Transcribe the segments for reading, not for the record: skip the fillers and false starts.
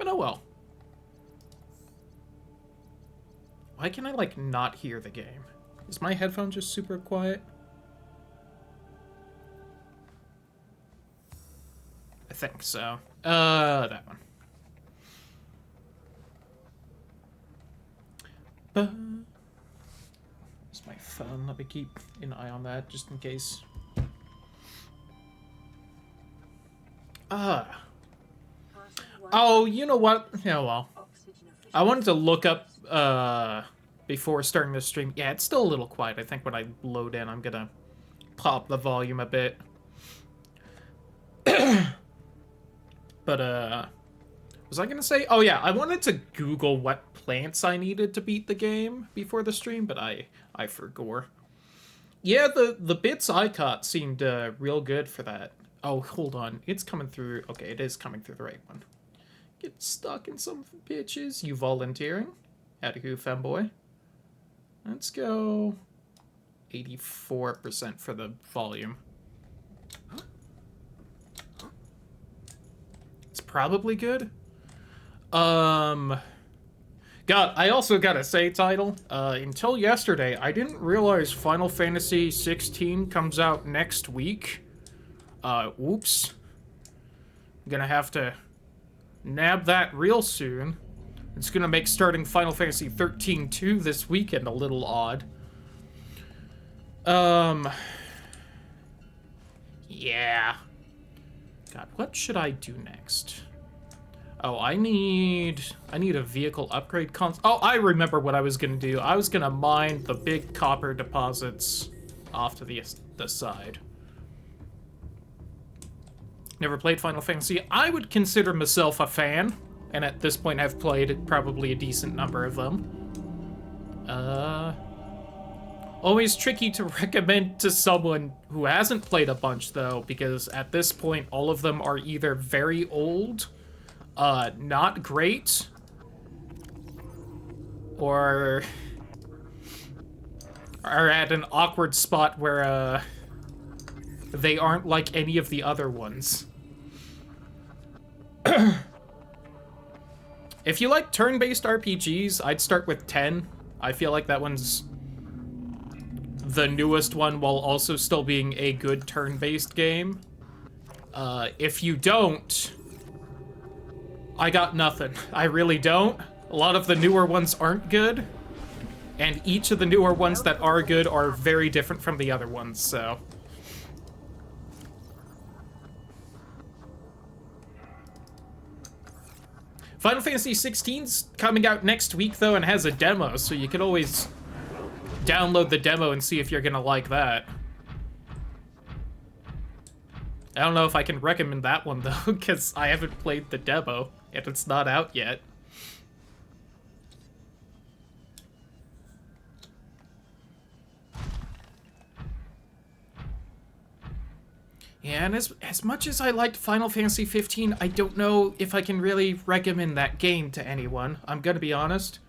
But oh well. Why can I, like, not hear the game? Is my headphone just super quiet? I think so. That one. It's my phone. Let me keep an eye on that just in case. Oh, you know what? Yeah, well. I wanted to look up, before starting the stream. Yeah, it's still a little quiet. I think when I load in, I'm gonna pop the volume a bit. But, was I gonna say? Oh, yeah, I wanted to Google what plants I needed to beat the game before the stream, but I forgot. Yeah, the bits I caught seemed, real good for that. Oh, hold on. It's coming through. Okay, it is coming through the right one. Get stuck in some bitches. You volunteering? Howdy who, femboy. Let's go 84% for the volume. It's probably good. God, I also gotta say, Title, until yesterday, I didn't realize Final Fantasy 16 comes out next week. Oops. I'm gonna have to nab that real soon. It's gonna make starting Final Fantasy 13 2 this weekend a little odd. Yeah. God, what should I do next? Oh, I need a vehicle upgrade Oh, I remember what I was gonna do. I was gonna mine the big copper deposits off to the side. Never played Final Fantasy. I would consider myself a fan, and at this point I've played probably a decent number of them. Always tricky to recommend to someone who hasn't played a bunch, though, because at this point all of them are either very old, not great, or are at an awkward spot where, they aren't like any of the other ones. If you like turn-based RPGs, I'd start with 10. I feel like that one's the newest one while also still being a good turn-based game. If you don't, I got nothing. I really don't. A lot of the newer ones aren't good, and each of the newer ones that are good are very different from the other ones, so... Final Fantasy 16's coming out next week, though, and has a demo, so you can always download the demo and see if you're gonna like that. I don't know if I can recommend that one, though, because I haven't played the demo, and it's not out yet. Yeah, and as much as I liked Final Fantasy 15, I don't know if I can really recommend that game to anyone. I'm gonna be honest.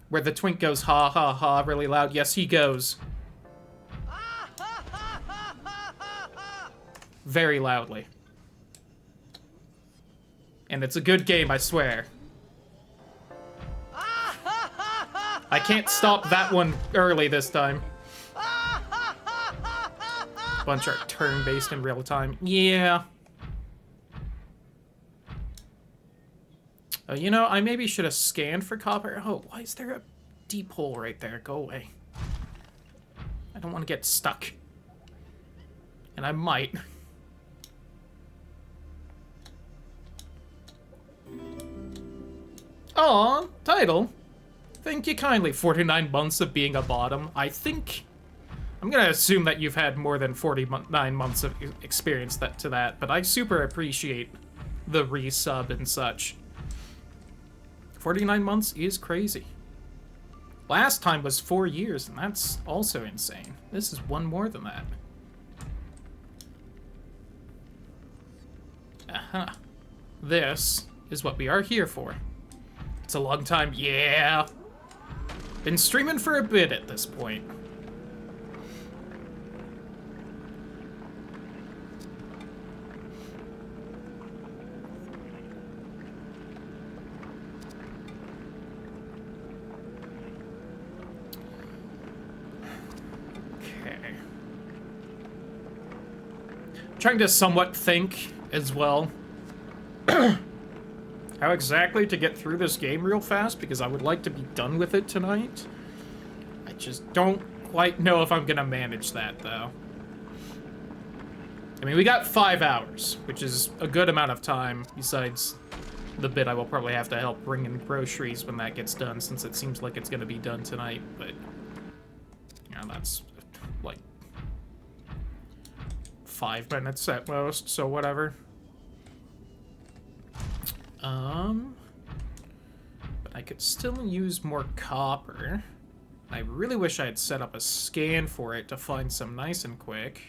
Where the twink goes ha ha ha really loud. Yes, he goes. Very loudly. And it's a good game, I swear. I can't stop that one early this time. Bunch are turn-based in real time. Yeah. You know, I maybe should have scanned for copper. Oh, why is there a deep hole right there? Go away. I don't want to get stuck. And I might. Aw, Title. Thank you kindly. 49 months of being a bottom. I think... I'm gonna assume that you've had more than 49 months of experience to that, but I super appreciate the resub and such. 49 months is crazy. Last time was 4 years, and that's also insane. This is one more than that. Aha. This is what we are here for. It's a long time. Yeah. Been streaming for a bit at this point. trying to somewhat think as well how exactly to get through this game real fast, because I would like to be done with it tonight. I just don't quite know if I'm gonna manage that, though. I mean, we got 5 hours, which is a good amount of time, besides the bit I will probably have to help bring in groceries when that gets done, since it seems like it's gonna be done tonight, but... yeah, that's, like... 5 minutes at most, so whatever. But I could still use more copper. I really wish I had set up a scan for it to find some nice and quick.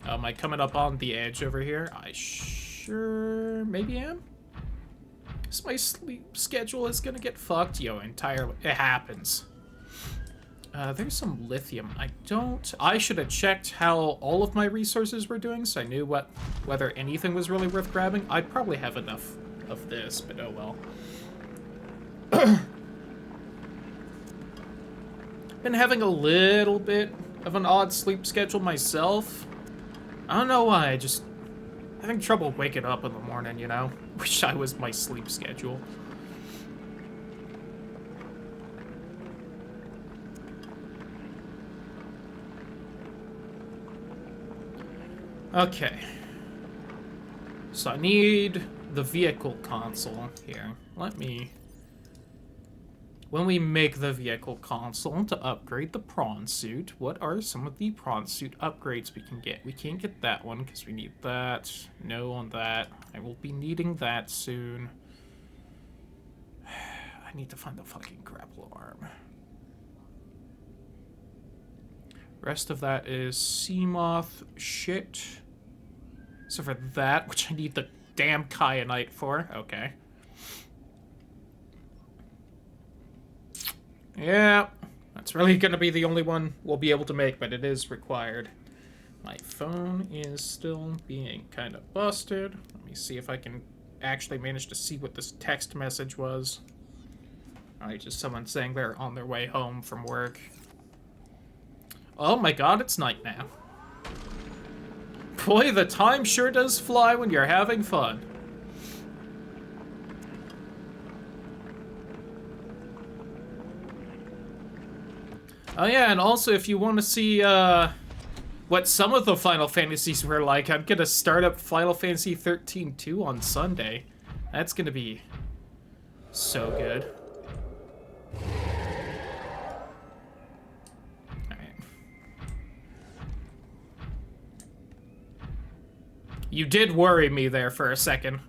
Am I coming up on the edge over here? I sure maybe am. So my sleep schedule is gonna get fucked. Yo, entirely. It happens. There's some lithium. I should have checked how all of my resources were doing, so I knew whether anything was really worth grabbing. I'd probably have enough of this, but oh well. Been having a little bit of an odd sleep schedule myself. I don't know why, I just having trouble waking up in the morning, you know? Wish I was my sleep schedule. Okay. So I need the vehicle console here. When we make the vehicle console to upgrade the prawn suit, what are some of the prawn suit upgrades we can get? We can't get that one because we need that. No on that. I will be needing that soon. I need to find the fucking grapple arm. Rest of that is Seamoth shit. So for that, which I need the damn kyanite for. Okay. Yeah, that's really gonna be the only one we'll be able to make, but it is required. My phone is still being kind of busted. Let me see if I can actually manage to see what this text message was. Alright, just someone saying they're on their way home from work. Oh my god, it's night now. Boy, the time sure does fly when you're having fun. Oh yeah, and also if you want to see what some of the Final Fantasies were like, I'm gonna start up Final Fantasy 13-2 on Sunday. That's gonna be so good. You did worry me there for a second.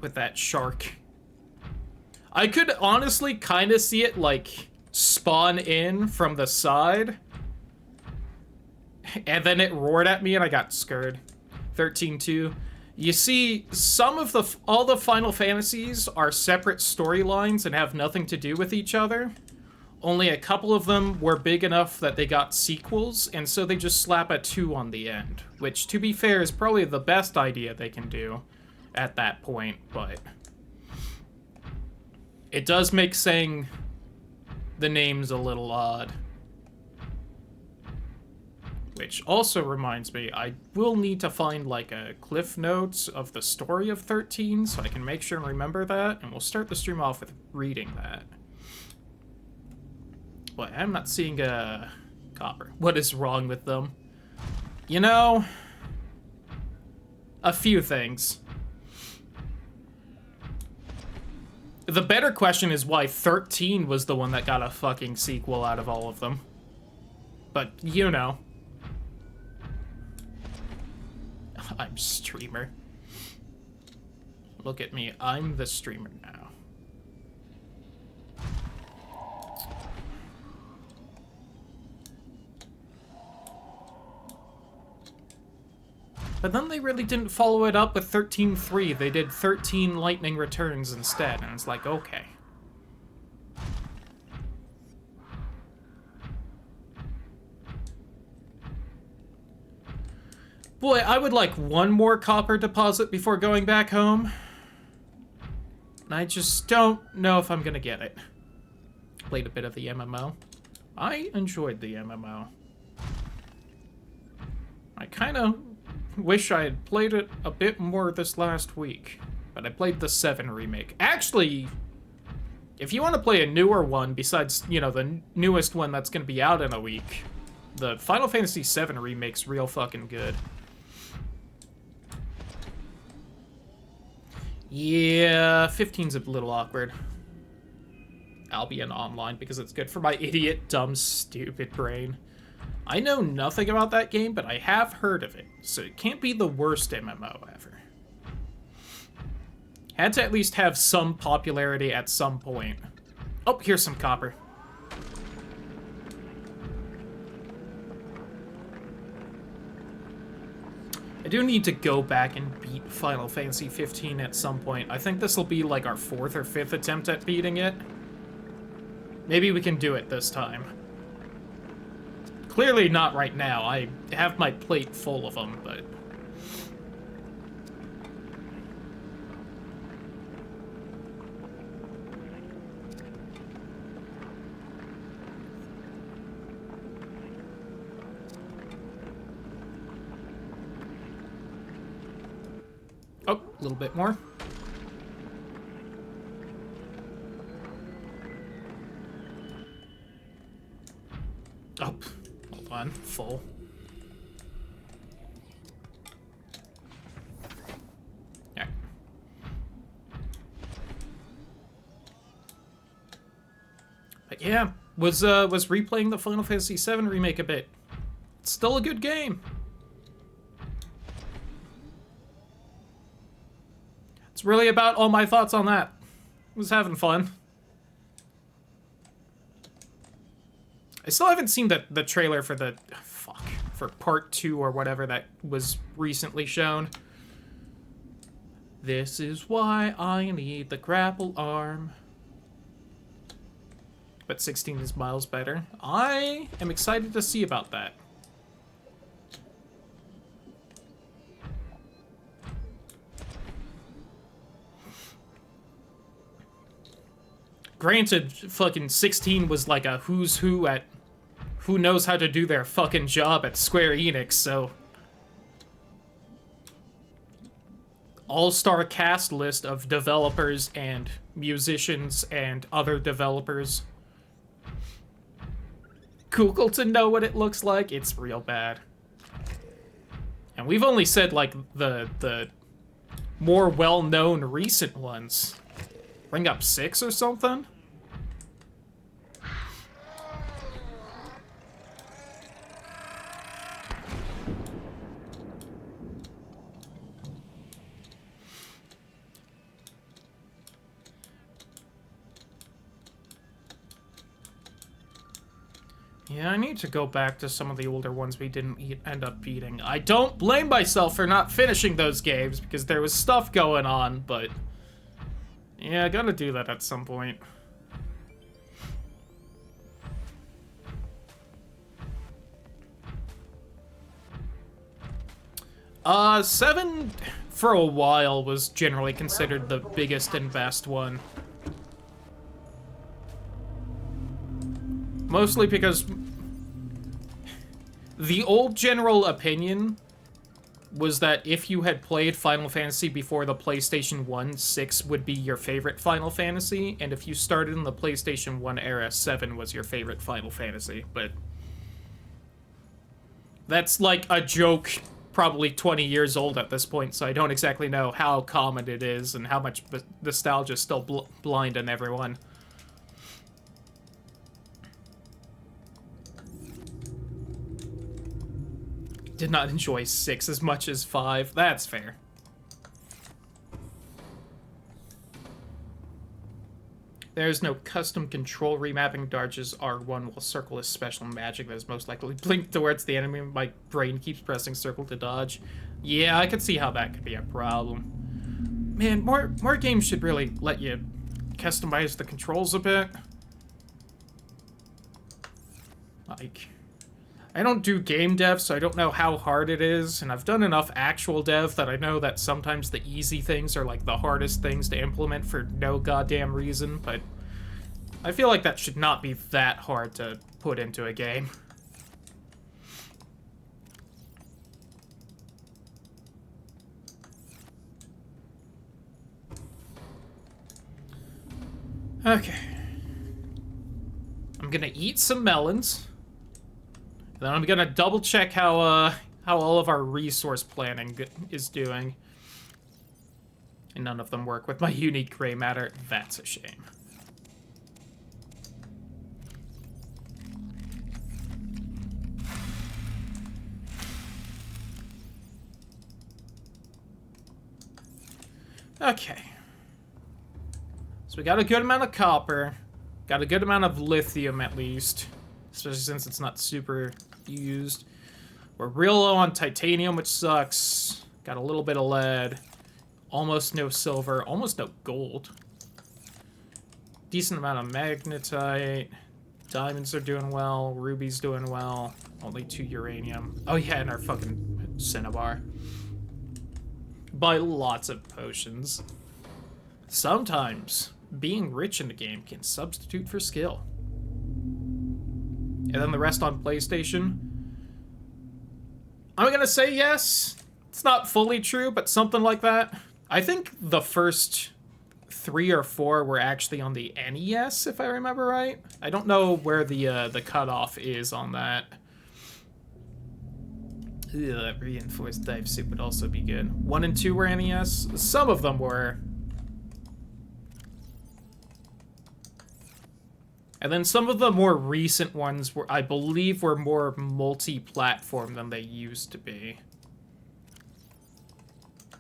With that shark. I could honestly kind of see it, like, spawn in from the side. And then it roared at me and I got scared. 13-2. You see, all the Final Fantasies are separate storylines and have nothing to do with each other. Only a couple of them were big enough that they got sequels, and so they just slap a 2 on the end. Which, to be fair, is probably the best idea they can do at that point, but... it does make saying the names a little odd. Which also reminds me, I will need to find, like, a Cliff Notes of the story of 13, so I can make sure and remember that, and we'll start the stream off with reading that. Boy, I'm not seeing copper. What is wrong with them? You know, a few things. The better question is why 13 was the one that got a fucking sequel out of all of them. But, you know. I'm streamer. Look at me, I'm the streamer now. But then they really didn't follow it up with 13-3. They did 13 Lightning Returns instead, and it's like, okay. Boy, I would like one more copper deposit before going back home. And I just don't know if I'm gonna get it. Played a bit of the MMO. I enjoyed the MMO. I kind of wish I had played it a bit more this last week, but I played the 7 remake. Actually, if you want to play a newer one besides, you know, the newest one that's going to be out in a week, the Final Fantasy VII remake's real fucking good. Yeah, 15's a little awkward. Albion Online, because it's good for my idiot, dumb, stupid brain. I know nothing about that game, but I have heard of it, so it can't be the worst MMO ever. Had to at least have some popularity at some point. Oh, here's some copper. I do need to go back and beat Final Fantasy 15 at some point. I think this will be like our 4th or 5th attempt at beating it. Maybe we can do it this time. Clearly not right now. I have my plate full of them, but... Oh, a little bit more. Oh, hold on, full. Yeah. But yeah, was replaying the Final Fantasy VII remake a bit. It's still a good game. It's really about all my thoughts on that. Was having fun. I still haven't seen the trailer for the... Fuck. For part 2 or whatever that was recently shown. This is why I need the grapple arm. But 16 is miles better. I am excited to see about that. Granted, fucking 16 was like a who's who at who knows how to do their fucking job at Square Enix, so... All-star cast list of developers and musicians and other developers. Google to know what it looks like, it's real bad. And we've only said, like, the more well-known recent ones. Bring up 6 or something? Yeah, I need to go back to some of the older ones we didn't end up beating. I don't blame myself for not finishing those games, because there was stuff going on, but... Yeah, I gotta do that at some point. 7, for a while, was generally considered the biggest and best one. Mostly because the old general opinion was that if you had played Final Fantasy before the PlayStation 1, 6 would be your favorite Final Fantasy, and if you started in the PlayStation 1 era, 7 was your favorite Final Fantasy, but... That's like a joke, probably 20 years old at this point, so I don't exactly know how common it is and how much nostalgia is still blind in everyone. Did not enjoy 6 as much as 5. That's fair. There's no custom control remapping. Dodges R1 while circle is special magic that is most likely blinked towards the enemy. My brain keeps pressing circle to dodge. Yeah, I could see how that could be a problem. Man, more games should really let you customize the controls a bit. Like... I don't do game dev, so I don't know how hard it is, and I've done enough actual dev that I know that sometimes the easy things are like the hardest things to implement for no goddamn reason, but I feel like that should not be that hard to put into a game. Okay. I'm gonna eat some melons. And then I'm gonna double check how all of our resource planning is doing. And none of them work with my unique gray matter. That's a shame. Okay. So we got a good amount of copper. Got a good amount of lithium, at least. Especially since it's not super used. We're real low on titanium, which sucks. Got a little bit of lead. Almost no silver. Almost no gold. Decent amount of magnetite. Diamonds are doing well. Ruby's doing well. Only 2 uranium. Oh yeah, and our fucking cinnabar. Buy lots of potions. Sometimes being rich in the game can substitute for skill. And then the rest on PlayStation. I'm gonna say yes. It's not fully true, but something like that. I think the first 3 or 4 were actually on the NES, if I remember right. I don't know where the cutoff is on that. Ugh, that reinforced dive suit would also be good. 1 and 2 were NES. Some of them were. And then some of the more recent ones were, I believe, were more multi-platform than they used to be.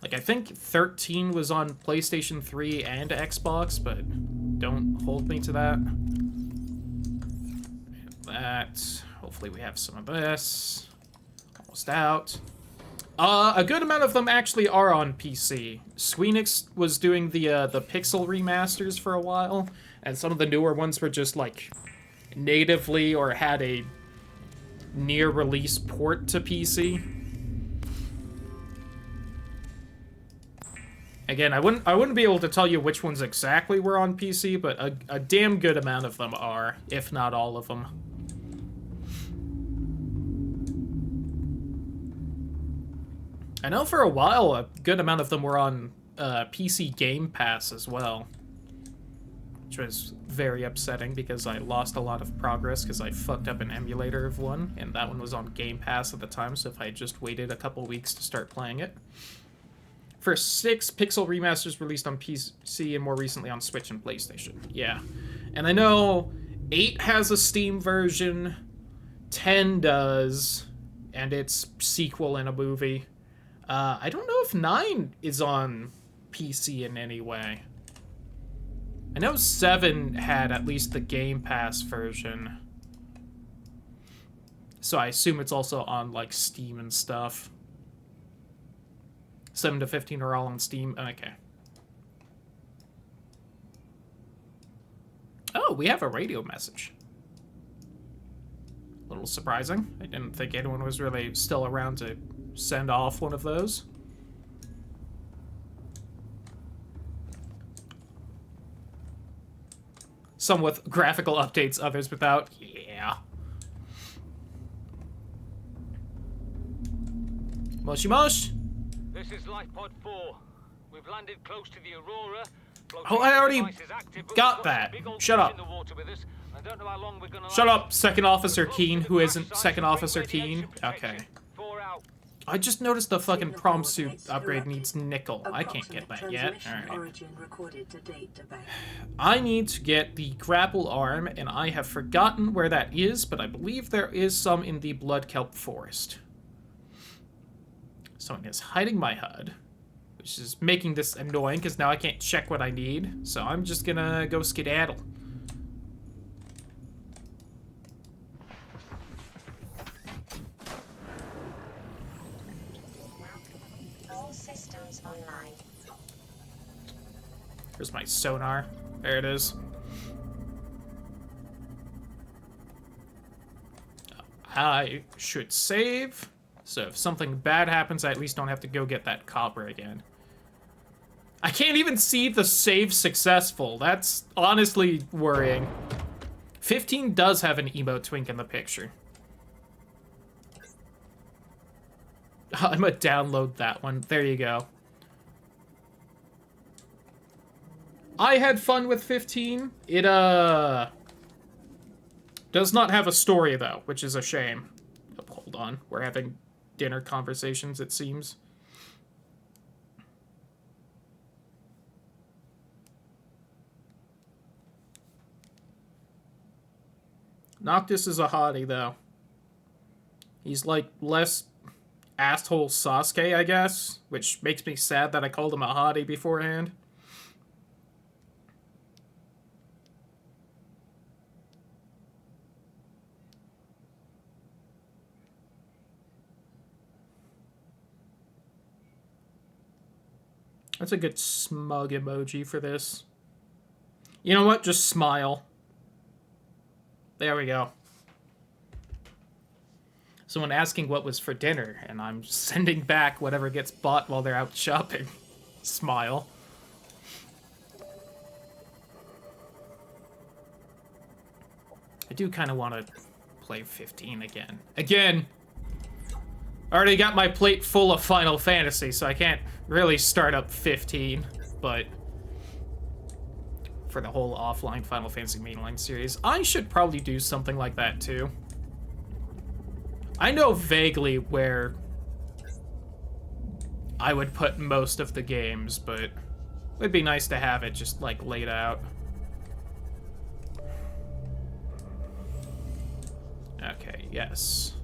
Like, I think 13 was on PlayStation 3 and Xbox, but don't hold me to that. And that. Hopefully we have some of this. Almost out. A good amount of them actually are on PC. Squeenix was doing the pixel remasters for a while, and some of the newer ones were just, like, natively or had a near-release port to PC. Again, I wouldn't be able to tell you which ones exactly were on PC, but a damn good amount of them are, if not all of them. I know for a while a good amount of them were on PC Game Pass as well. Which was very upsetting because I lost a lot of progress because I fucked up an emulator of one, and that one was on Game Pass at the time, so if I had just waited a couple weeks to start playing it. For 6 pixel remasters released on PC and more recently on Switch and PlayStation. Yeah. And I know 8 has a Steam version, 10 does, and its sequel in a movie. I don't know if 9 is on PC in any way. I know 7 had at least the Game Pass version. So I assume it's also on, like, Steam and stuff. 7 to 15 are all on Steam. Okay. Oh, we have a radio message. A little surprising. I didn't think anyone was really still around to send off one of those. Some with graphical updates, others without. Yeah. Moshi Mosh. This is Lifepod 4. We've landed close to the Aurora. Oh, I already got that. Shut up. Shut up, Second Officer Keen, who isn't Second Officer Keen. Okay. I just noticed the fucking prom suit upgrade needs nickel. I can't get that yet. Alright. I need to get the grapple arm, and I have forgotten where that is, but I believe there is some in the Blood Kelp Forest. Someone is hiding my HUD, which is making this annoying, because now I can't check what I need, so I'm just gonna go skedaddle. Here's my sonar. There it is. I should save, so if something bad happens, I at least don't have to go get that copper again. I can't even see the save successful. That's honestly worrying. 15 does have an emo twink in the picture. I'm gonna download that one. There you go. I had fun with 15. It, does not have a story, though, which is a shame. Oh, hold on. We're having dinner conversations, it seems. Noctis is a hottie, though. He's, like, less asshole Sasuke, I guess, which makes me sad that I called him a hottie beforehand. That's a good smug emoji for this. You know what? Just smile. There we go. Someone asking what was for dinner, and I'm sending back whatever gets bought while they're out shopping. Smile. I do kind of want to play 15 again. Again! I already got my plate full of Final Fantasy, so I can't really start up 15, but for the whole offline Final Fantasy mainline series, I should probably do something like that too. I know vaguely where I would put most of the games, but it'd be nice to have it just, like, laid out. Okay, yes.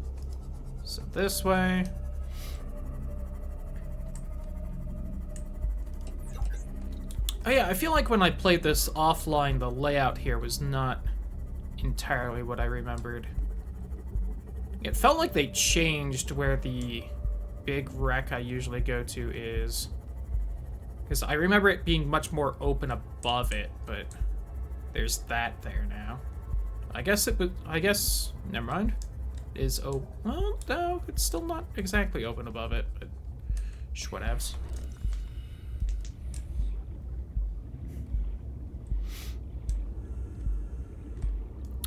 So this way. Oh yeah, I feel like when I played this offline, the layout here was not entirely what I remembered. It felt like they changed where the big wreck I usually go to is. Because I remember it being much more open above it, but there's that there now. I guess it would, never mind. Is open, well, no, it's still not exactly open above it, but whatevs.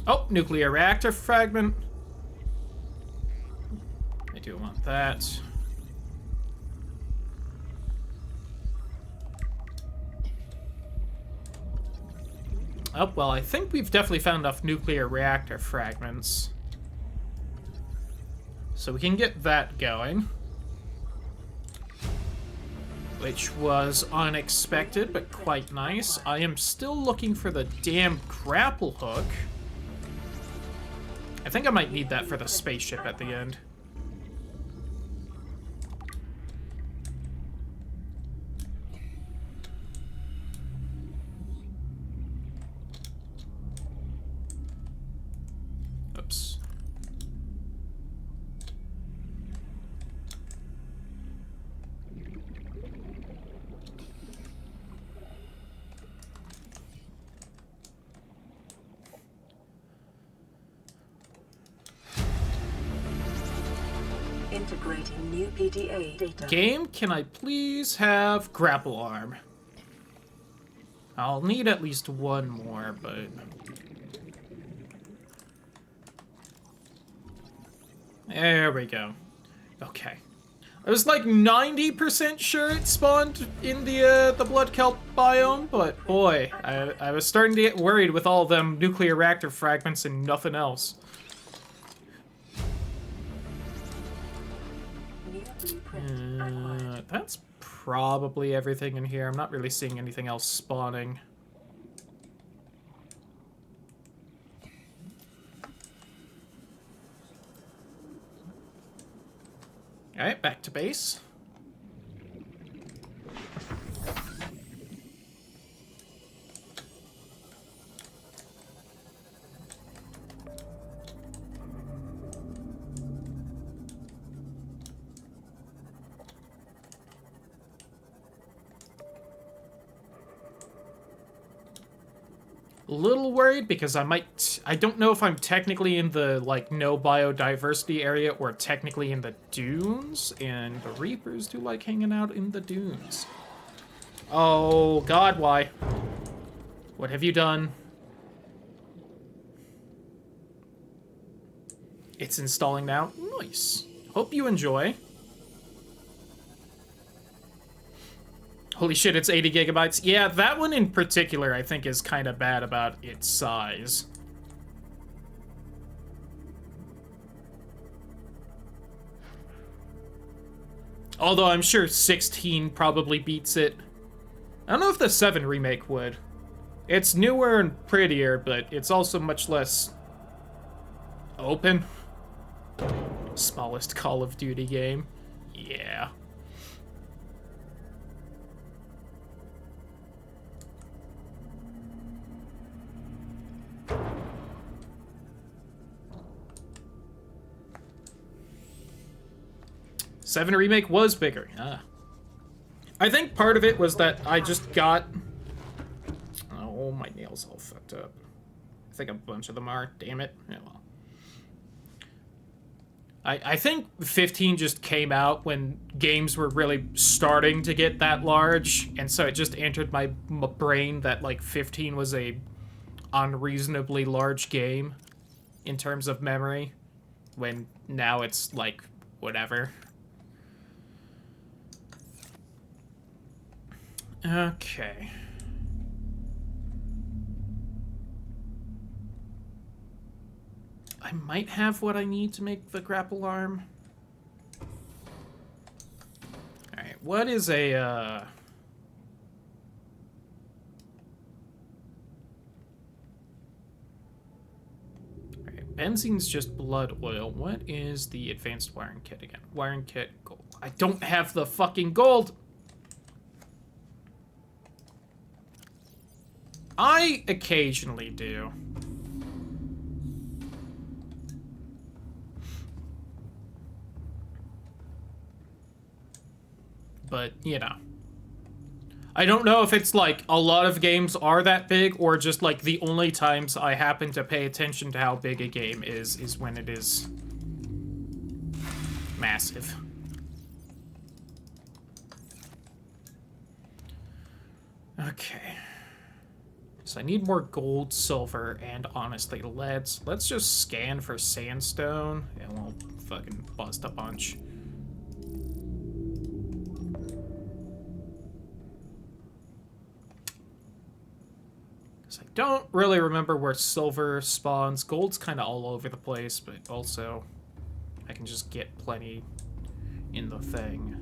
Oh, nuclear reactor fragment. I do want that. Oh, well, I think we've definitely found enough nuclear reactor fragments. So we can get that going. Which was unexpected, but quite nice. I am still looking for the damn grapple hook. I think I might need that for the spaceship at the end. Oops. Integrating new PDA data. Game, can I please have grapple arm? I'll need at least one more, but... There we go. Okay. I was like 90% sure it spawned in the blood kelp biome, but boy, I was starting to get worried with all them nuclear reactor fragments and nothing else. That's probably everything in here. I'm not really seeing anything else spawning. Alright, back to base. A little worried because I don't know if I'm technically in the, like, no biodiversity area or technically in the dunes, and the Reapers do like hanging out in the dunes. Oh, God, why? What have you done? It's installing now. Nice. Hope you enjoy. Holy shit, it's 80 gigabytes. Yeah, that one in particular I think is kind of bad about its size. Although I'm sure 16 probably beats it. I don't know if the 7 remake would. It's newer and prettier, but it's also much less open. Smallest Call of Duty game. Yeah. Seven remake was bigger. I think part of it was that I just got... Oh, my nails all fucked up. I think a bunch of them are. Damn it. Yeah, well. I think 15 just came out when games were really starting to get that large, and so it just entered my brain that, like, 15 was a unreasonably large game in terms of memory, when now it's, like, whatever. Okay. I might have what I need to make the grapple arm. Alright, what is a, Alright, benzene's just blood oil. What is the advanced wiring kit again? Wiring kit, gold. I don't have the fucking gold! I occasionally do. But, you know. I don't know if it's like a lot of games are that big or just like the only times I happen to pay attention to how big a game is when it is massive. Okay. So I need more gold, silver, and honestly lead. So let's just scan for sandstone and we'll fucking bust a bunch. I don't really remember where silver spawns. Gold's kind of all over the place, but also I can just get plenty in the thing.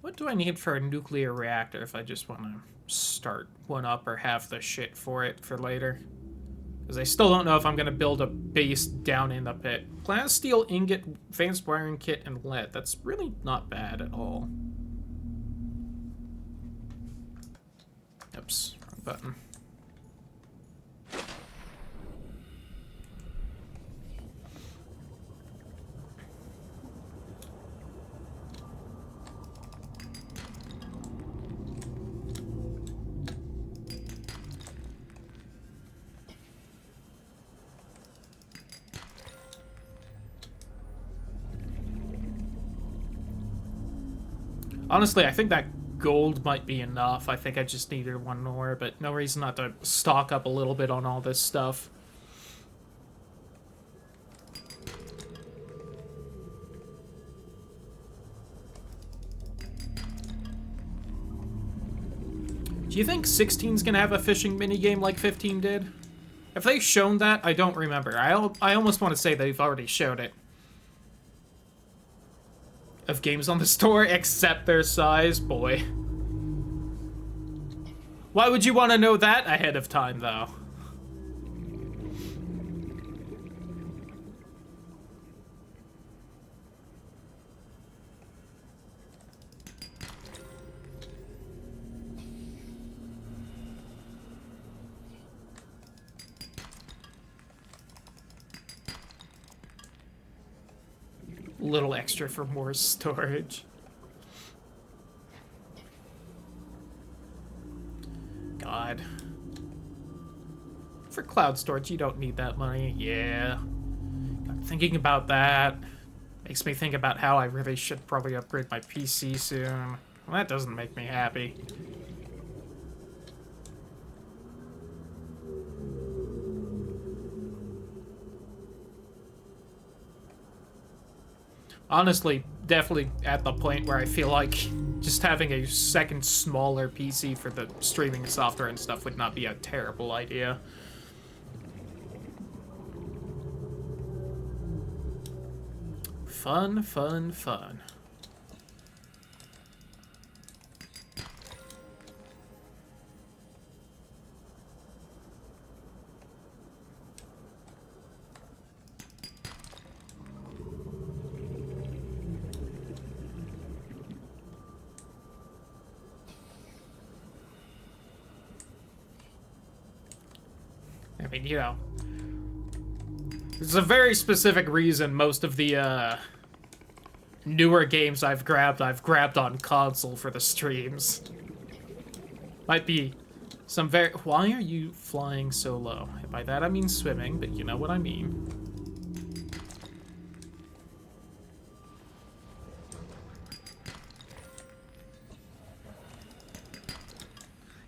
What do I need for a nuclear reactor if I just want to start one up or have the shit for it for later? Because I still don't know if I'm going to build a base down in the pit. Plasteel ingot, advanced wiring kit, and lead. That's really not bad at all. Oops, wrong button. Honestly, I think that gold might be enough. I think I just needed one more, but no reason not to stock up a little bit on all this stuff. Do you think 16's gonna have a fishing minigame like 15 did? Have they shown that? I don't remember. I almost want to say they've already showed it. Of games on the store, except their size, boy. Why would you want to know that ahead of time, though? Little extra for more storage. God. For cloud storage, you don't need that money. Yeah. I'm thinking about that. Makes me think about how I really should probably upgrade my PC soon. Well, that doesn't make me happy. Honestly, definitely at the point where I feel like just having a second smaller PC for the streaming software and stuff would not be a terrible idea. Fun, fun, fun. I mean, you know, there's a very specific reason most of the newer games I've grabbed on console for the streams. Might be some very... Why are you flying so low? By that I mean swimming, but you know what I mean.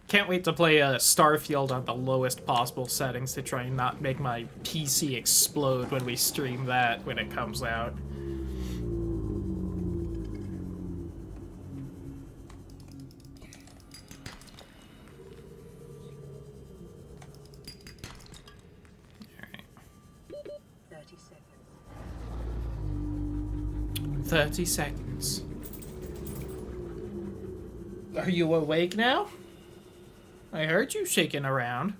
Can't wait to play Starfield on the lowest possible settings to try and not make my PC explode when we stream that when it comes out. Alright. 30 seconds. Are you awake now? I heard you shaking around.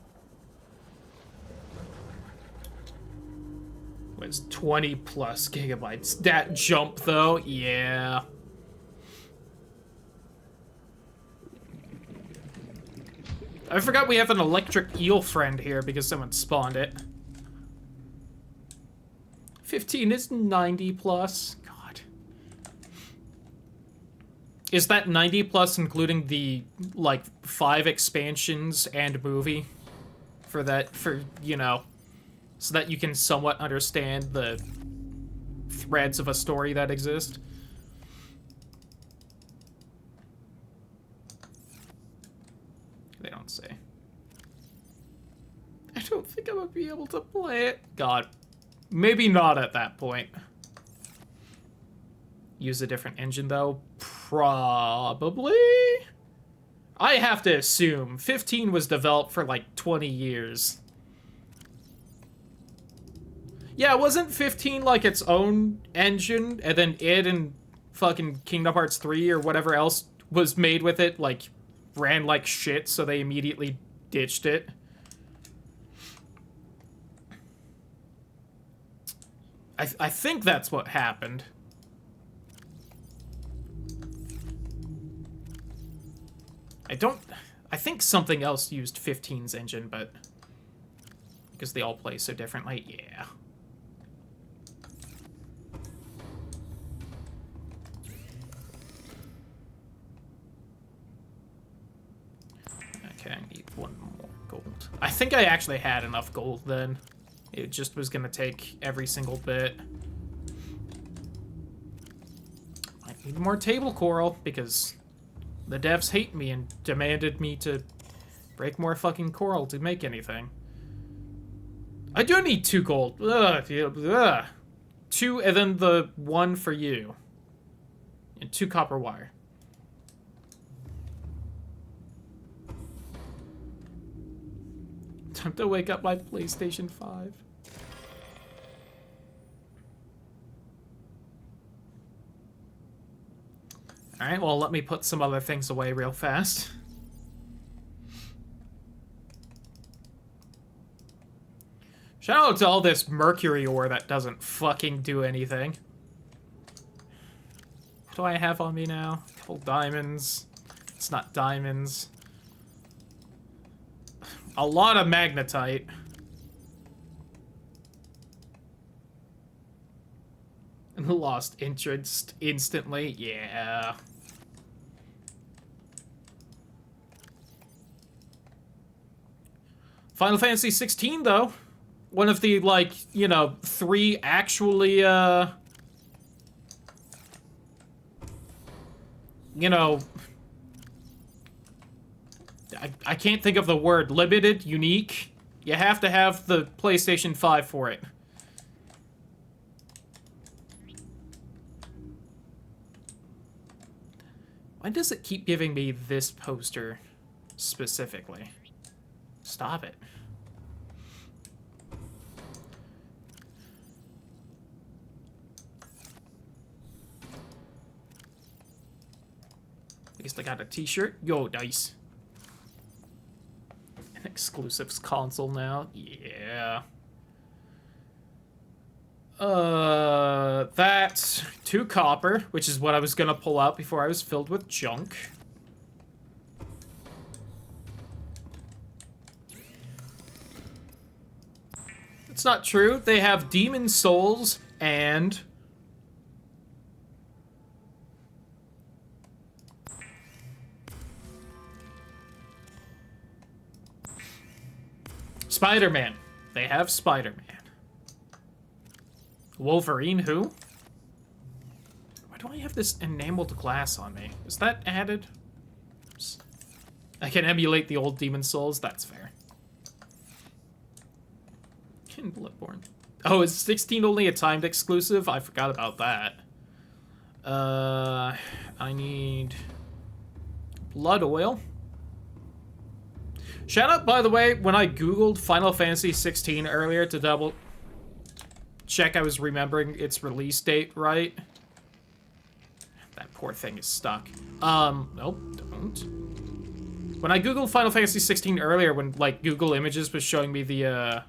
Was 20 plus gigabytes. That jump though, yeah. I forgot we have an electric eel friend here because someone spawned it. 15 is 90 plus. God. Is that 90 plus including the, like, 5 expansions and movie? For that, you know, so that you can somewhat understand the threads of a story that exist? They don't say. I don't think I'm gonna be able to play it. God. Maybe not at that point. Use a different engine, though? Probably? I have to assume 15 was developed for like 20 years. Yeah, wasn't 15 like its own engine, and then it and fucking Kingdom Hearts 3 or whatever else was made with it, like, ran like shit, so they immediately ditched it? I think that's what happened. I think something else used 15's engine, but because they all play so differently, yeah. Okay, I need one more gold. I think I actually had enough gold then. It just was gonna take every single bit. I need more table coral because the devs hate me and demanded me to break more fucking coral to make anything. I do need 2 gold. Ugh, ugh. 2 and then the 1 for you. And 2 copper wire. Time to wake up my PlayStation 5. Alright, well, let me put some other things away real fast. Shout out to all this mercury ore that doesn't fucking do anything. What do I have on me now? A couple diamonds. It's not diamonds. A lot of magnetite. And lost interest instantly. Yeah. Final Fantasy 16, though. One of the, like, you know, 3 actually, you know, I can't think of the word. Limited, unique. You have to have the PlayStation 5 for it. Why does it keep giving me this poster specifically? Stop it. At least I got a t-shirt. Yo, nice. An exclusives console now. Yeah. That's 2 copper, which is what I was gonna pull out before I was filled with junk. It's not true. They have demon souls and Spider-Man. They have Spider-Man. Wolverine, who? Why do I have this enameled glass on me? Is that added? Oops. I can emulate the old Demon Souls. That's fair. In Bloodborne. Oh, is 16 only a timed exclusive? I forgot about that. I need blood oil. Shout out, by the way, when I googled Final Fantasy 16 earlier to double check I was remembering its release date right. That poor thing is stuck. Nope, don't. When I googled Final Fantasy 16 earlier, when, like, Google Images was showing me the,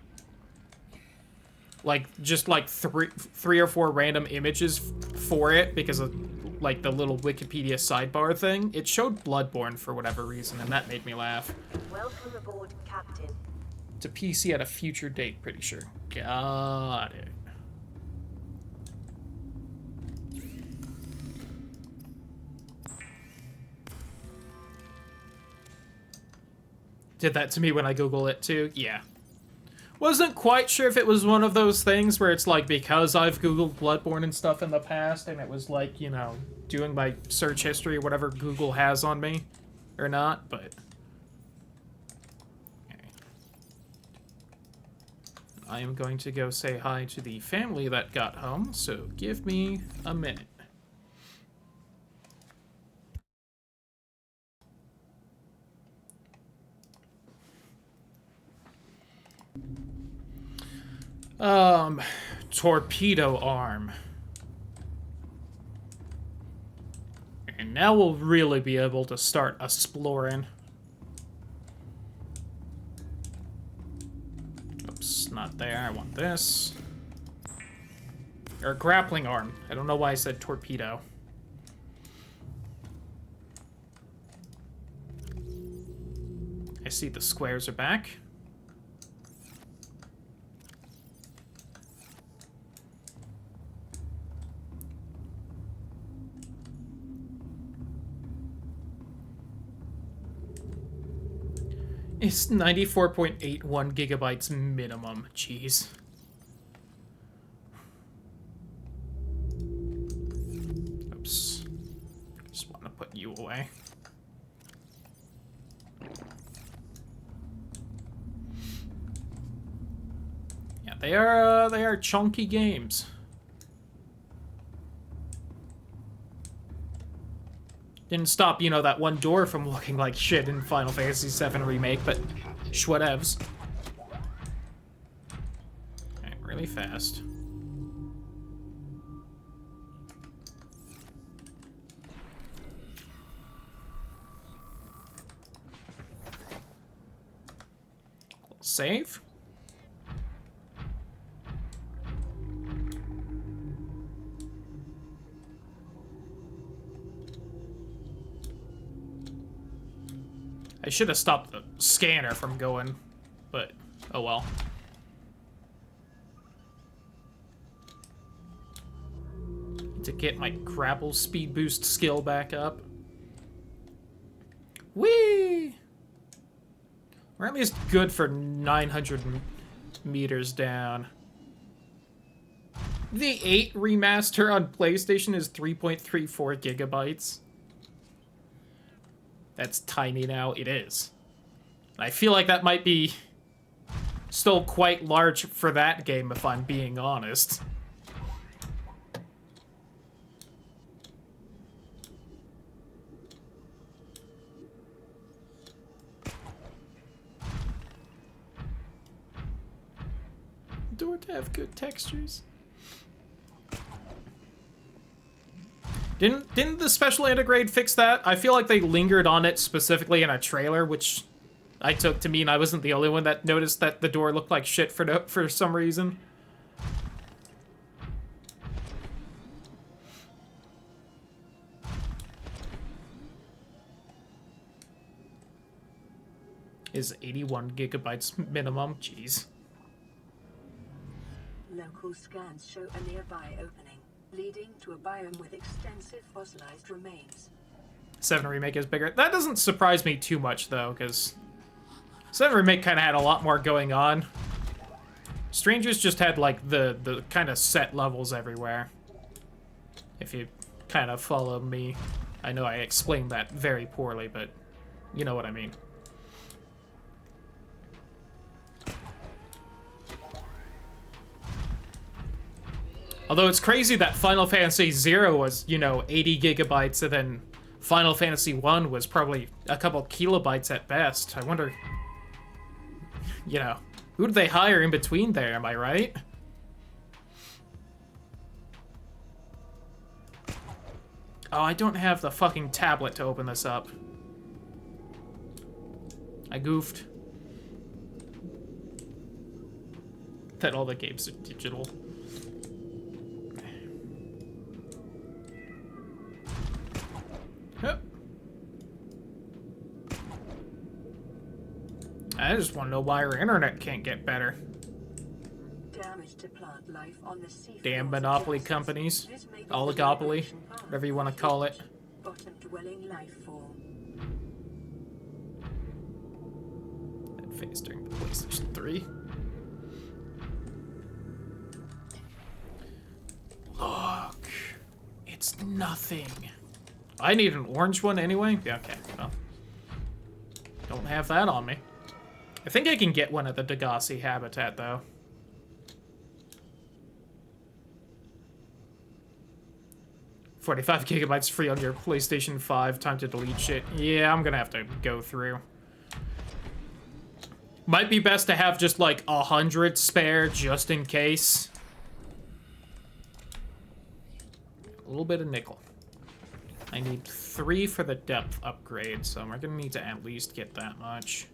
like, just, like, three or four random images for it because of, like, the little Wikipedia sidebar thing, it showed Bloodborne for whatever reason, and that made me laugh. Welcome aboard, Captain. To PC at a future date, pretty sure. Got it. Did that to me when I Google it too? Yeah. Wasn't quite sure if it was one of those things where it's like, because I've Googled Bloodborne and stuff in the past, and it was like, you know, doing my search history or whatever Google has on me, or not, but... Okay. I am going to go say hi to the family that got home, so give me a minute. Torpedo arm. And now we'll really be able to start exploring. Oops, not there. I want this. Or grappling arm. I don't know why I said torpedo. I see the squares are back. It's 94.81 gigabytes minimum. Jeez. Oops. Just want to put you away. Yeah, they are chunky games. Didn't stop, you know, that one door from looking like shit in Final Fantasy VII Remake, but schwhatevs. Okay, really fast. Save. I should have stopped the scanner from going, but oh well. To get my grapple speed boost skill back up. Whee! We're at least good for 900 meters down. The 8 remaster on PlayStation is 3.34 gigabytes. That's tiny now. It is. I feel like that might be still quite large for that game, if I'm being honest. door to have good textures. Didn't the special integrate fix that? I feel like they lingered on it specifically in a trailer, which I took to mean I wasn't the only one that noticed that the door looked like shit for some reason. Is 81 gigabytes minimum? Jeez. Local scans show a nearby opening, leading to a biome with extensive fossilized remains. 7 Remake is bigger. That doesn't surprise me too much, though, because 7 Remake kind of had a lot more going on. Strangers just had, like, the kind of set levels everywhere. If you kind of follow me. I know I explained that very poorly, but you know what I mean. Although it's crazy that Final Fantasy 0 was, you know, 80 gigabytes, and then Final Fantasy 1 was probably a couple kilobytes at best. I wonder, you know, who did they hire in between there, am I right? Oh, I don't have the fucking tablet to open this up. I goofed. That all the games are digital. Yep. I just want to know why our internet can't get better. Damage to plant life on the sea. Damn monopoly companies. Oligopoly. Whatever you want to call it. Bottom dwelling life form. That phase during the PlayStation 3. Look. It's nothing. I need an orange one anyway? Yeah, okay. Well, don't have that on me. I think I can get one at the Degassi habitat, though. $45 gigabytes free on your PlayStation 5. Time to delete shit. Yeah, I'm gonna have to go through. Might be best to have just like 100 spare just in case. A little bit of nickel. I need 3 for the depth upgrade, so we're gonna need to at least get that much.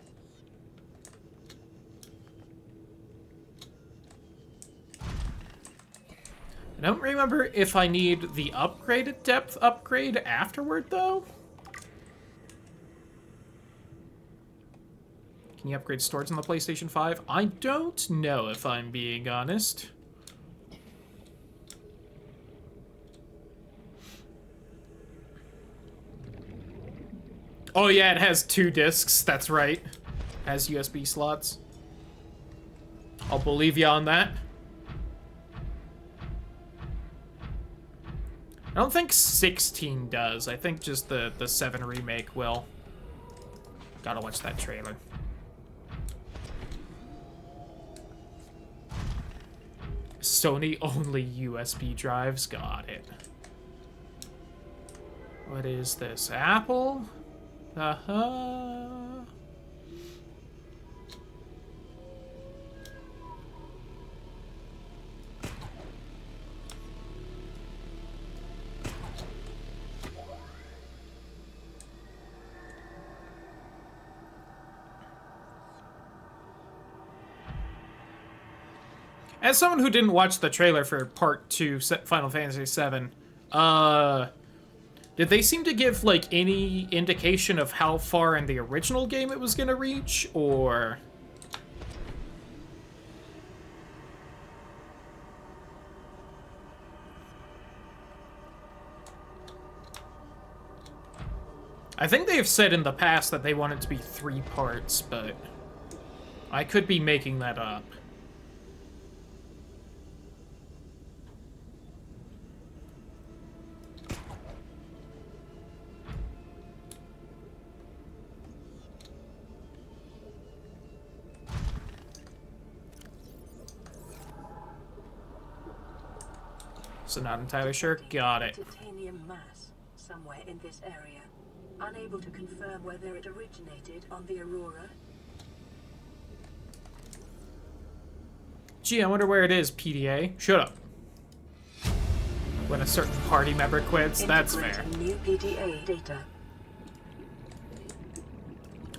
I don't remember if I need the upgraded depth upgrade afterward, though. Can you upgrade storage on the PlayStation 5? I don't know, if I'm being honest. Oh yeah, it has 2 discs, that's right. Has USB slots. I'll believe you on that. I don't think 16 does. I think just the 7 remake will. Gotta watch that trailer. Sony only USB drives? Got it. What is this? Apple? As someone who didn't watch the trailer for Part 2 Final Fantasy VII, did they seem to give, like, any indication of how far in the original game it was gonna reach, or...? I think they've said in the past that they want it to be 3 parts, but I could be making that up. So not entirely sure. Got it. Titanium mass somewhere in this area. Unable to confirm whether it originated on the Aurora. Gee, I wonder where it is, PDA. Shut up. When a certain party member quits, that's fair. New PDA data.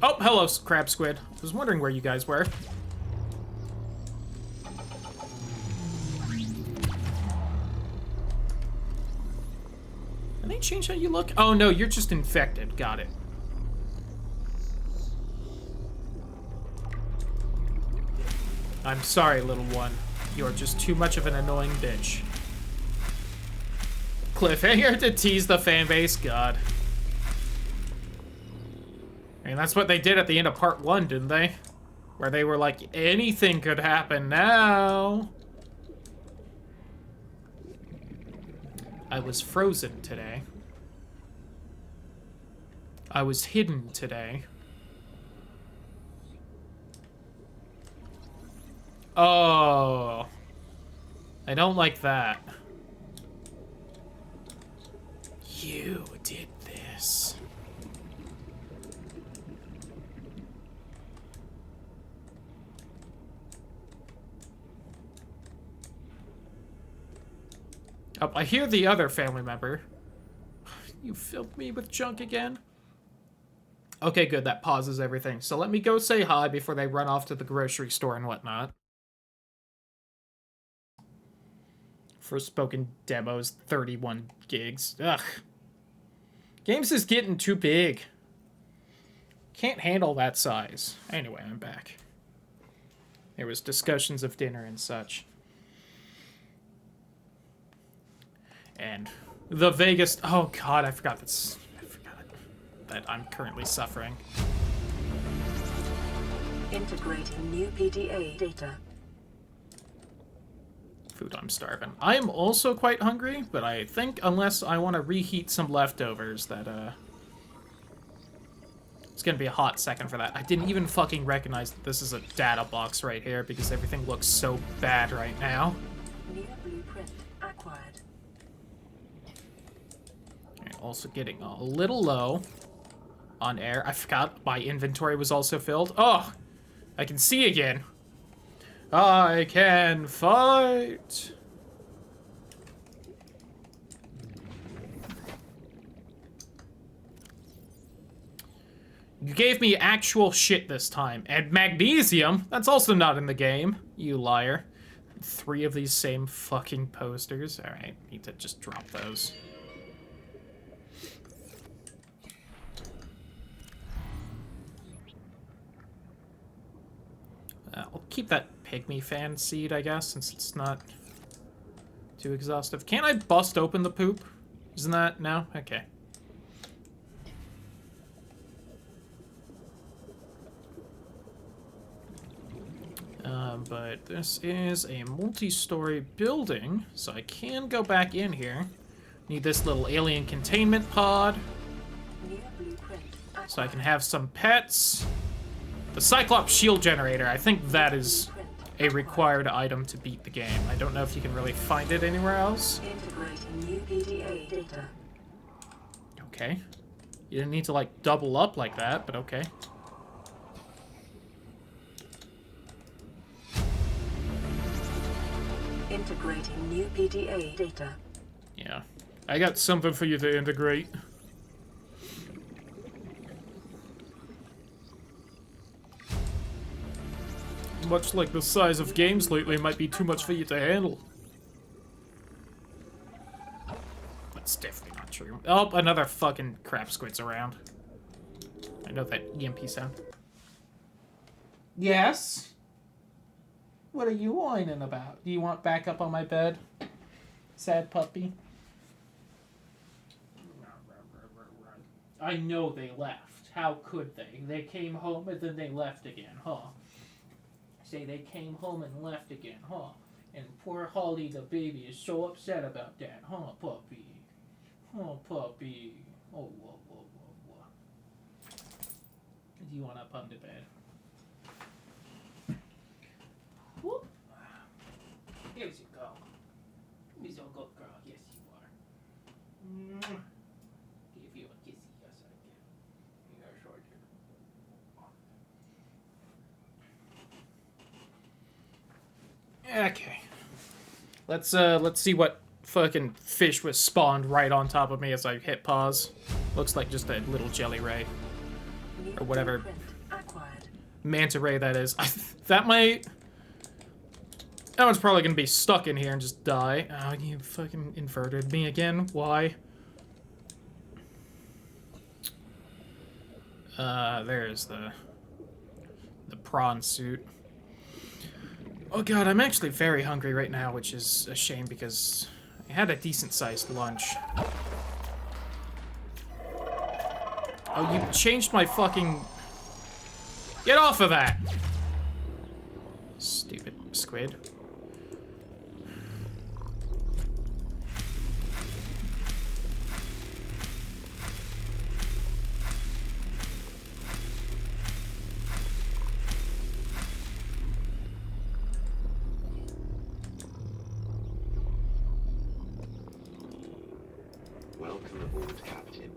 Oh, hello, Crab Squid. I was wondering where you guys were. Did they change how you look? Oh, no, you're just infected. Got it. I'm sorry, little one. You're just too much of an annoying bitch. Cliffhanger to tease the fanbase? God. I mean, that's what they did at the end of part 1, didn't they? Where they were like, anything could happen now. I was frozen today. I was hidden today. Oh. I don't like that. You did this. Oh, I hear the other family member. You filled me with junk again? Okay, good. That pauses everything. So let me go say hi before they run off to the grocery store and whatnot. Forspoken demos, 31 gigs. Ugh. Games is getting too big. Can't handle that size. Anyway, I'm back. There was discussions of dinner and such. And the Vegas... Oh, God, I forgot that I'm currently suffering. Integrating new PDA data. Food, I'm starving. I am also quite hungry, but I think unless I want to reheat some leftovers, that, it's gonna be a hot second for that. I didn't even fucking recognize that this is a data box right here because everything looks so bad right now. New blueprint acquired. Okay, also getting a little low on air. I forgot my inventory was also filled. Oh, I can see again. I can fight. You gave me actual shit this time. And magnesium? That's also not in the game, you liar. 3 of these same fucking posters. Alright, need to just drop those. I'll keep that pygmy fan seed, I guess, since it's not too exhaustive. Can't I bust open the poop? Isn't that... No? Okay. But this is a multi-story building, so I can go back in here. Need this little alien containment pod, so I can have some pets. The Cyclops shield generator, I think that is a required item to beat the game. I don't know if you can really find it anywhere else. Integrating new PDA data. Okay. You didn't need to, like, double up like that, but okay. Integrating new PDA data. Yeah. I got something for you to integrate. Much like the size of games lately might be too much for you to handle. That's definitely not true. Oh, another fucking crap squid's around. I know that EMP sound. Yes? What are you whining about? Do you want back up on my bed? Sad puppy. I know they left. How could they? They came home and then they left again, huh? Say they came home and left again, huh? And poor Holly the baby is so upset about that, huh, puppy? Oh, puppy. Oh, whoa, whoa, whoa, whoa. Do you want up on the bed? Whoop. Here you go. You're so good girl. Yes, you are. Give you a kissy. Yes, I can. You're short here. Okay. Let's see what fucking fish was spawned right on top of me as I hit pause. Looks like just a little jelly ray. Or whatever manta ray that is. That might... That one's probably gonna be stuck in here and just die. Oh, you fucking inverted me again. Why? There's the prawn suit. Oh god, I'm actually very hungry right now, which is a shame because I had a decent-sized lunch. Oh, you changed my fucking... Get off of that! Stupid squid. Welcome aboard, Captain.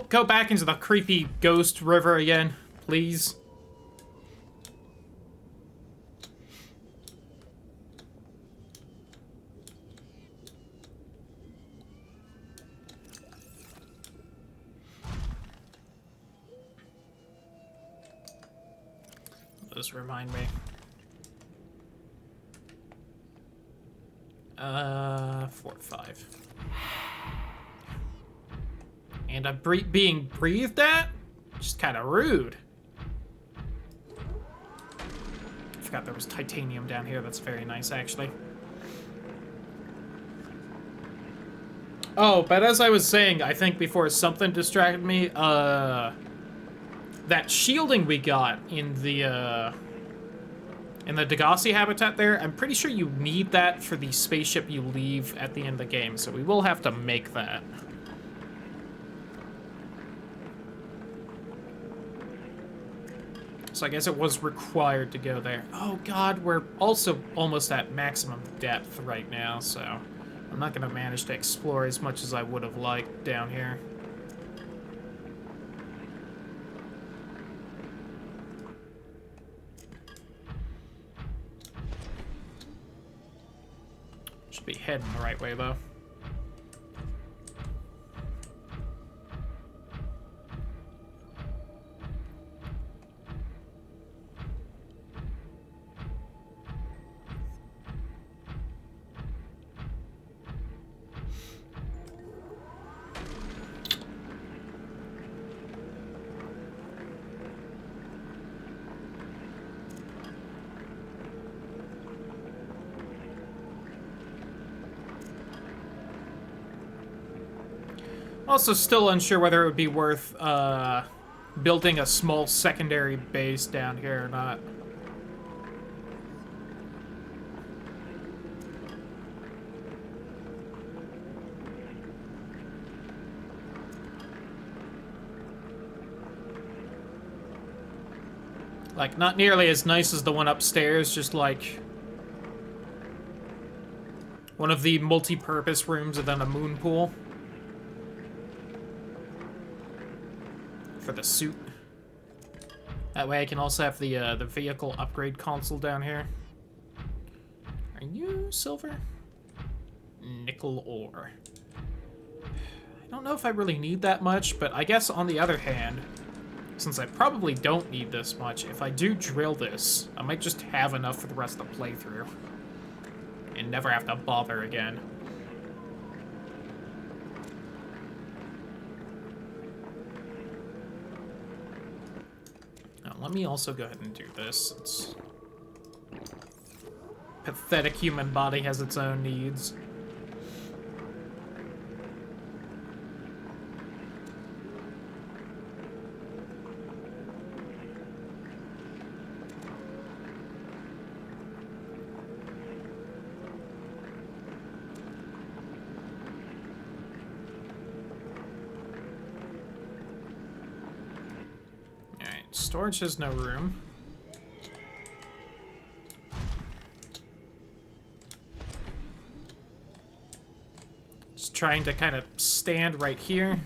Go back into the creepy ghost river again, please. Just remind me. 4 to 5. And I'm being breathed at? Just kind of rude. I forgot there was titanium down here. That's very nice, actually. Oh, but as I was saying, I think before something distracted me, that shielding we got in the Degassi habitat there, I'm pretty sure you need that for the spaceship you leave at the end of the game, so we will have to make that. So I guess it was required to go there. Oh god, we're also almost at maximum depth right now, so I'm not gonna manage to explore as much as I would have liked down here. Should be heading the right way though. Also still unsure whether it would be worth building a small secondary base down here or not. Like, not nearly as nice as the one upstairs, just like one of the multi-purpose rooms and then a moon pool. For the suit. That way I can also have the vehicle upgrade console down here. Are you silver? Nickel ore. I don't know if I really need that much, but I guess on the other hand, since I probably don't need this much, if I do drill this, I might just have enough for the rest of the playthrough. And never have to bother again. Let me also go ahead and do this. It's... Pathetic human body has its own needs. Storage has no room. Just trying to kind of stand right here.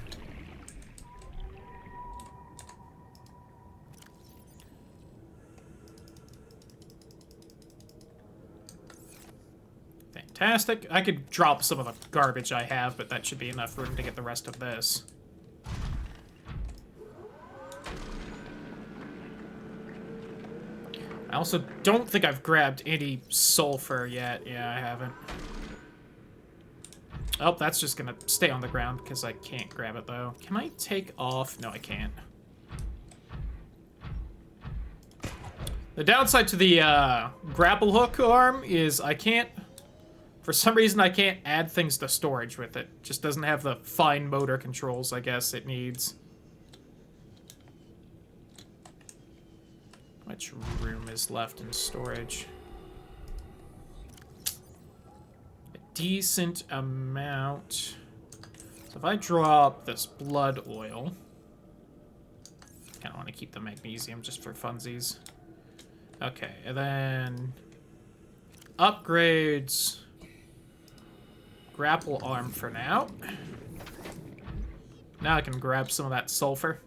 Fantastic. I could drop some of the garbage I have, but that should be enough room to get the rest of this. I also don't think I've grabbed any sulfur yet. Yeah, I haven't. Oh, that's just gonna stay on the ground because I can't grab it, though. Can I take off? No, I can't. The downside to the grapple hook arm is I can't... For some reason, I can't add things to storage with it. Just doesn't have the fine motor controls, I guess, it needs. Much room is left in storage? A decent amount. So if I drop this blood oil... Kind of want to keep the magnesium just for funsies. Okay, and then... Upgrades... Grapple arm for now. Now I can grab some of that sulfur.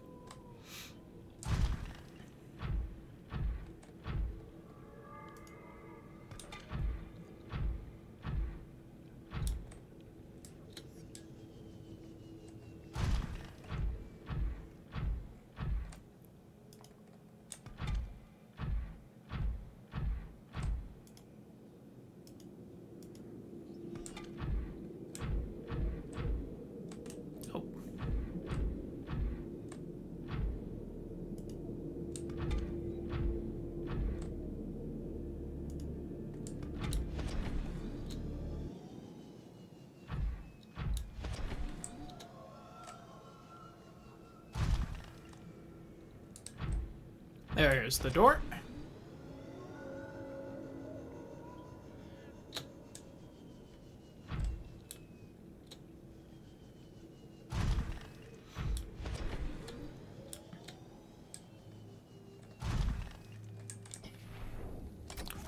There's the door.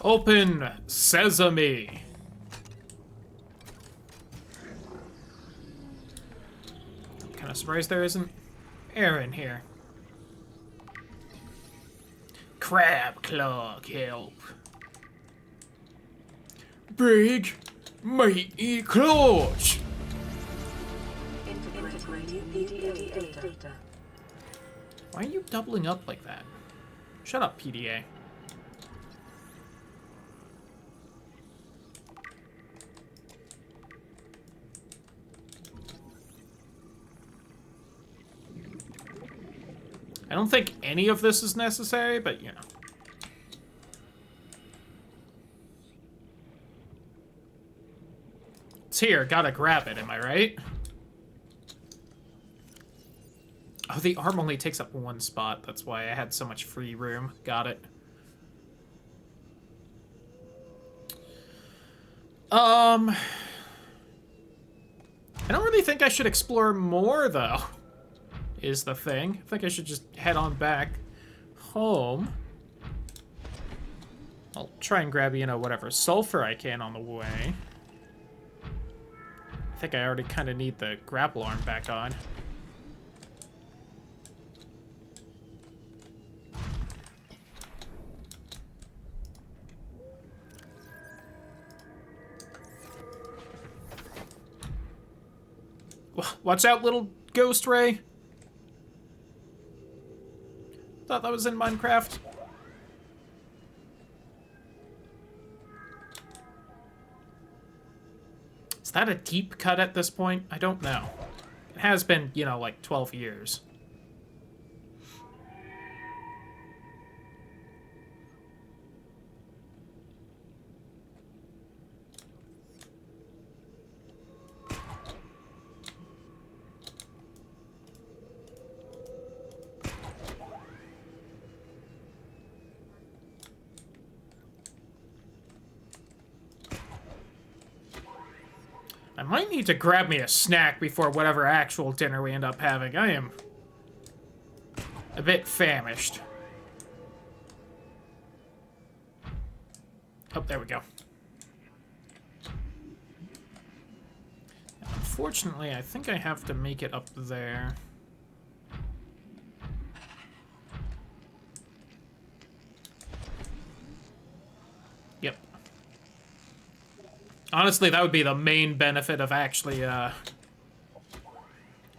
Open sesame. I'm kind of surprised there isn't air in here. Crab Claw help. Big, meaty claws. Integrating PDA data. Why are you doubling up like that? Shut up, PDA. I don't think any of this is necessary, but, you know. It's here. Gotta grab it, am I right? Oh, the arm only takes up one spot. That's why I had so much free room. Got it. I don't really think I should explore more, though. Is the thing. I think I should just head on back home. I'll try and grab, you know, whatever sulfur I can on the way. I think I already kind of need the grapple arm back on. Watch out, little ghost ray. Thought that was in Minecraft. Is that a deep cut at this point? I don't know. It has been, you know, like 12 years. I might need to grab me a snack before whatever actual dinner we end up having. I am a bit famished. Oh, there we go. Unfortunately, I think I have to make it up there. Yep. Honestly, that would be the main benefit of actually,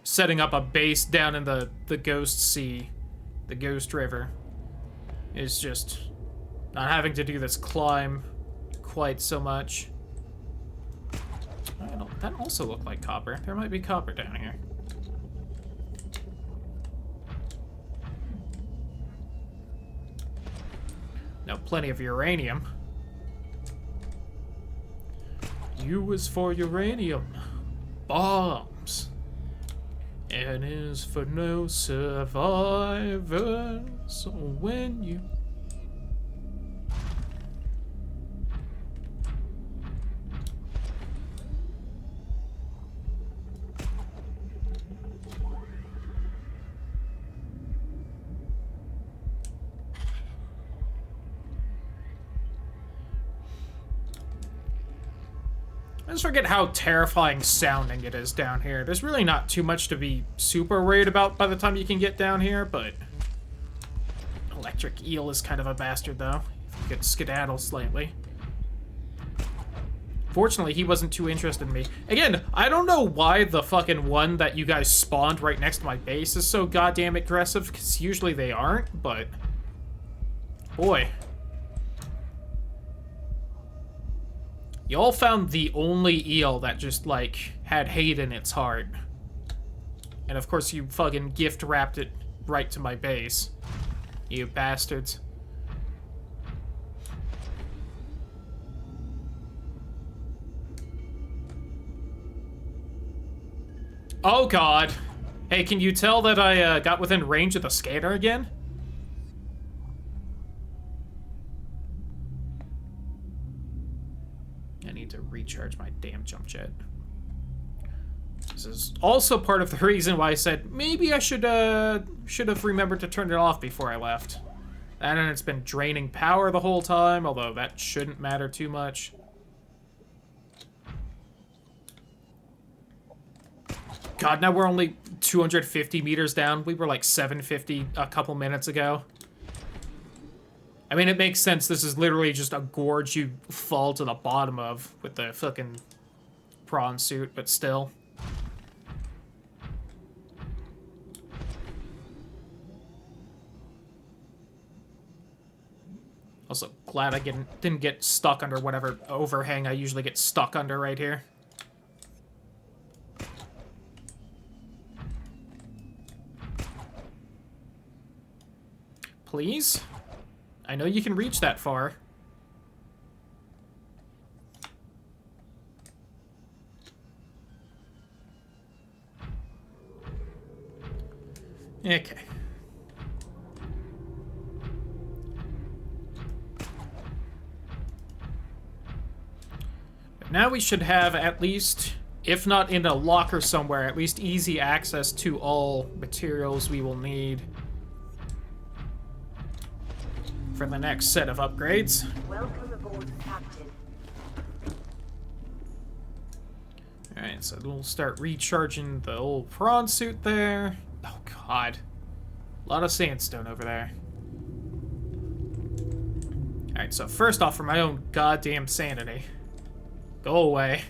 setting up a base down in the Ghost Sea, the Ghost River, is just not having to do this climb quite so much. That also looked like copper. There might be copper down here. No, plenty of uranium. U is for uranium. Bombs. N is for no survivors. When you... I just forget how terrifying sounding it is down here. There's really not too much to be super worried about by the time you can get down here, but... Electric Eel is kind of a bastard, though. If you could skedaddle slightly. Fortunately, he wasn't too interested in me. Again, I don't know why the fucking one that you guys spawned right next to my base is so goddamn aggressive, because usually they aren't, but... Boy. Y'all found the only eel that just, like, had hate in its heart. And of course you fucking gift-wrapped it right to my base. You bastards. Oh god. Hey, can you tell that I got within range of the scanner again? I need to recharge my damn jump jet. This is also part of the reason why I said maybe I should have remembered to turn it off before I left. And it's been draining power the whole time, although that shouldn't matter too much. God, now we're only 250 meters down. We were like 750 a couple minutes ago. I mean, it makes sense. This is literally just a gorge you fall to the bottom of with the fucking prawn suit, but still. Also, glad I didn't get stuck under whatever overhang I usually get stuck under right here. Please? I know you can reach that far. Okay. But now we should have at least, if not in a locker somewhere, at least easy access to all materials we will need for the next set of upgrades. Welcome aboard, Captain. Alright, so we'll start recharging the old prawn suit there. Oh god. A lot of sandstone over there. Alright, so first off, for my own goddamn sanity. Go away.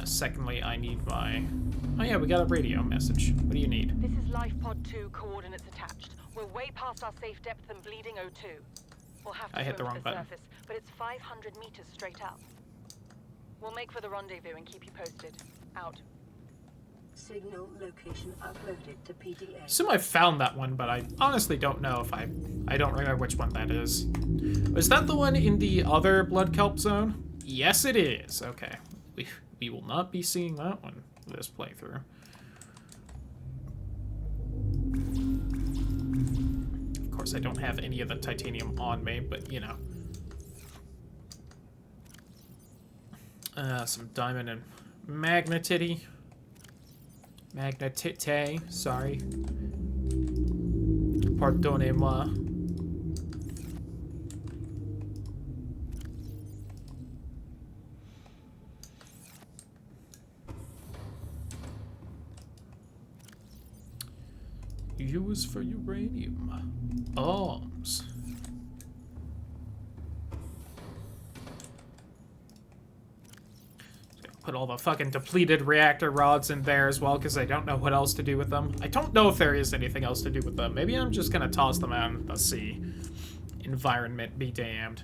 Secondly, I need my... Oh yeah, we got a radio message. What do you need? This is Life Pod 2, coordinates attached. We're way past our safe depth and bleeding O2. We'll have to I hit the swim wrong to button. surface, but it's 500 meters straight up. We'll make for the rendezvous and keep you posted. Out. Signal location uploaded to PDA. Assume I found that one, but I honestly don't know if I don't remember which one that is. Was that the one in the other Blood Kelp zone? Yes, it is. Okay. We will not be seeing that one this playthrough. Of course, I don't have any of the titanium on me, but you know. Some diamond and magnetite. Magnetite, sorry. Pardonnez-moi. use for uranium bombs. Put all the fucking depleted reactor rods in there as well, because I don't know what else to do with them. I don't know if there is anything else to do with them. Maybe I'm just gonna toss them out into the sea. Environment be damned.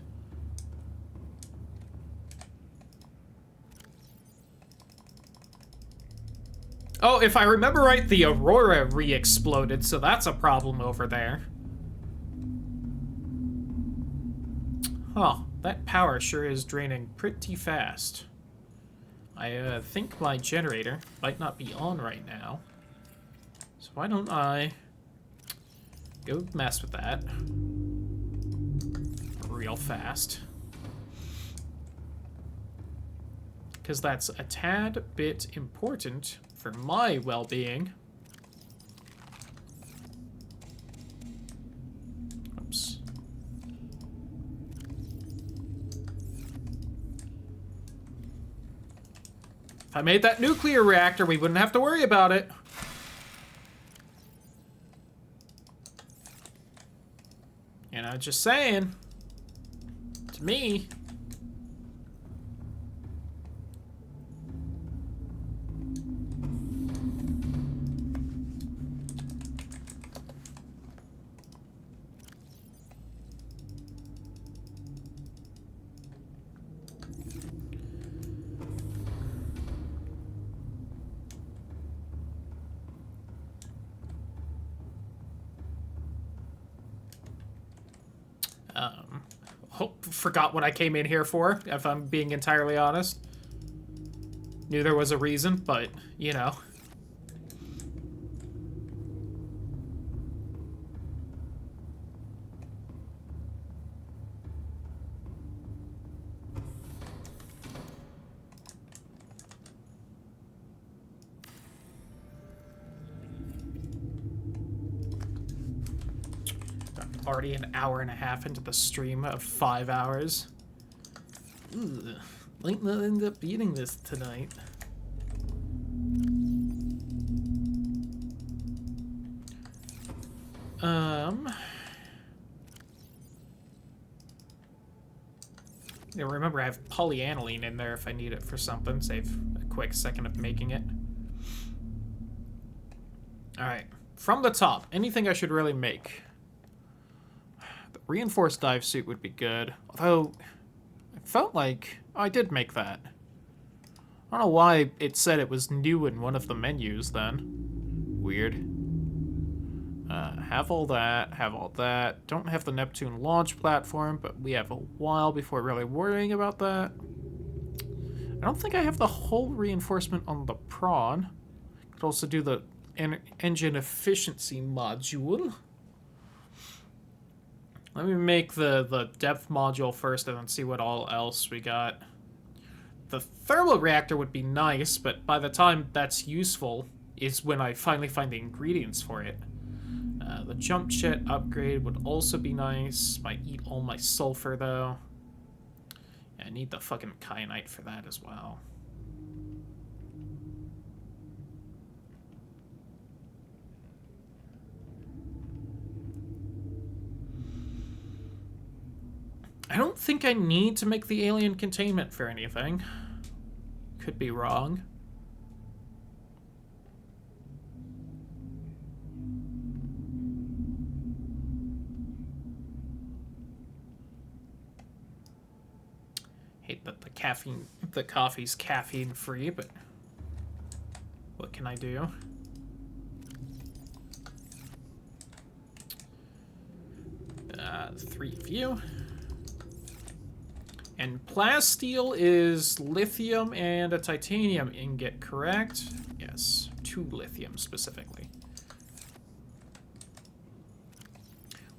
Oh, if I remember right, the Aurora re-exploded, so that's a problem over there. Huh, that power sure is draining pretty fast. I think my generator might not be on right now. So why don't I go mess with that real fast. Because that's a tad bit important for my well-being. Oops. If I made that nuclear reactor, we wouldn't have to worry about it. You know, just saying. To me. Forgot what I came in here for, if I'm being entirely honest. Knew there was a reason, but, you know. Already an hour and a half into the stream of 5 hours. Ugh, might not end up beating this tonight. Yeah, remember I have polyaniline in there if I need it for something. Save a quick second of making it. Alright, from the top, anything I should really make? Reinforced dive suit would be good. Although, I felt like... Oh, I did make that. I don't know why it said it was new in one of the menus then. Weird. Have all that, have all that. Don't have the Neptune launch platform, but we have a while before really worrying about that. I don't think I have the whole reinforcement on the Prawn. Could also do the engine efficiency module. Let me make the depth module first and then see what all else we got. The thermal reactor would be nice, but by the time that's useful is when I finally find the ingredients for it. The jump jet upgrade would also be nice. Might eat all my sulfur, though. Yeah, I need the fucking kyanite for that as well. I don't think I need to make the alien containment for anything. Could be wrong. Hate that the coffee's caffeine free, but what can I do? Three of you. And plasteel is lithium and a titanium ingot, correct? Yes, 2 lithium specifically.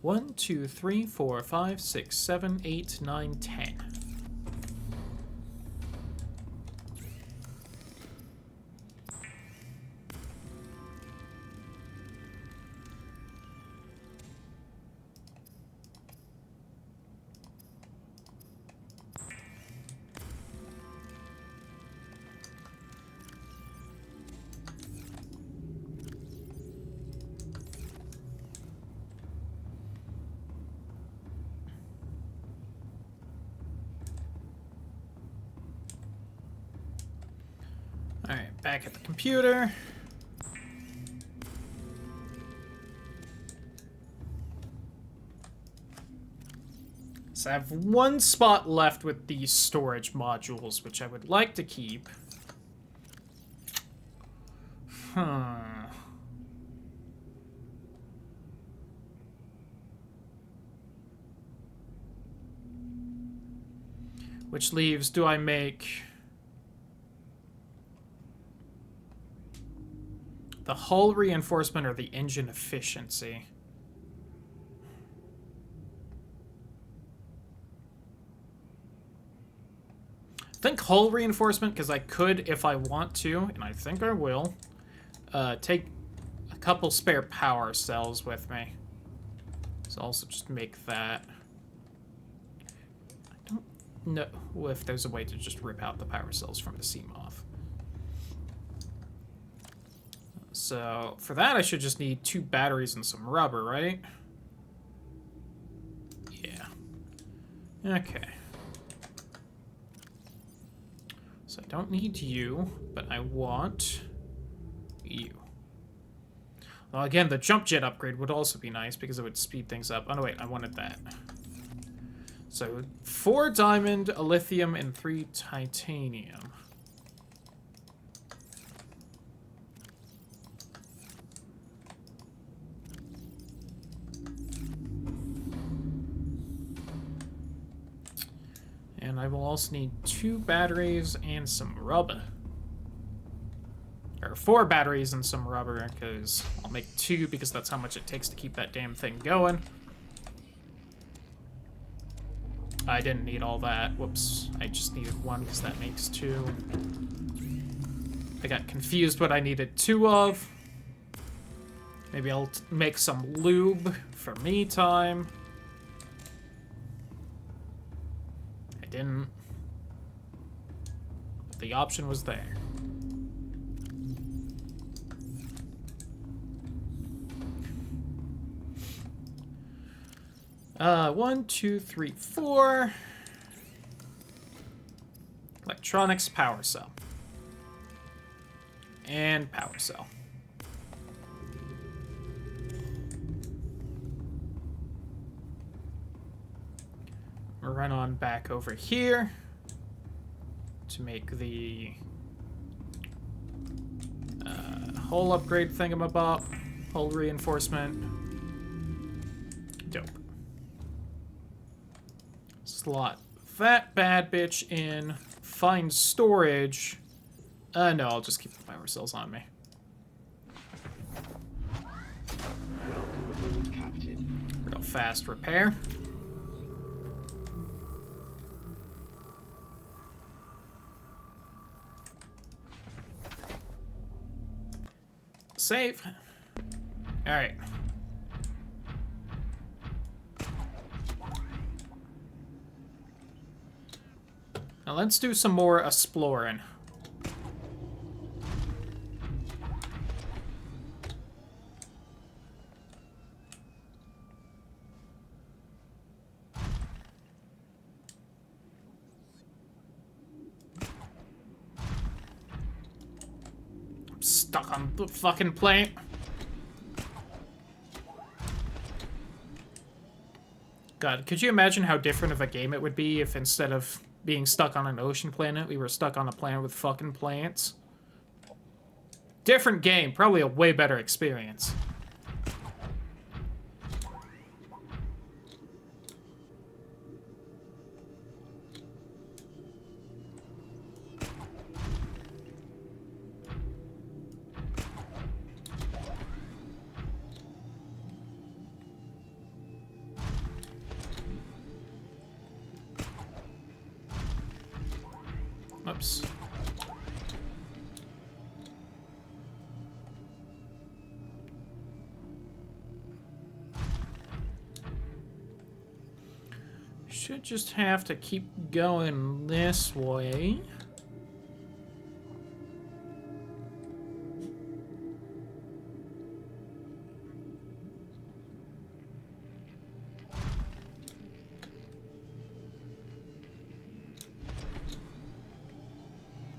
1, 2, 3, 4, 5, 6, 7, 8, 9, 10. Back at the computer. So I have one spot left with these storage modules, which I would like to keep. Which leaves, do I make the hull reinforcement or the engine efficiency? I think hull reinforcement, because I could, if I want to, and I think I will, take a couple spare power cells with me. So I'll also just make that. I don't know if there's a way to just rip out the power cells from the CMOF. So for that, I should just need 2 batteries and some rubber, right? Yeah. Okay. So I don't need you, but I want you. Well, again, the jump jet upgrade would also be nice because it would speed things up. Oh, no, wait, I wanted that. So 4 diamond, a lithium, and 3 titanium. And I will also need 2 batteries and some rubber. Or 4 batteries and some rubber, because I'll make 2 because that's how much it takes to keep that damn thing going. I didn't need all that. Whoops. I just needed 1 because that makes 2. I got confused what I needed 2 of. Maybe I'll make some lube for me time. I didn't. The option was there. One, two, three, 4. Electronics power cell. And power cell. We'll run on back over here to make the hull upgrade thingamabob, hull reinforcement. Dope. Slot that bad bitch in. Find storage. No, I'll just keep the power cells on me. Welcome aboard, Captain. Real fast repair. Save. Alright. Now let's do some more exploring. I'm stuck on the fucking plane. God, could you imagine how different of a game it would be if instead of being stuck on an ocean planet, we were stuck on a planet with fucking plants? Different game, probably a way better experience. Oops. Should just have to keep going this way.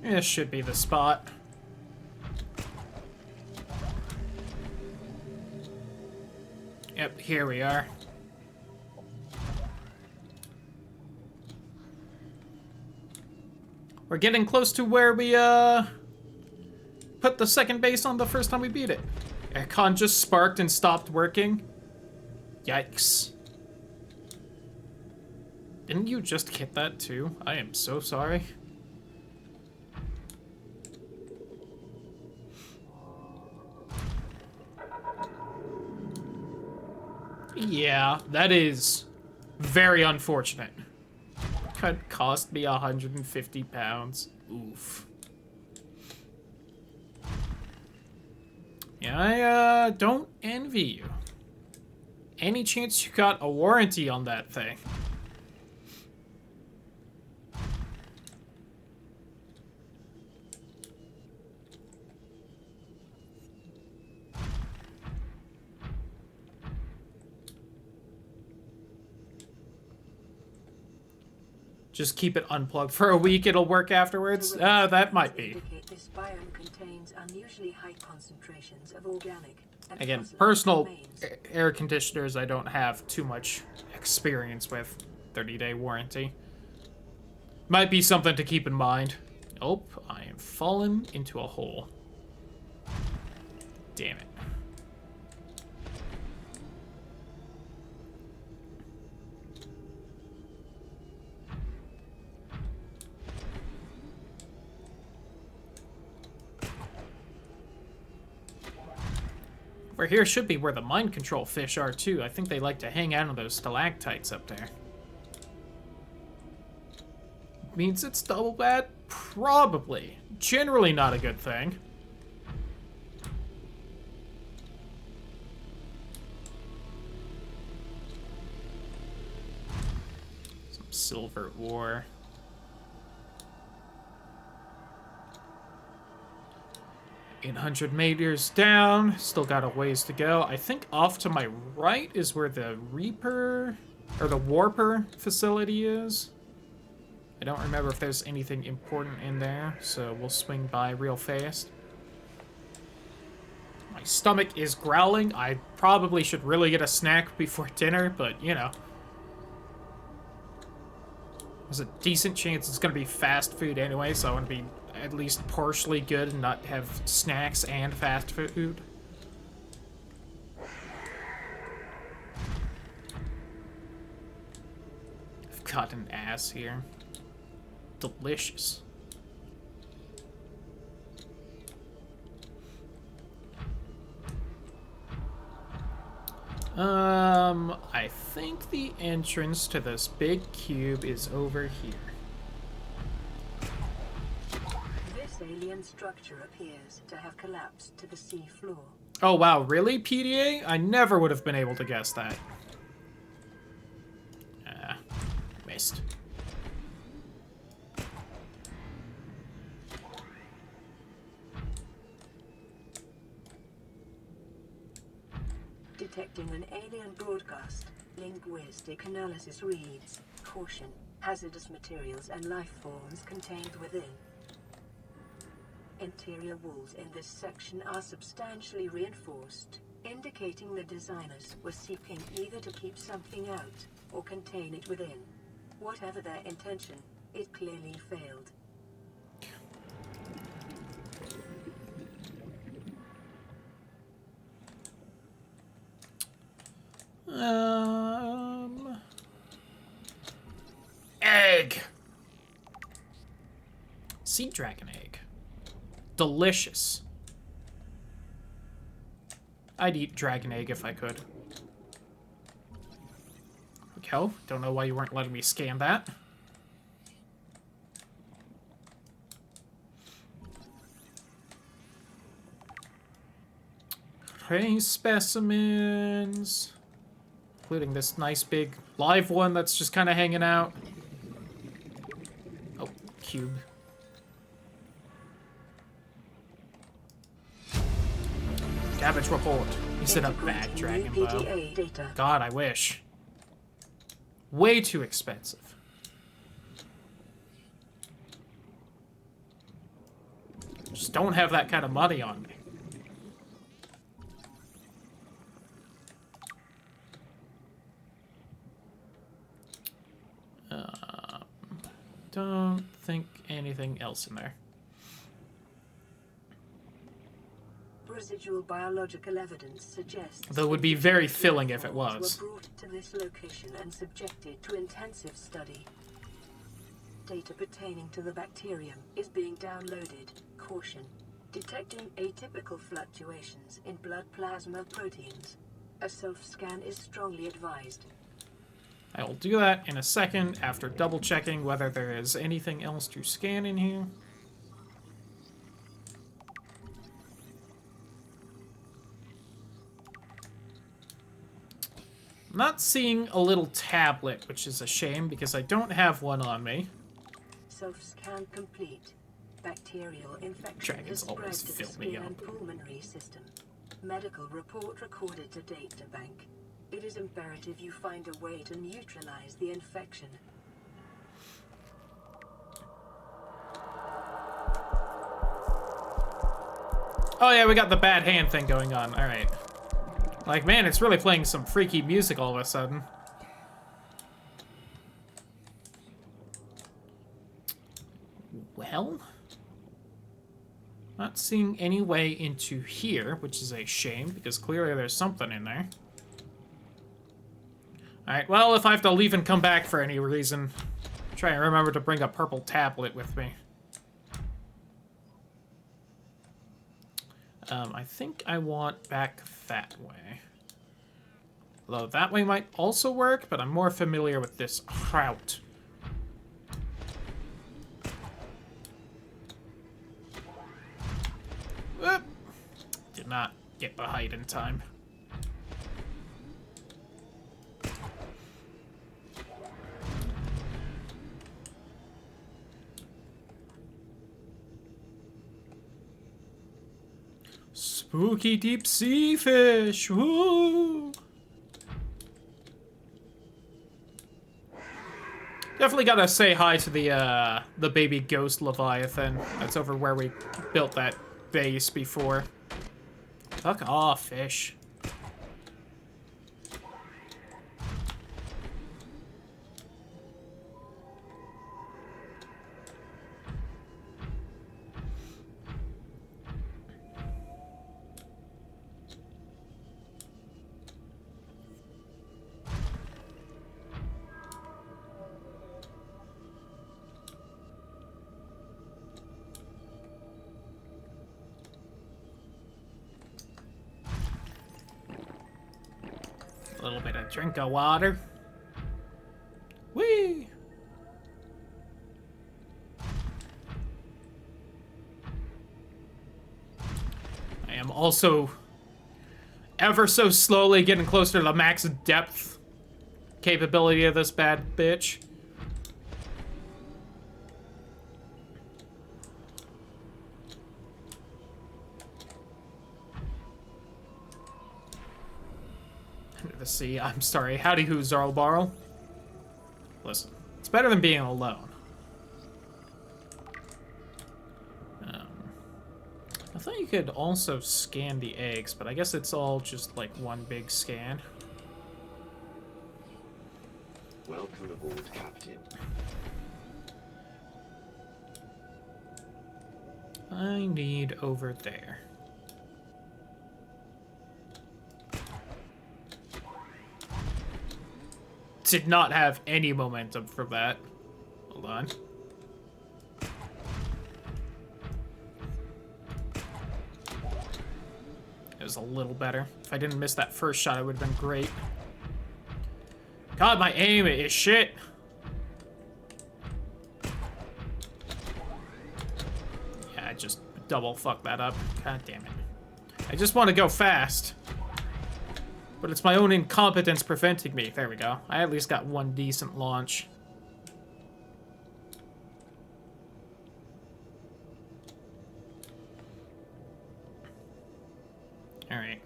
This should be the spot. Yep, here we are. We're getting close to where we, put the second base on the first time we beat it. Aircon just sparked and stopped working. Yikes. Didn't you just hit that too? I am so sorry. Yeah, that is very unfortunate. Could cost me 150 pounds. Oof. Yeah, I don't envy you. Any chance you got a warranty on that thing? Just keep it unplugged for a week, it'll work afterwards? That might be. This biome contains unusually high concentrations of organic and Again, fossilized personal remains. air conditioners I don't have too much experience with. 30-day warranty. Might be something to keep in mind. Oh, I am fallen into a hole. Damn it. Over here should be where the mind control fish are, too. I think they like to hang out on those stalactites up there. Means it's double bad? Probably. Generally not a good thing. Some silver ore. $800 meters down. Still got a ways to go. I think off to my right is where the Reaper, or the Warper facility is. I don't remember if there's anything important in there, so we'll swing by real fast. My stomach is growling. I probably should really get a snack before dinner, but, you know. There's a decent chance it's going to be fast food anyway, so I want to be at least partially good and not have snacks and fast food. I've got an ass here. Delicious. I think the entrance to this big cube is over here. This alien structure appears to have collapsed to the sea floor. Oh wow, really, PDA? I never would have been able to guess that. Ah, missed. Detecting an alien broadcast. Linguistic analysis reads, caution, hazardous materials and life forms contained within. Interior walls in this section are substantially reinforced, indicating the designers were seeking either to keep something out or contain it within. Whatever their intention, it clearly failed. Egg! Sea dragon egg. Delicious. I'd eat dragon egg if I could. Okay, don't know why you weren't letting me scan that. Prey specimens. Including this nice big live one that's just kind of hanging out. Oh, cube. Damage report. Is it a bad dragon bow? God, I wish. Way too expensive. Just don't have that kind of money on me. think anything else in there. Residual biological evidence suggests Though it would be very filling if it life forms was. were brought to this location and subjected to intensive study. Data pertaining to the bacterium is being downloaded. Caution. Detecting atypical fluctuations in blood plasma proteins. A self-scan is strongly advised. I will do that in a second after double checking whether there is anything else to scan in here. I'm not seeing a little tablet, which is a shame because I don't have one on me. Self-scan complete. Bacterial infection Dragons has spread always to the fill me skin up. and pulmonary system. Medical report recorded to data bank. It is imperative you find a way to neutralize the infection. Oh yeah, we got the bad hand thing going on. All right. Like, man, it's really playing some freaky music all of a sudden. Well, not seeing any way into here, which is a shame, because clearly there's something in there. Alright, well, if I have to leave and come back for any reason, try and remember to bring a purple tablet with me. I think I want back that way. Although that way might also work, but I'm more familiar with this route. Whoop. Did not get the height in time. Spooky deep sea fish. Woo! Definitely gotta say hi to the baby ghost Leviathan. That's over where we built that base before. Fuck off, fish. A little bit of drink of water. Whee! I am also ever so slowly getting closer to the max depth capability of this bad bitch. The sea. I'm sorry. Howdy who, Zarlbarl. Listen, it's better than being alone. I thought you could also scan the eggs, but I guess it's all just like one big scan. Welcome aboard, Captain. I need over there. Did not have any momentum for that. Hold on. It was a little better. If I didn't miss that first shot, it would have been great. God, my aim is shit. Yeah, I just double fucked that up. God damn it. I just want to go fast. But it's my own incompetence preventing me. There we go. I at least got one decent launch. Alright.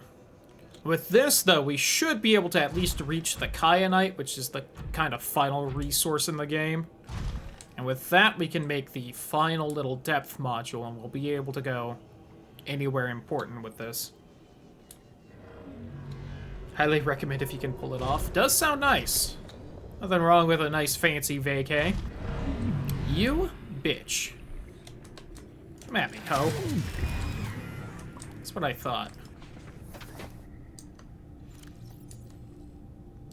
With this, though, we should be able to at least reach the kyanite, which is the kind of final resource in the game. And with that, we can make the final little depth module, and we'll be able to go anywhere important with this. Highly recommend if you can pull it off. Does sound nice. Nothing wrong with a nice fancy vacay. You bitch. Come at me, ho. That's what I thought.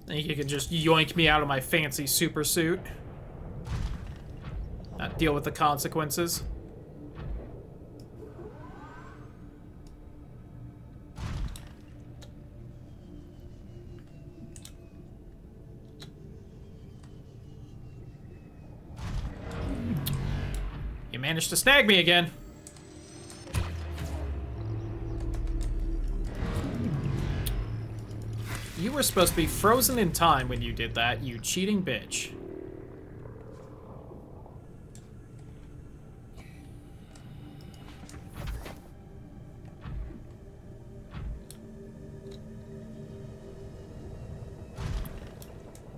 Think you can just yoink me out of my fancy super suit? Not deal with the consequences? You managed to snag me again. You were supposed to be frozen in time when you did that, you cheating bitch.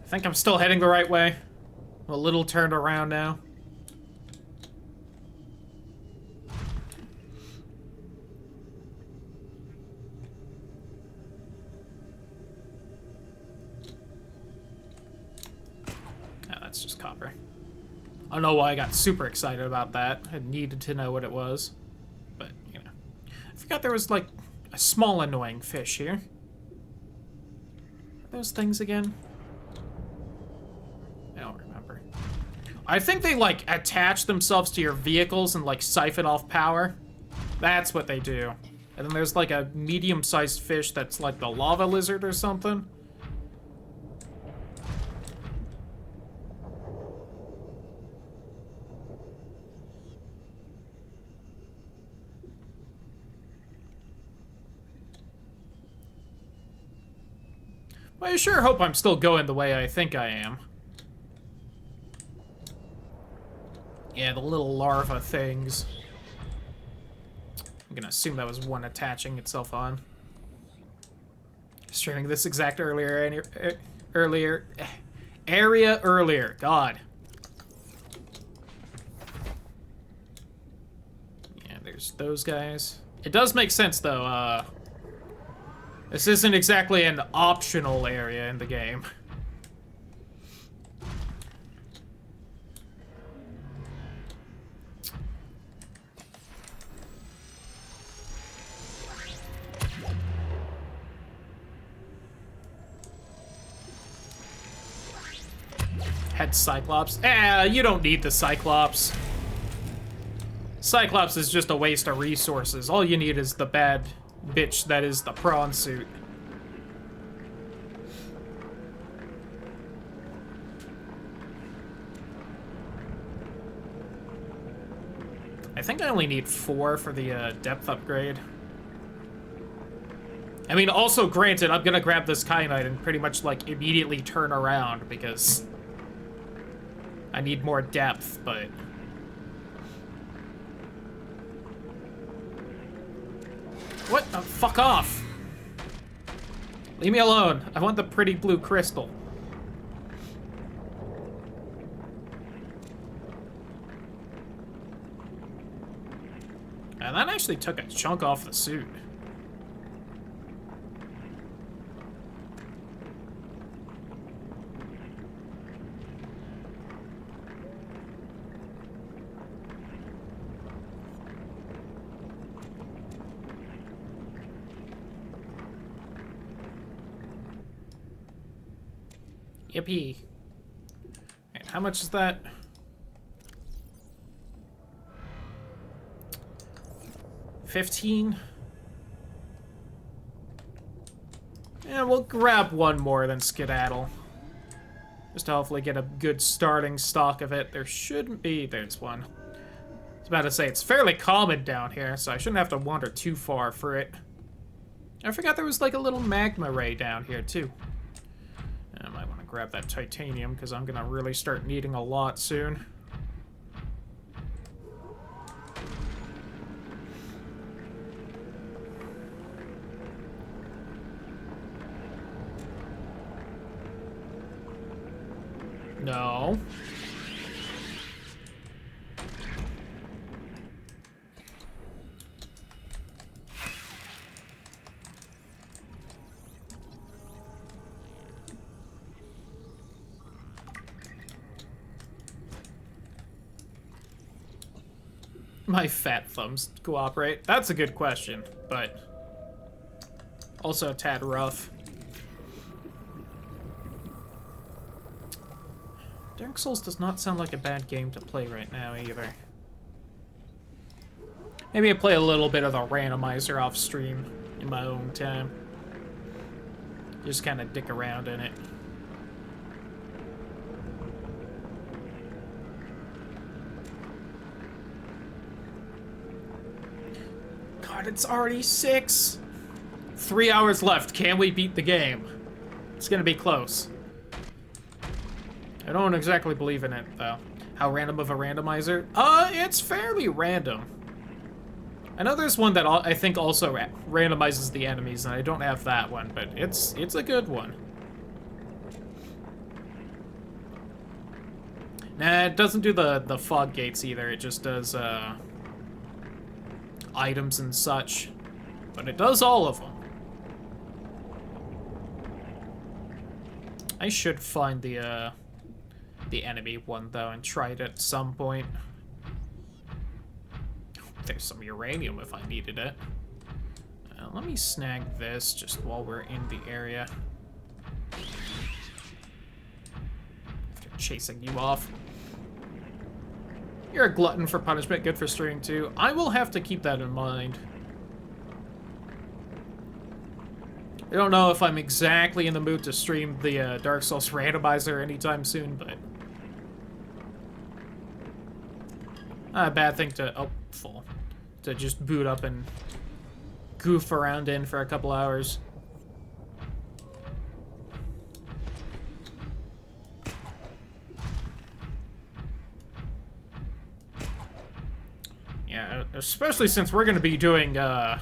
I think I'm still heading the right way. I'm a little turned around now. That's just copper. I don't know why I got super excited about that. I needed to know what it was. But, you know. I forgot there was, like, a small annoying fish here. Are those things again? I don't remember. I think they, like, attach themselves to your vehicles and, like, siphon off power. That's what they do. And then there's, like, a medium-sized fish that's, like, the lava lizard or something. Well, I sure hope I'm still going the way I think I am. Yeah, the little larva things. I'm gonna assume that was one attaching itself on. Streaming this exact area earlier. God. Yeah, there's those guys. It does make sense, though, this isn't exactly an optional area in the game. Head Cyclops. You don't need the Cyclops. Cyclops is just a waste of resources. All you need is the bad bitch that is the prawn suit. I think I only need 4 for the depth upgrade. I mean, also granted, I'm gonna grab this kyanite and pretty much like immediately turn around because I need more depth, but what? Oh, fuck off. Leave me alone. I want the pretty blue crystal. And that actually took a chunk off the suit. Yippee. Right, how much is that? $15? Yeah, we'll grab one more, then skedaddle. Just to hopefully get a good starting stock of it. There shouldn't be... There's one. I was about to say, it's fairly common down here, so I shouldn't have to wander too far for it. I forgot there was like a little magma ray down here, too. I might want to grab that titanium, because I'm going to really start needing a lot soon. No. my fat thumbs cooperate? That's a good question, but also a tad rough. Dark Souls does not sound like a bad game to play right now either. Maybe I play a little bit of the randomizer off stream in my own time. Just kind of dick around in it. God, it's already 6. 3 hours left. Can we beat the game? It's gonna be close. I don't exactly believe in it, though. How random of a randomizer? It's fairly random. I know there's one that I think also randomizes the enemies, and I don't have that one, but it's a good one. Nah, it doesn't do the fog gates either. It just does items and such, but it does all of them. I should find the enemy one though and try it at some point. There's some uranium if I needed it. Let me snag this just while we're in the area. After chasing you off. You're a glutton for punishment, good for streaming too. I will have to keep that in mind. I don't know if I'm exactly in the mood to stream the Dark Souls randomizer anytime soon, but... not a bad thing to... oh, full. To just boot up and goof around in for a couple hours. Yeah, especially since we're going to be doing a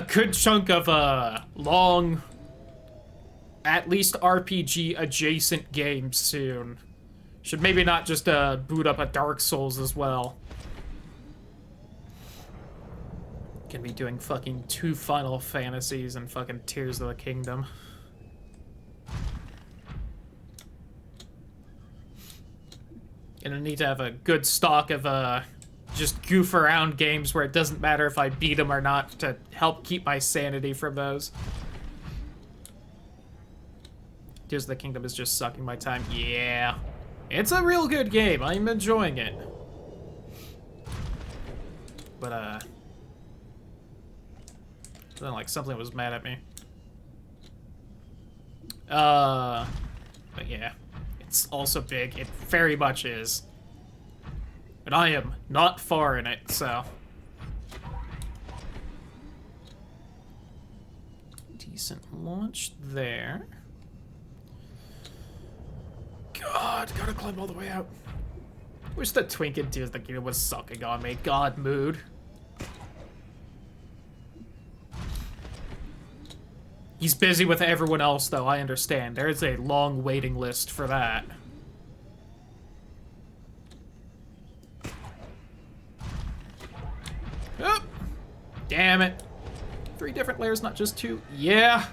good chunk of long, at least RPG adjacent games soon. Should maybe not just boot up a Dark Souls as well. Can be doing fucking 2 Final Fantasies and fucking Tears of the Kingdom. Gonna need to have a good stock of just goof around games where it doesn't matter if I beat them or not to help keep my sanity from those. Tears of the Kingdom is just sucking my time. Yeah. It's a real good game. I'm enjoying it. But, then, like, something was mad at me. But yeah. It's also big. It very much is. But I am not far in it, so... decent launch there. God, gotta climb all the way out. Wish the Twink in Tears of the Kingdom was sucking on me. God, mood. He's busy with everyone else, though, I understand. There is a long waiting list for that. Oh! Damn it. 3 different layers, not just 2. Yeah.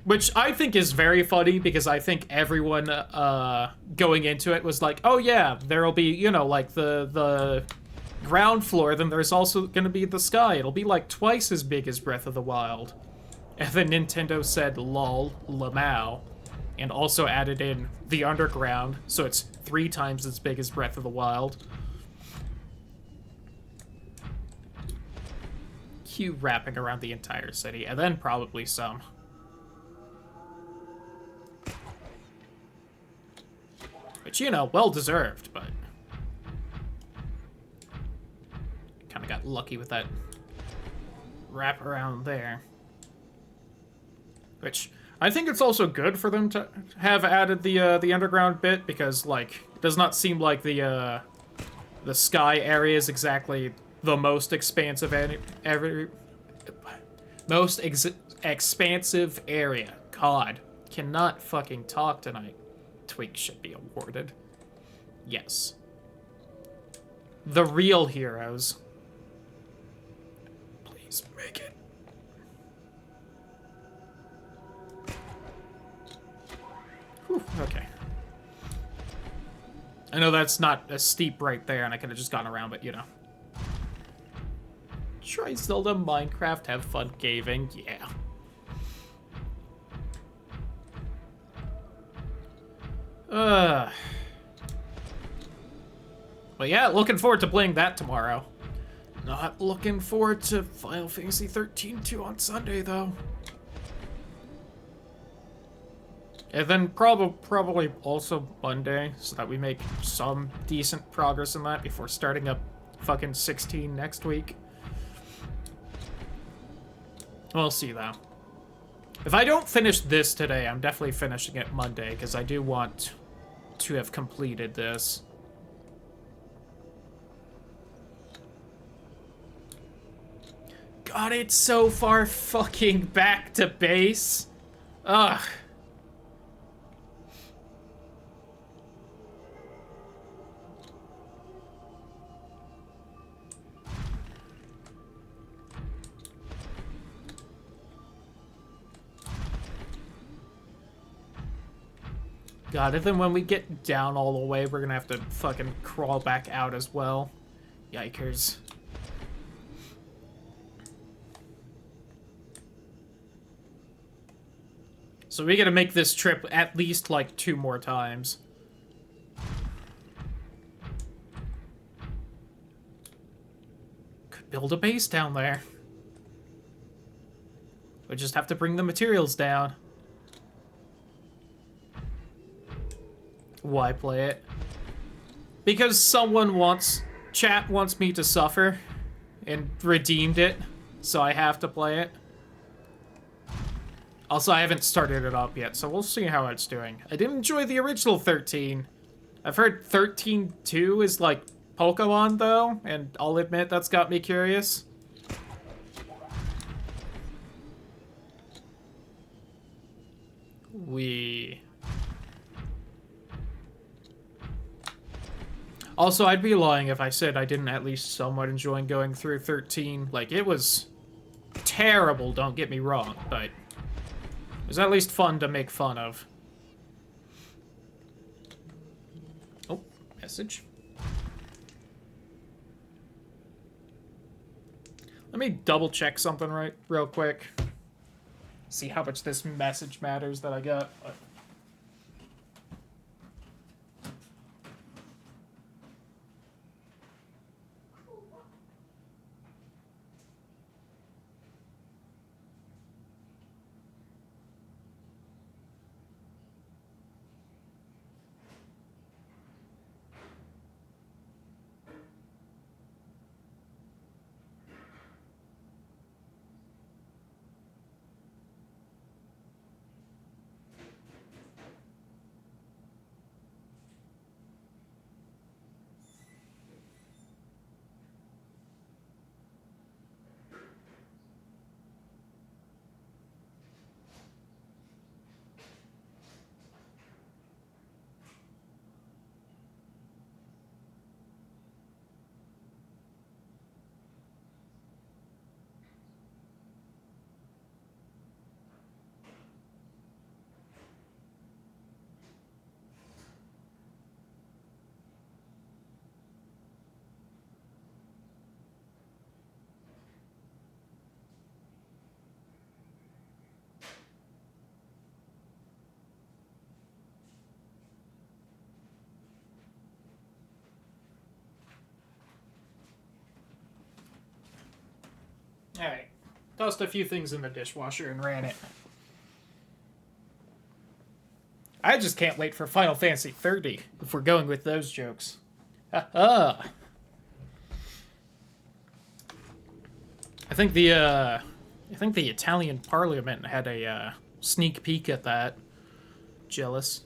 Which I think is very funny, because I think everyone going into it was like, oh yeah, there'll be, you know, like the ground floor, then there's also gonna be the sky. It'll be like twice as big as Breath of the Wild. And then Nintendo said lol, lamau, and also added in the underground, so it's 3 times as big as Breath of the Wild. Cue wrapping around the entire city, and then probably some. Which, you know, well deserved, but kind of got lucky with that wrap around there. Which I think it's also good for them to have added the underground bit, because like it does not seem like the sky area is exactly the most expansive expansive area. God, cannot fucking talk tonight. Twink should be awarded. Yes. The real heroes. Please make it. Whew, okay. I know that's not as steep right there, and I could have just gone around, but you know. Try Zelda, Minecraft, have fun caving, yeah. But yeah, looking forward to playing that tomorrow. Not looking forward to Final Fantasy 13 2 on Sunday, though. And then probably also Monday, so that we make some decent progress in that before starting up fucking 16 next week. We'll see, though. If I don't finish this today, I'm definitely finishing it Monday, because I do want to have completed this. God, it's so far fucking back to base. Ugh. God, and then when we get down all the way, we're gonna have to fucking crawl back out as well. Yikers. So we gotta make this trip at least like 2 more times. Could build a base down there. We just have to bring the materials down. Why play it? Because chat wants me to suffer and redeemed it, so I have to play it. Also, I haven't started it up yet, so we'll see how it's doing. I did enjoy the original 13. I've heard 13.2 is like Pokemon, though, and I'll admit that's got me curious. Also, I'd be lying if I said I didn't at least somewhat enjoy going through 13. Like, it was terrible, don't get me wrong, but it was at least fun to make fun of. Oh, message. Let me double check something real quick. See how much this message matters that I got. Alright. Tossed a few things in the dishwasher and ran it. I just can't wait for Final Fantasy 30, if we're going with those jokes. I think the Italian Parliament had a sneak peek at that. Jealous.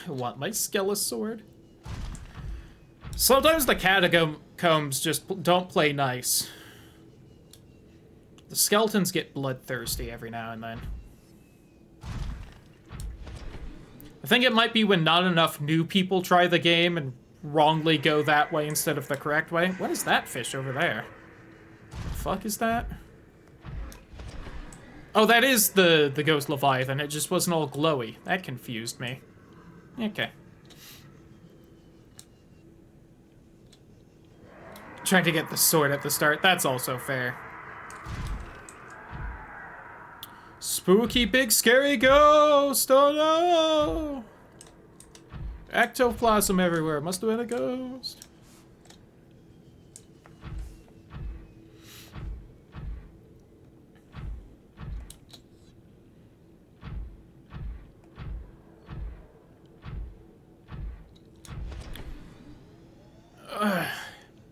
I want my Skelos sword. Sometimes the catacombs just don't play nice. The skeletons get bloodthirsty every now and then. I think it might be when not enough new people try the game and wrongly go that way instead of the correct way. What is that fish over there? The fuck is that? Oh, that is the ghost Leviathan. It just wasn't all glowy. That confused me. Okay. Trying to get the sword at the start. That's also fair. Spooky big scary ghost! Oh no! Ectoplasm everywhere. Must have been a ghost.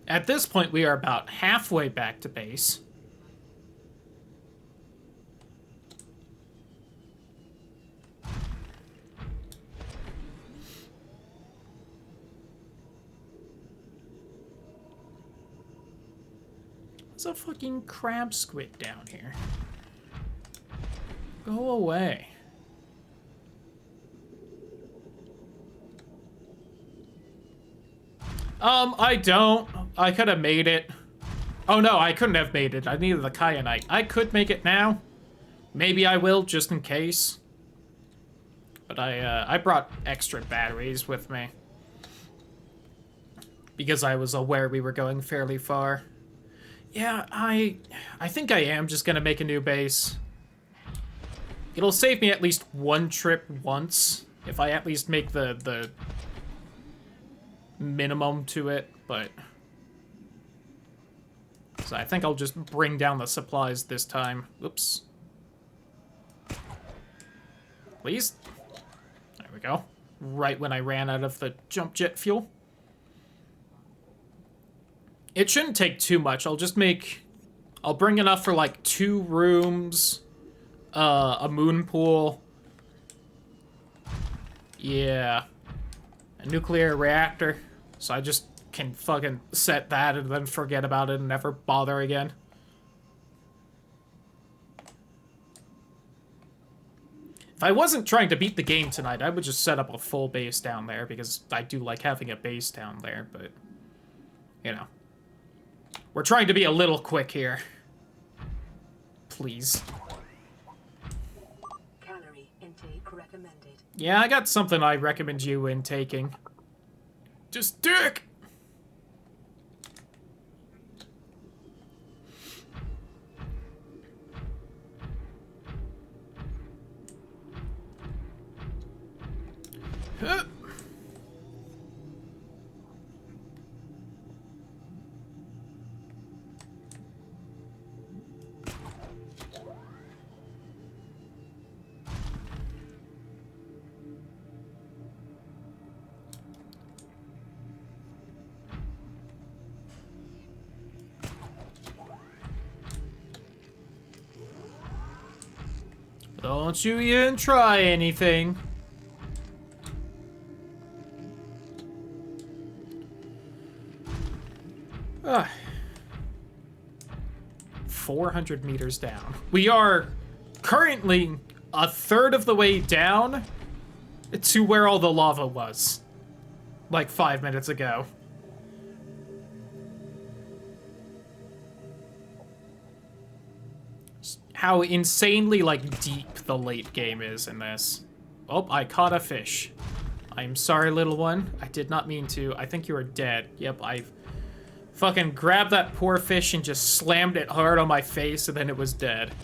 At this point, we are about halfway back to base. There's a fucking crab squid down here. Go away. I don't. I could have made it. Oh no, I couldn't have made it. I needed the kyanite. I could make it now. Maybe I will, just in case. But I brought extra batteries with me. Because I was aware we were going fairly far. Yeah, I think I am just gonna make a new base. It'll save me at least one trip once, if I at least make the minimum to it, but... So I think I'll just bring down the supplies this time. Oops. Please. There we go. Right when I ran out of the jump jet fuel. It shouldn't take too much. I'll bring enough for like 2 rooms, a moon pool. Yeah. A nuclear reactor. So I just can fucking set that and then forget about it and never bother again. If I wasn't trying to beat the game tonight, I would just set up a full base down there because I do like having a base down there, but, you know. We're trying to be a little quick here. Please. Calorie intake recommended. Yeah, I got something I recommend you intaking. Just dick! Huh. Don't you even try anything. Ah. 400 meters down. We are currently a third of the way down to where all the lava was. Like 5 minutes ago. How insanely, like, deep the late game is in this. Oh, I caught a fish. I'm sorry, little one. I did not mean to. I think you are dead. Yep, I fucking grabbed that poor fish and just slammed it hard on my face, and then it was dead.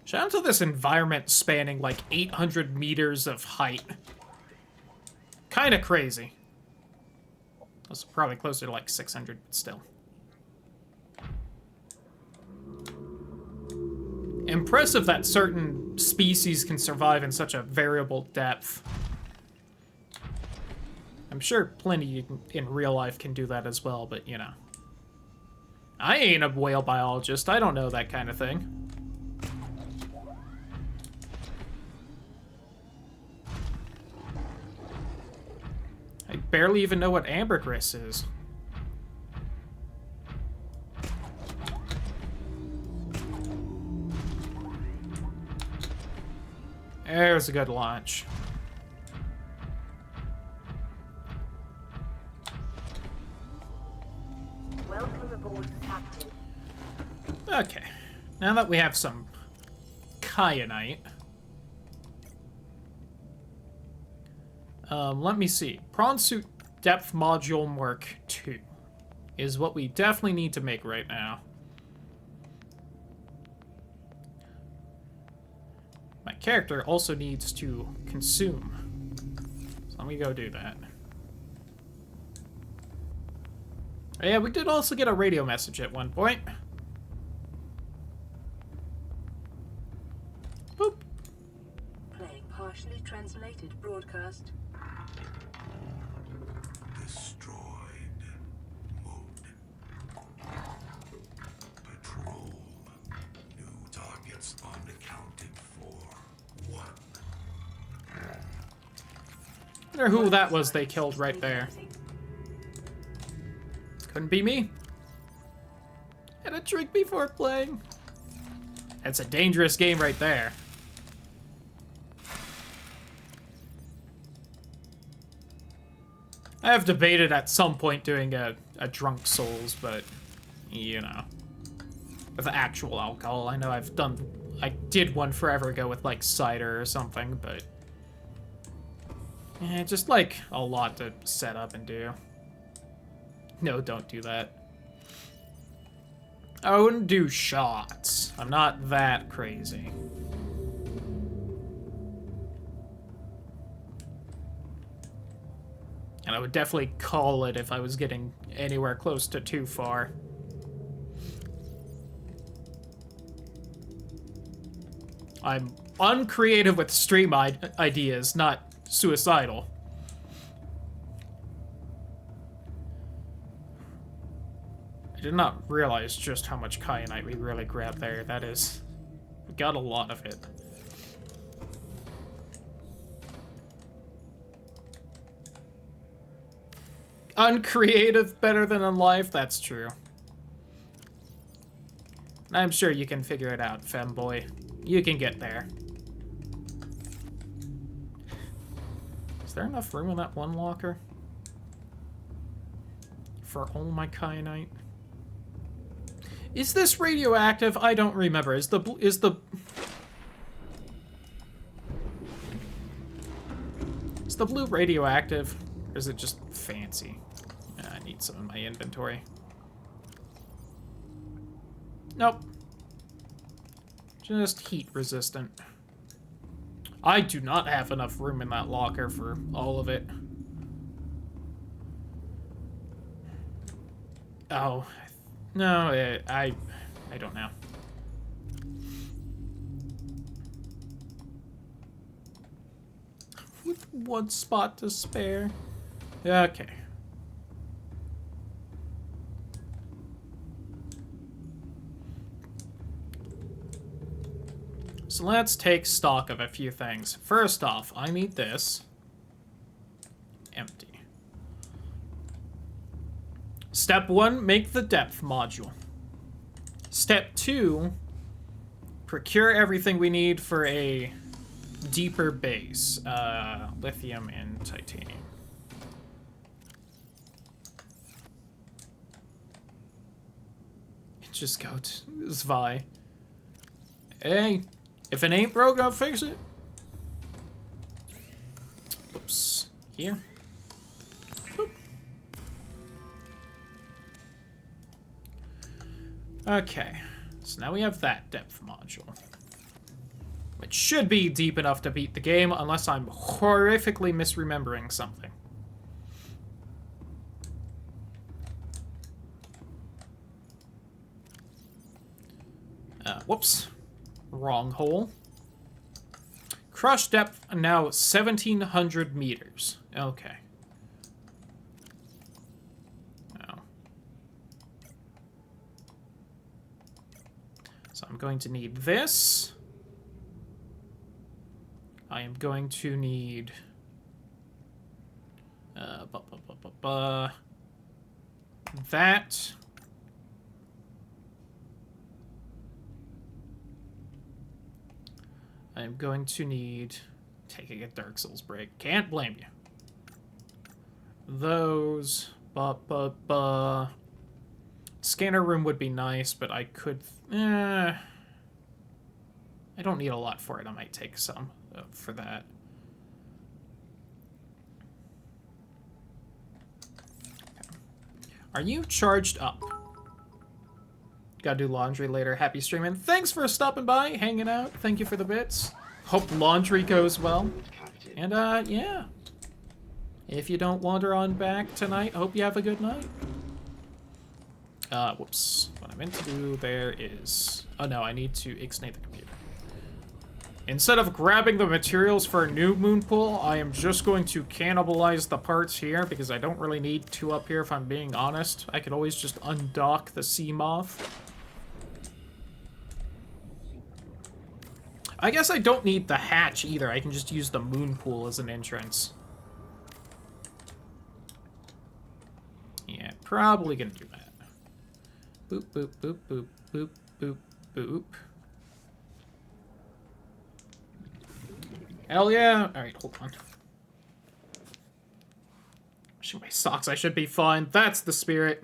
Shout out to this environment spanning like 800 meters of height. Kind of crazy. That's probably closer to like 600, but still. Impressive that certain species can survive in such a variable depth. I'm sure plenty in real life can do that as well, but you know. I ain't a whale biologist. I don't know that kind of thing. I barely even know what ambergris is. There's a good launch. Welcome aboard, Captain. Okay. Now that we have some kyanite. Let me see. Prawn suit depth module Mark II is what we definitely need to make right now. My character also needs to consume. So let me go do that. Oh, yeah, we did also get a radio message at one point. Boop. Playing partially translated broadcast. Destroyed. Mode. Patrol. New targets unaccounted for. 1. Wonder who that was they killed right there. Couldn't be me. Had a drink before playing. That's a dangerous game right there. I have debated at some point doing a drunk Souls, but, you know, with actual alcohol. I know I did one forever ago with, like, cider or something, but just, like, a lot to set up and do. No, don't do that. I wouldn't do shots. I'm not that crazy. And I would definitely call it if I was getting anywhere close to too far. I'm uncreative with stream ideas, not suicidal. I did not realize just how much kyanite we really grabbed there. That is... we got a lot of it. Uncreative better than unlife? That's true. I'm sure you can figure it out, femboy. You can get there. Is there enough room in that one locker? For all my kyanite? Is this radioactive? I don't remember. Is the blue radioactive? Or is it just fancy? I need some in my inventory. Nope. Just heat resistant. I do not have enough room in that locker for all of it. Oh, no, I don't know. With one spot to spare. Okay. So let's take stock of a few things. First off, I need this. Empty. Step 1, make the depth module. Step 2, procure everything we need for a deeper base. Lithium and titanium. Just go to Zvi. Hey, if it ain't broke, I'll fix it. Oops. Here. Boop. Okay. So now we have that depth module. Which should be deep enough to beat the game, unless I'm horrifically misremembering something. Whoops. Wrong hole. Crush depth now 1,700 meters. Okay. Now. So I'm going to need this. I am going to need... that. I'm going to need... taking a Dark Souls break. Can't blame you. Those... Scanner room would be nice, but I could... I don't need a lot for it. I might take some for that. Are you charged up? Gotta do laundry later. Happy streaming. Thanks for stopping by, hanging out. Thank you for the bits. Hope laundry goes well. Captain. And, yeah. If you don't wander on back tonight, hope you have a good night. Whoops. What I meant to do there is... oh, no, I need to ixnay the computer. Instead of grabbing the materials for a new moon pool, I am just going to cannibalize the parts here, because I don't really need two up here if I'm being honest. I could always just undock the sea moth. I guess I don't need the hatch either. I can just use the moon pool as an entrance. Yeah, probably gonna do that. Boop, boop, boop, boop, boop, boop, boop. Hell yeah! Alright, hold on. Washing my socks, I should be fine. That's the spirit.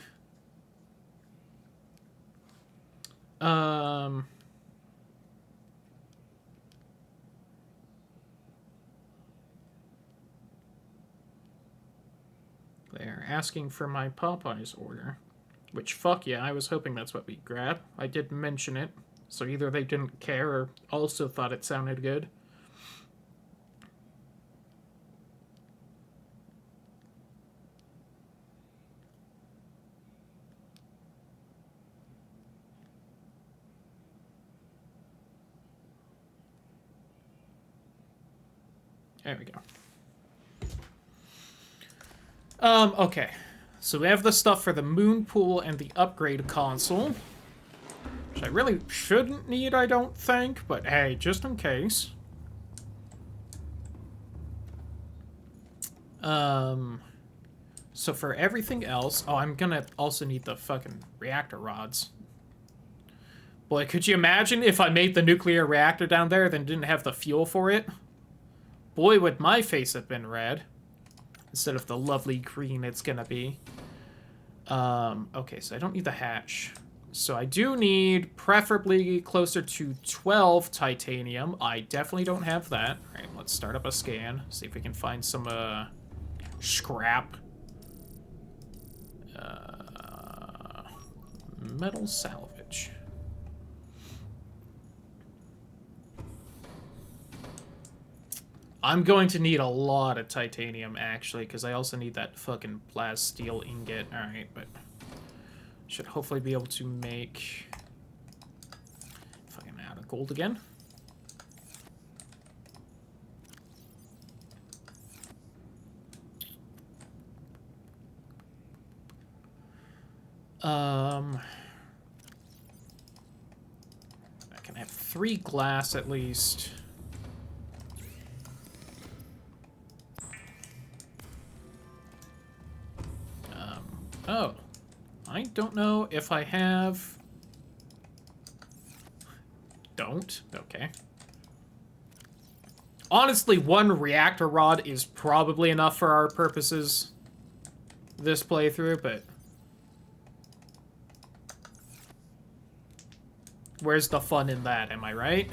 They're asking for my Popeyes order. Which, fuck yeah, I was hoping that's what we'd grab. I did mention it, so either they didn't care or also thought it sounded good. There we go. Okay. So we have the stuff for the moon pool and the upgrade console. Which I really shouldn't need, I don't think, but hey, just in case. So for everything else... oh, I'm gonna also need the fucking reactor rods. Boy, could you imagine if I made the nuclear reactor down there, then didn't have the fuel for it? Boy, would my face have been red. Instead of the lovely green it's gonna be. Okay, so I don't need the hatch. So I do need preferably closer to 12 titanium. I definitely don't have that. Alright, let's start up a scan. See if we can find some, scrap. Metal salvage. I'm going to need a lot of titanium, actually, because I also need that fucking plasteel ingot. Alright, but... should hopefully be able to make... fucking out of gold again. I can have 3 glass at least. Oh, I don't know if I have... don't? Okay. Honestly, 1 reactor rod is probably enough for our purposes this playthrough, but... where's the fun in that, am I right?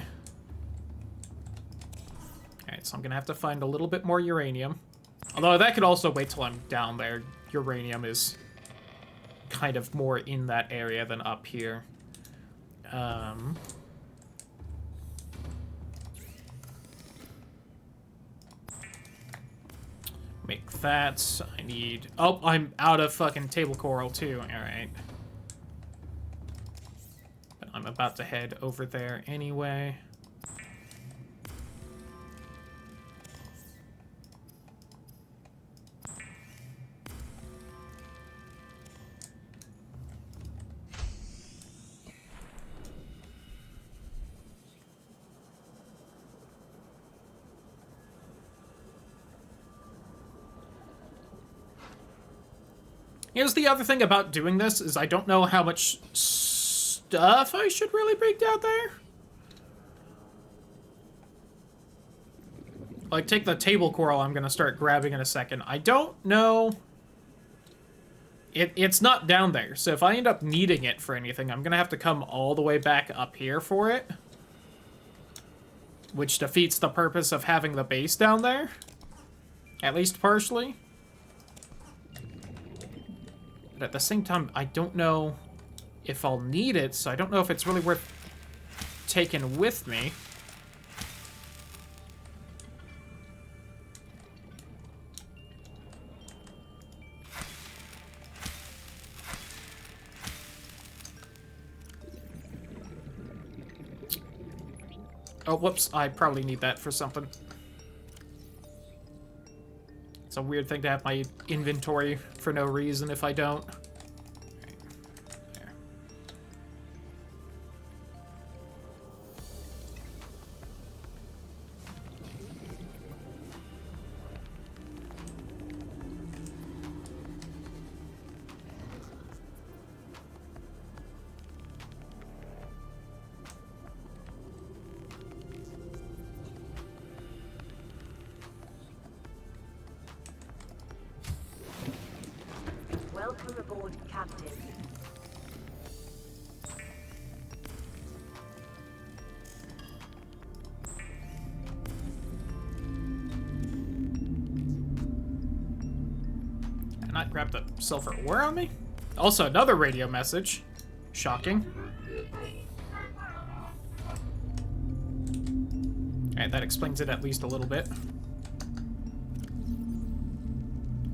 Alright, so I'm gonna have to find a little bit more uranium. Although that could also wait till I'm down there. Uranium is kind of more in that area than up here. Make that. I need... oh, I'm out of fucking table coral too. Alright. But I'm about to head over there anyway. Here's the other thing about doing this, is I don't know how much stuff I should really bring down there. Like, take the table coral I'm gonna start grabbing in a second. I don't know... It's not down there, so if I end up needing it for anything, I'm gonna have to come all the way back up here for it. Which defeats the purpose of having the base down there. At least partially. But at the same time, I don't know if I'll need it, so I don't know if it's really worth taking with me. Oh, whoops. I probably need that for something. It's a weird thing to have my inventory for no reason if I don't. There. Welcome aboard, Captain. And not grab the sulfur ore on me? Also, another radio message. Shocking. Alright, that explains it at least a little bit.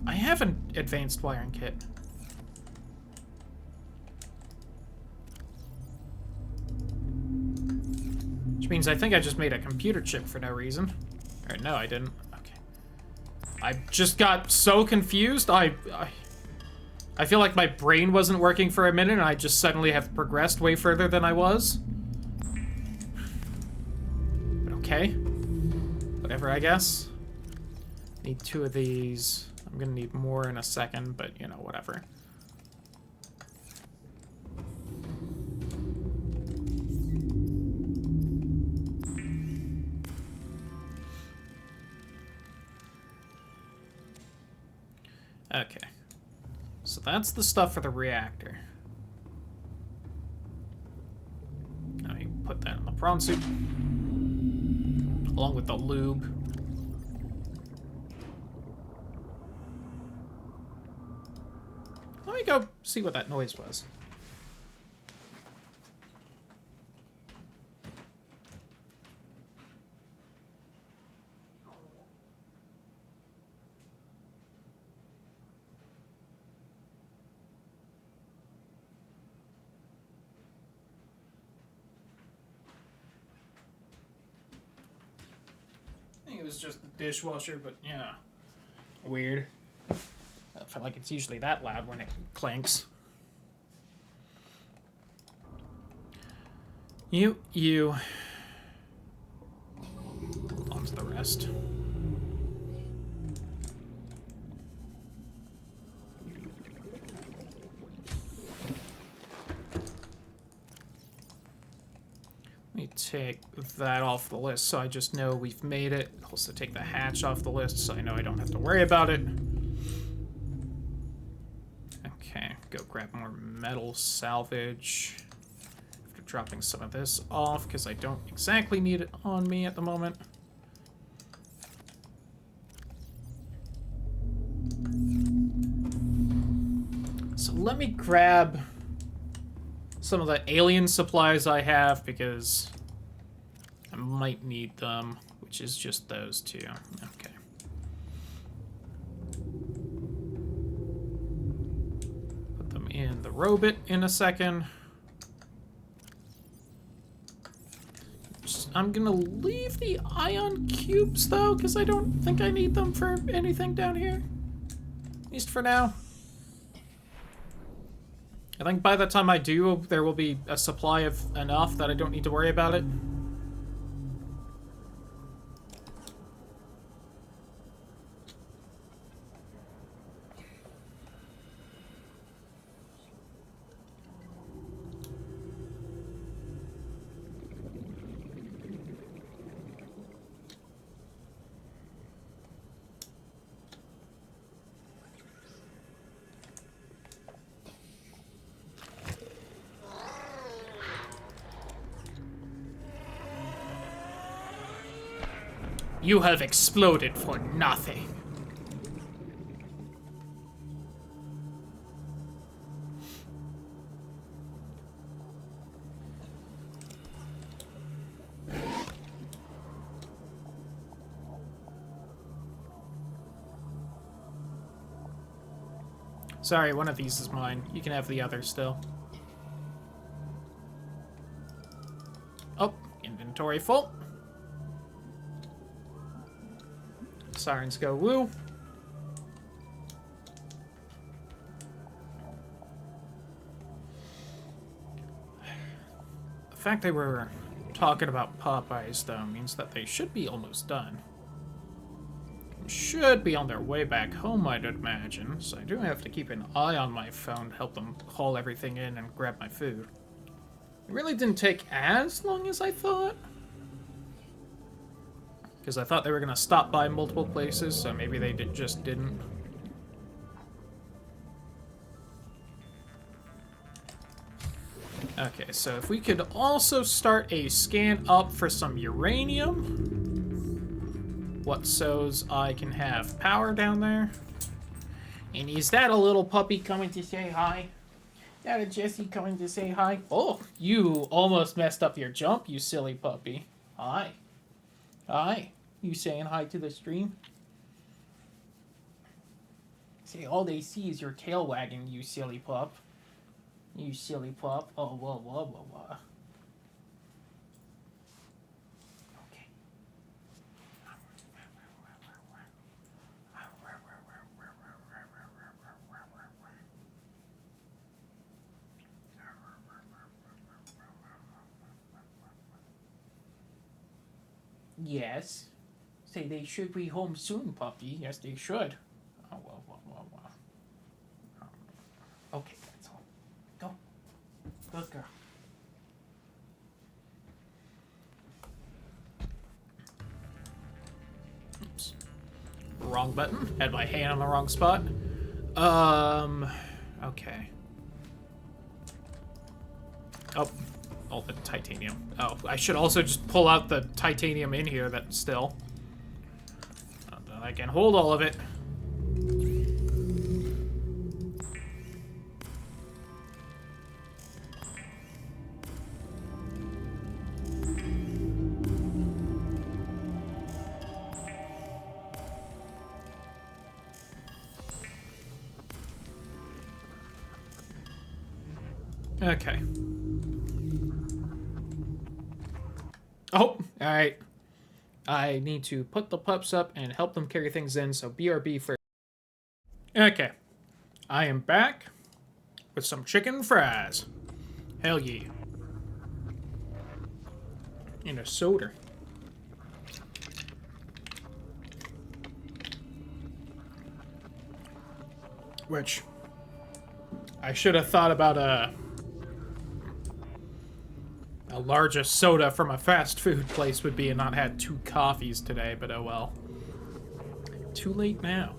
I have an advanced wiring kit. Which means I think I just made a computer chip for no reason. Or no, I didn't. Okay. I just got so confused. I feel like my brain wasn't working for a minute and I just suddenly have progressed way further than I was. But okay. Whatever, I guess. Need 2 of these. I'm gonna need more in a second, but, you know, whatever. Okay. So that's the stuff for the reactor. Now you put that in the prawn suit. Along with the lube. Let me go see what that noise was. I think it was just the dishwasher, but yeah. Weird. I feel like it's usually that loud when it clanks. You. On to the rest. Let me take that off the list so I just know we've made it. Also take the hatch off the list so I know I don't have to worry about it. Okay, go grab more metal salvage. After dropping some of this off because I don't exactly need it on me at the moment. So let me grab some of the alien supplies I have because I might need them, which is just those 2. Okay. Put them in the robot in a second. I'm gonna leave the ion cubes though, because I don't think I need them for anything down here. At least for now. I think by the time I do, there will be a supply of enough that I don't need to worry about it. You have exploded for nothing. Sorry, one of these is mine. You can have the other still. Oh, inventory full. Sirens go woo. The fact they were talking about Popeyes, though, means that they should be almost done. Should be on their way back home, I'd imagine, so I do have to keep an eye on my phone to help them haul everything in and grab my food. It really didn't take as long as I thought. Because I thought they were going to stop by multiple places, so maybe they just didn't. Okay, so if we could also start a scan up for some uranium. What so's I can have power down there. And is that a little puppy coming to say hi? Is that a Jessie coming to say hi? Oh, you almost messed up your jump, you silly puppy. Hi. Hi. You saying hi to the stream? Say, all they see is your tail wagging, you silly pup. You silly pup. Oh, whoa, whoa, whoa, whoa. Okay. Yes. Say they should be home soon, puppy. Yes, they should. Oh, whoa, whoa, whoa, whoa. Okay, that's all. Go. Good girl. Oops. Wrong button. Had my hand on the wrong spot. Okay. Oh, all the titanium. Oh, I should also just pull out the titanium in here that still. I can hold all of it. Okay. Oh, alright. I need to put the pups up and help them carry things in, so BRB first. Okay. I am back with some chicken fries. Hell yeah. And a soda. Which I should have thought about a largest soda from a fast food place would be and not had 2 coffees today, but oh well. Too late now.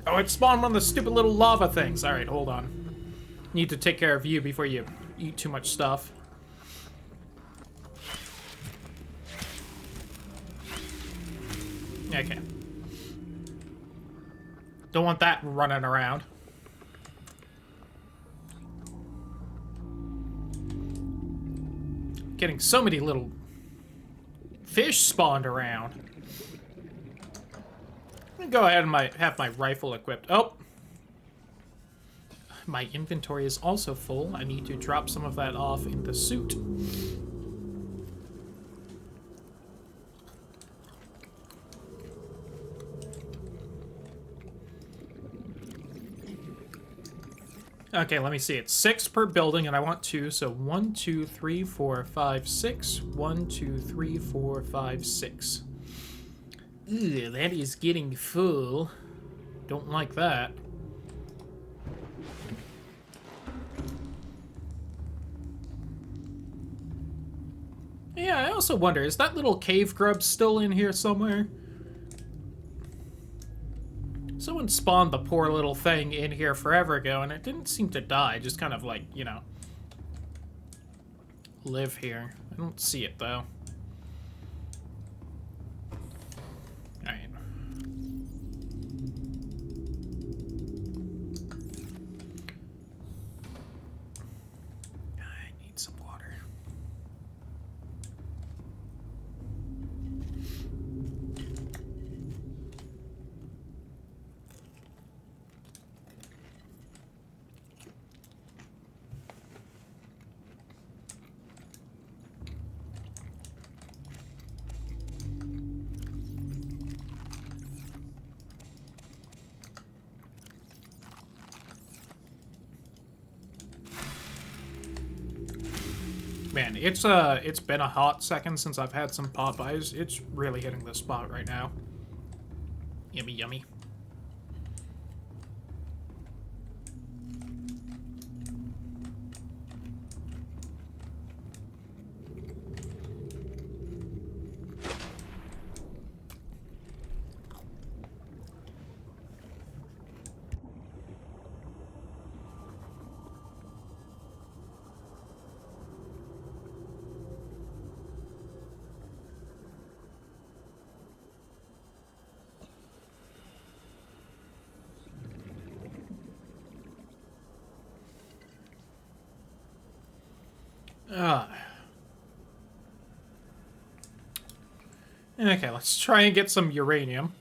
Oh, it spawned one of the stupid little lava things. Alright, hold on. Need to take care of you before you eat too much stuff. Okay. Don't want that running around. Getting so many little fish spawned around. I'm gonna go ahead and have my rifle equipped. Oh! My inventory is also full. I need to drop some of that off in the suit. Okay, let me see. It's 6 per building, and I want 2. So 1, 2, 3, 4, 5, 6. 1, 2, 3, 4, 5, 6. Ew, that is getting full. Don't like that. Yeah, I also wonder, is that little cave grub still in here somewhere? Someone spawned the poor little thing in here forever ago, and it didn't seem to die. Just kind of like, you know, live here. I don't see it, though. Alright. I need some water. Man, it's been a hot second since I've had some Popeyes. It's really hitting the spot right now. Yummy, yummy. Okay, let's try and get some uranium.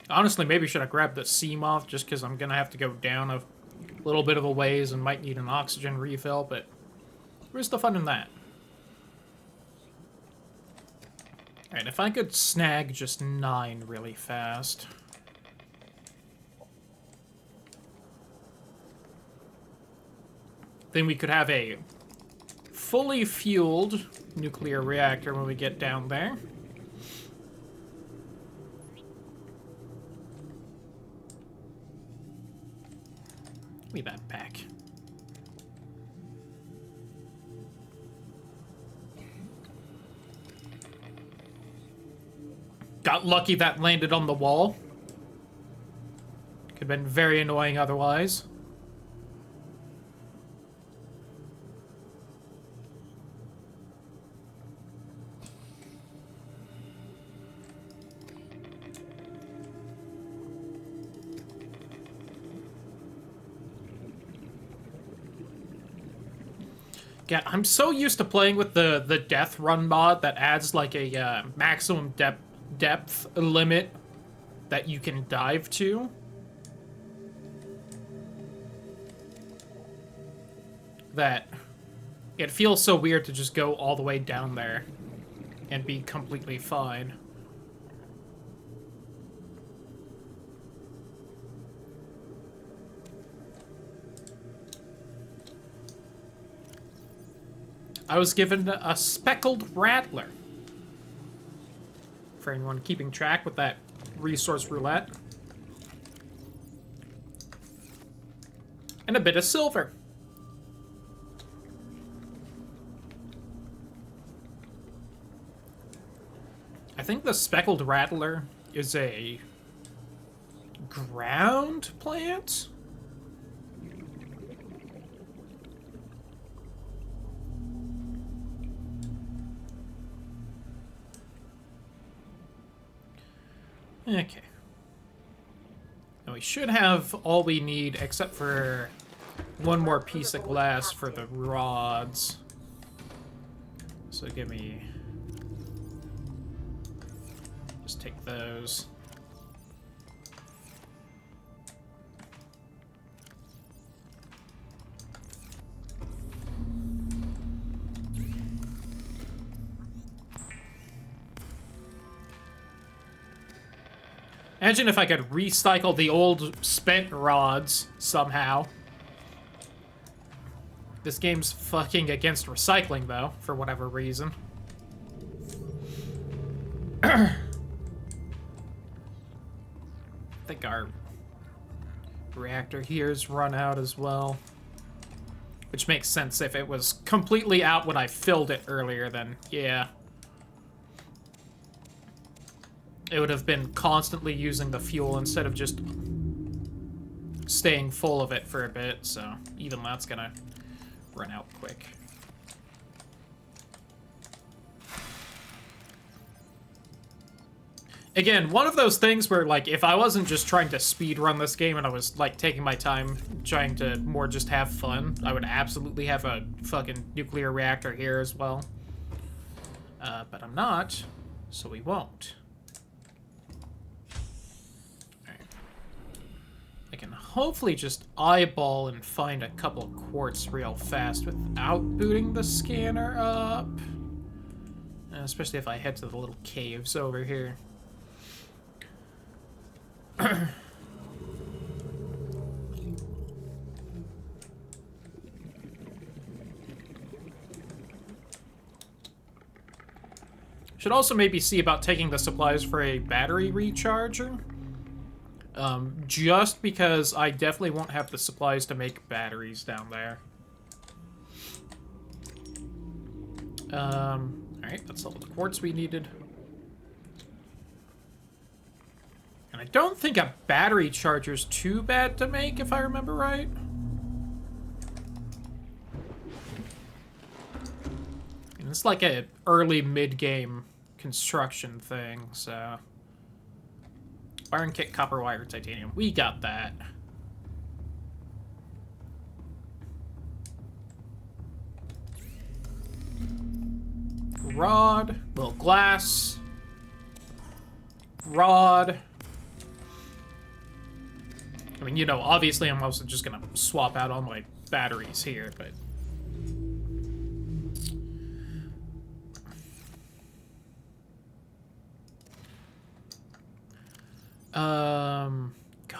Honestly, maybe should have grabbed the sea moth just because I'm gonna have to go down a little bit of a ways and might need an oxygen refill, but where's the fun in that? Alright, if I could snag just 9 really fast. Then we could have a fully fueled nuclear reactor when we get down there. Give me that back. Got lucky that landed on the wall. Could have been very annoying otherwise. Yeah, I'm so used to playing with the death run mod that adds like a maximum depth limit that you can dive to. That it feels so weird to just go all the way down there and be completely fine. I was given a speckled rattler. For anyone keeping track with that resource roulette. And a bit of silver. I think the speckled rattler is a ground plant? Okay. Now we should have all we need except for one more piece of glass for the rods. So give me... just take those. Imagine if I could recycle the old spent rods somehow. This game's fucking against recycling, though, for whatever reason. I think our reactor here's run out as well. Which makes sense. If it was completely out when I filled it earlier, then yeah. it would have been constantly using the fuel instead of just staying full of it for a bit, so even that's gonna run out quick. Again, one of those things where, like, if I wasn't just trying to speed run this game and I was, like, taking my time trying to more just have fun, I would absolutely have a fucking nuclear reactor here as well. But I'm not, so we won't. Alright. I can hopefully just eyeball and find a couple of quartz real fast without booting the scanner up. Especially if I head to the little caves over here. Should also maybe see about taking the supplies for a battery recharger. Just because I definitely won't have the supplies to make batteries down there. Alright, that's all the quartz we needed. And I don't think a battery charger's too bad to make, if I remember right. And it's like a early mid-game construction thing, so... Iron kit, copper wire, titanium. We got that. Rod, little glass. Rod. I mean, you know, obviously I'm also just gonna swap out all my batteries here, but...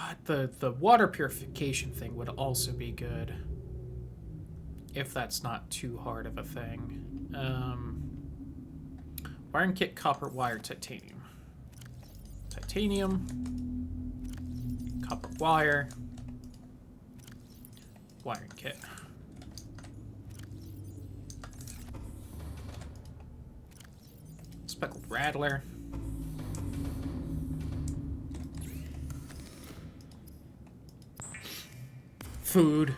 God, the water purification thing would also be good. If that's not too hard of a thing. Wiring kit, copper wire, titanium. Titanium. Copper wire. Wiring kit. Speckled rattler. Food.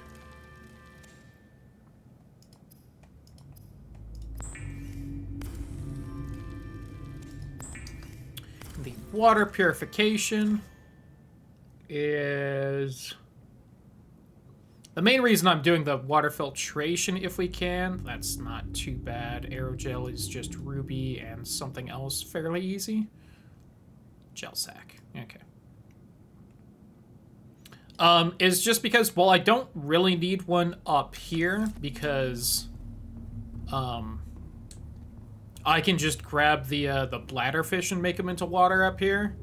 The water purification is... The main reason I'm doing the water filtration, if we can, that's not too bad. Aerogel is just ruby and something else fairly easy. Gel sack. Okay. Is just because, well, I don't really need one up here because, I can just grab the bladderfish and make them into water up here.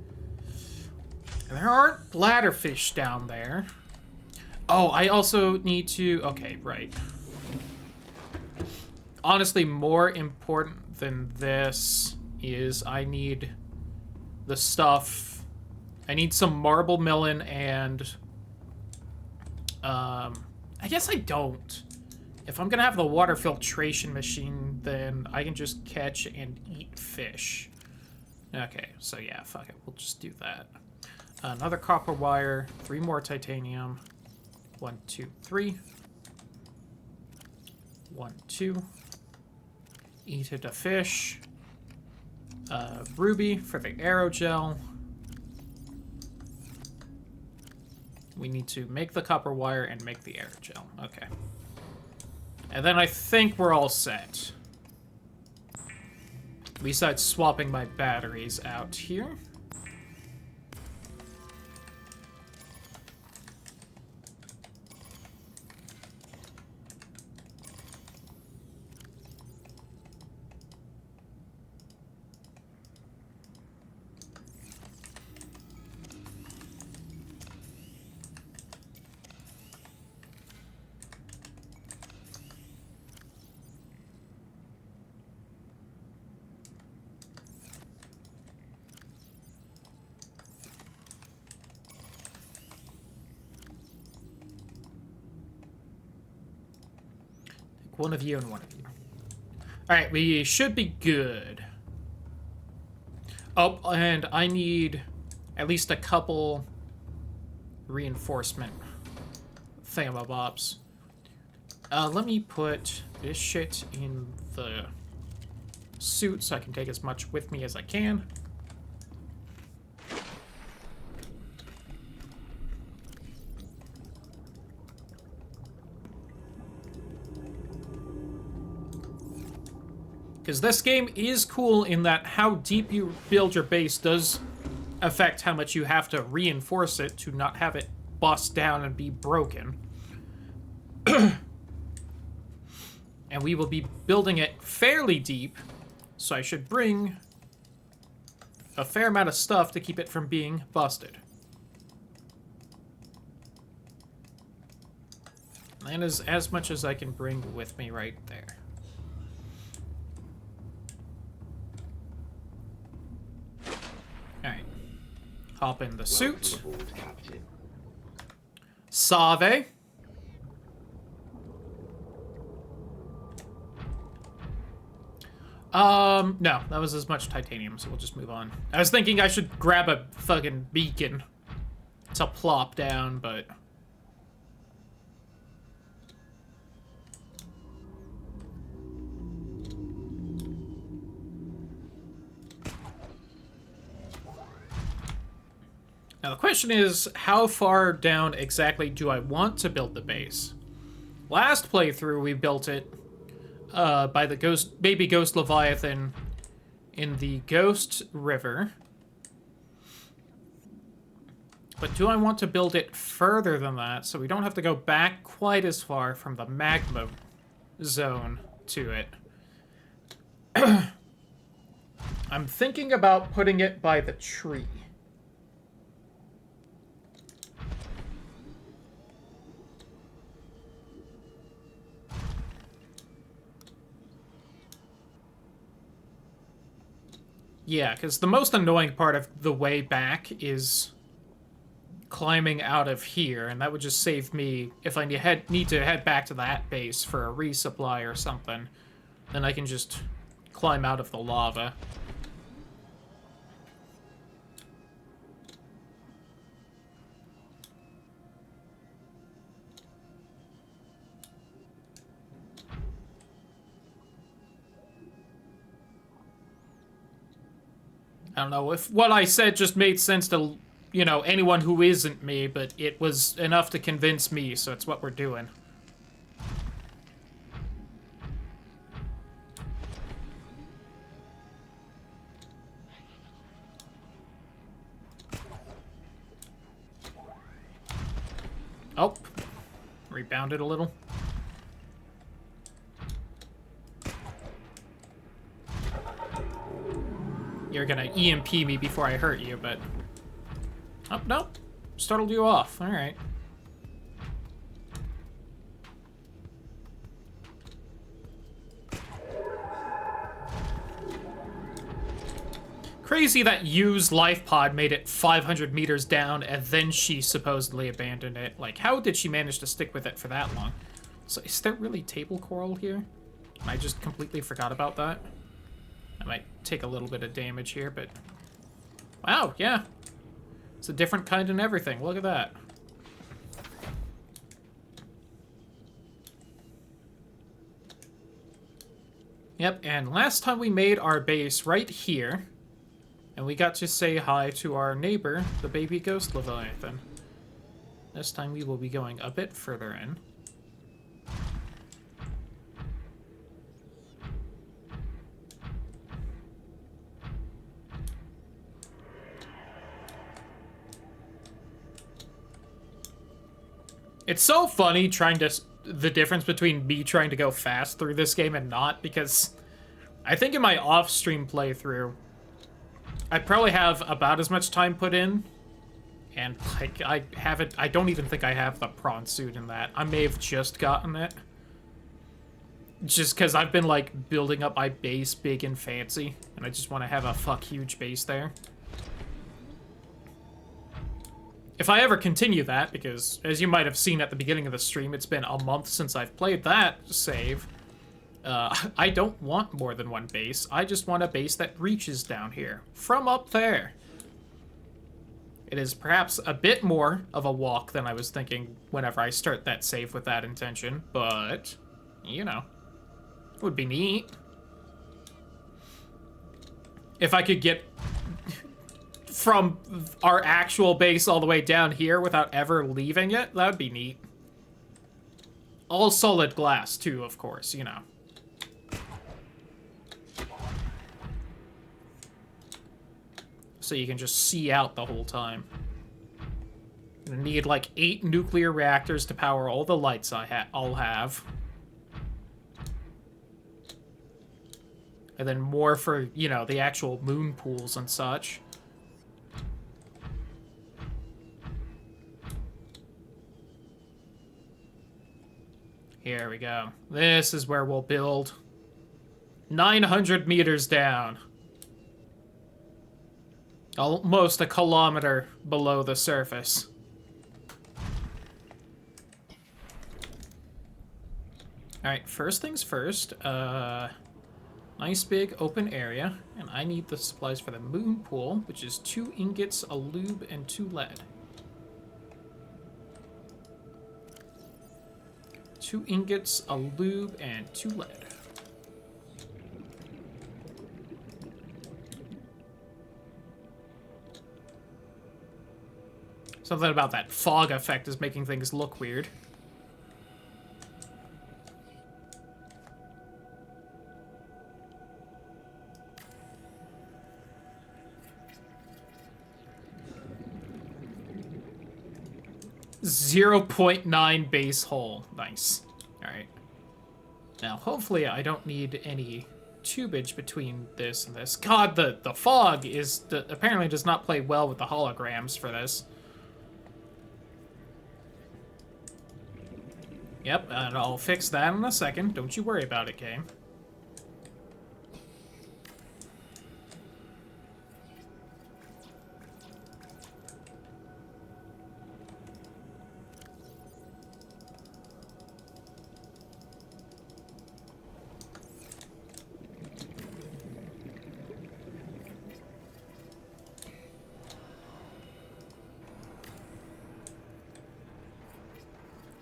And there aren't bladderfish down there. Oh, I also need to, okay, right. Honestly, more important than this is I need the stuff. I need some marble melon and... I guess I don't. If I'm gonna have the water filtration machine, then I can just catch and eat fish. Okay, so yeah, fuck it. We'll just do that. Another copper wire, 3 more titanium. 1, 2, 3. 1, 2. Eat it a fish. Ruby for the aerogel. We need to make the copper wire and make the aerogel. Okay. And then I think we're all set. Besides swapping my batteries out here. One of you and one of you. Alright, we should be good. Oh, and I need at least a couple reinforcement thingamabobs. Let me put this shit in the suit so I can take as much with me as I can. Because this game is cool in that how deep you build your base does affect how much you have to reinforce it to not have it bust down and be broken. And we will be building it fairly deep, so I should bring a fair amount of stuff to keep it from being busted. And is as much as I can bring with me right there. Alright. Hop in the suit. Welcome aboard, Captain. Save. No, that was as much titanium, so we'll just move on. I was thinking I should grab a fucking beacon to plop down, but... Now the question is, how far down exactly do I want to build the base? Last playthrough, we built it by the baby ghost Leviathan in the Ghost River. But do I want to build it further than that so we don't have to go back quite as far from the magma zone to it? I'm thinking about putting it by the tree. Yeah, because the most annoying part of the way back is climbing out of here, and that would just save me if I need to head back to that base for a resupply or something. Then I can just climb out of the lava. I don't know if what I said just made sense to, you know, anyone who isn't me, but it was enough to convince me, so it's what we're doing. Oh, rebounded a little. You're gonna EMP me before I hurt you, but... Oh, nope. Startled you off. Alright. Crazy that Yu's life pod made it 500 meters down and then she supposedly abandoned it. Like, how did she manage to stick with it for that long? So, is there really table coral here? I just completely forgot about that. I might take a little bit of damage here, but... Wow, yeah. It's a different kind and everything. Look at that. Yep, and last time we made our base right here, and we got to say hi to our neighbor, the baby ghost Leviathan. This time we will be going a bit further in. It's so funny the difference between me trying to go fast through this game and not, because I think in my off-stream playthrough, I probably have about as much time put in, and like I don't even think I have the prawn suit in that. I may have just gotten it. Just because I've been like building up my base big and fancy, and I just want to have a huge base there. If I ever continue that, because as you might have seen at the beginning of the stream, it's been a month since I've played that save. I don't want more than one base. I just want a base that reaches down here from up there. It is perhaps a bit more of a walk than I was thinking whenever I start that save with that intention, but, you know, it would be neat. If I could get from our actual base all the way down here without ever leaving it, that would be neat. All solid glass, too, of course, you know. So you can just see out the whole time. I need like 8 nuclear reactors to power all the lights I'll have. And then more for, you know, the actual moon pools and such. Here we go. This is where we'll build. 900 meters down. Almost a kilometer below the surface. Alright, first things first. Nice big open area. And I need the supplies for the moon pool, which is 2 ingots, a lube, and 2 lead. 2 ingots, a lube, and 2 lead. Something about that fog effect is making things look weird. .9 base hole. Nice. Alright. Now, hopefully I don't need any tubage between this and this. God, the fog apparently does not play well with the holograms for this. Yep, and I'll fix that in a second. Don't you worry about it, game.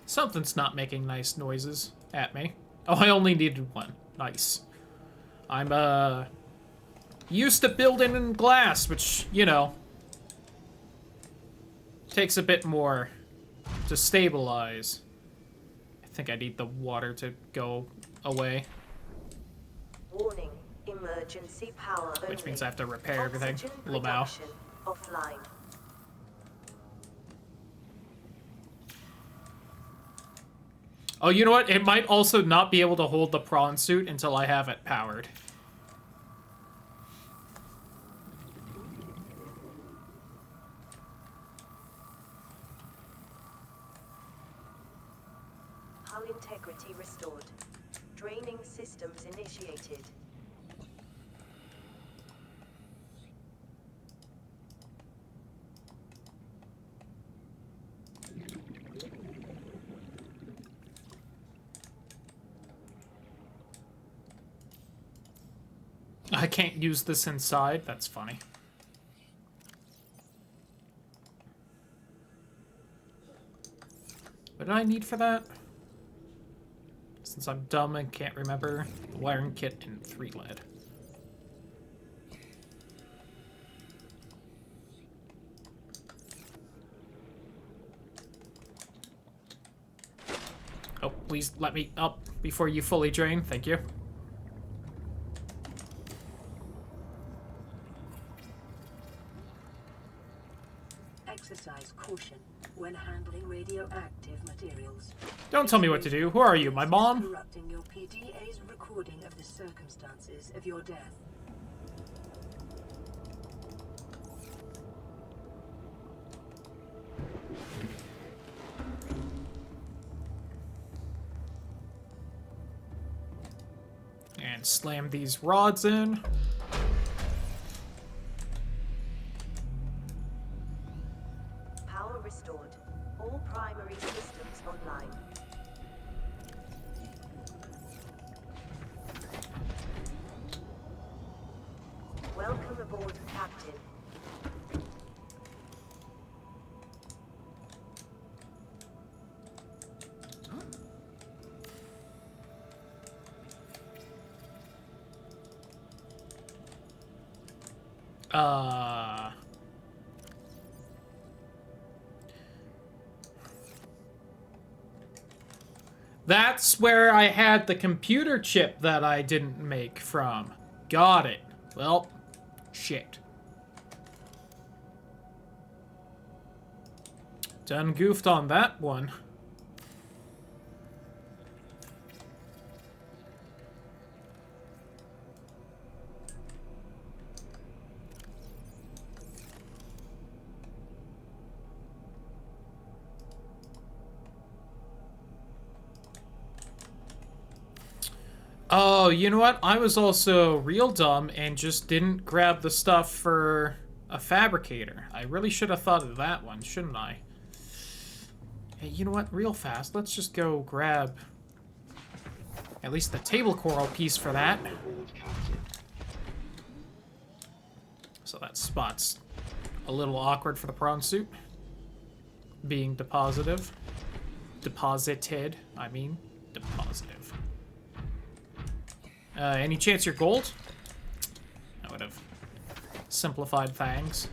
Something's not making nice noises at me. Oh, I only needed 1. Nice. I'm, used to building in glass, which, you know, takes a bit more to stabilize. I think I need the water to go away. Warning, emergency power only. Which means I have to repair everything. Oxygen Lamau. production offline. Oh, you know what? It might also not be able to hold the prawn suit until I have it powered. Hull integrity restored. Draining systems initiated. I can't use this inside. That's funny. What did I need for that? Since I'm dumb and can't remember, the wiring kit and 3 lead. Oh, please let me up before you fully drain. Thank you. Exercise caution when handling radioactive materials. Don't tell me what to do. Who are you, my mom? Corrupting your PDA's recording of the circumstances of your death. And slam these rods in. Power restored. All primary systems online. Aboard, Captain. That's where I had the computer chip that I didn't make from. Got it. Well, shit. Done goofed on that one. Oh, you know what? I was also real dumb and just didn't grab the stuff for a fabricator. I really should have thought of that one, shouldn't I? Hey, you know what? Real fast, let's just go grab at least the table coral piece for that. Aboard, Captain. So that spot's a little awkward for the prawn suit. Being depositive. Deposited, I mean. Depositive. Any chance you're gold? That would have simplified things.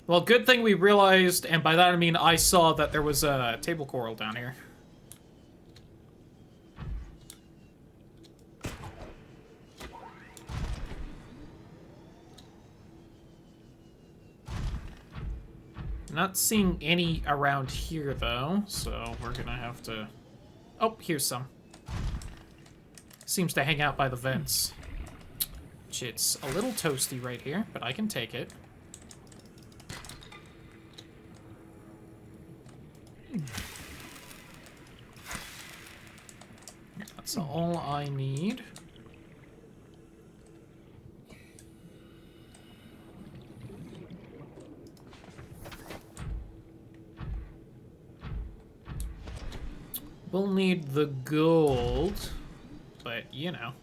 Well, good thing we realized, and by that I mean I saw that there was a table coral down here. Not seeing any around here, though, so we're gonna have to... Oh, here's some. Seems to hang out by the vents. Which it's a little toasty right here, but I can take it. That's all I need. We'll need the gold, but you know.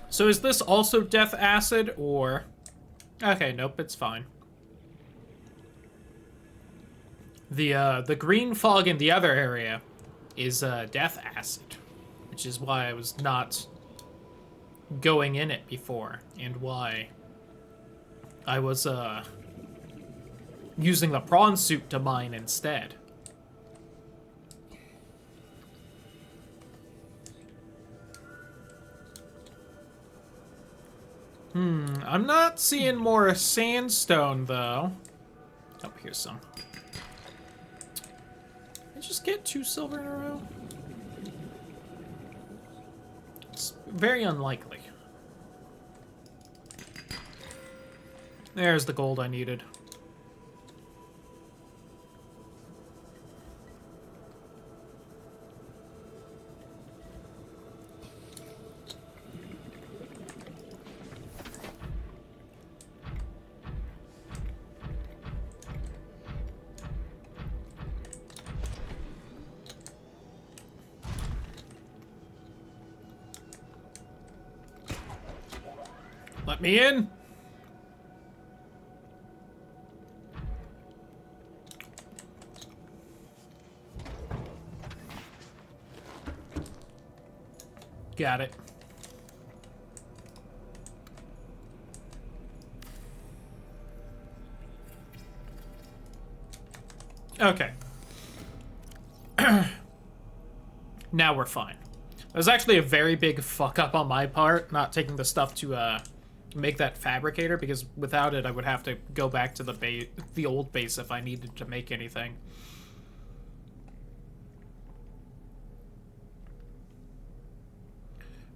So is this also death acid, or... Okay, nope, it's fine. The green fog in the other area is death acid, which is why I was not going in it before, and why I was using the prawn suit to mine instead. I'm not seeing more sandstone, though. Oh, here's some. Did I just get 2 silver in a row? It's very unlikely. There's the gold I needed. Let me in. Got it. Okay. Now we're fine. That was actually a very big fuck up on my part, not taking the stuff to make that fabricator, because without it I would have to go back to the old base if I needed to make anything.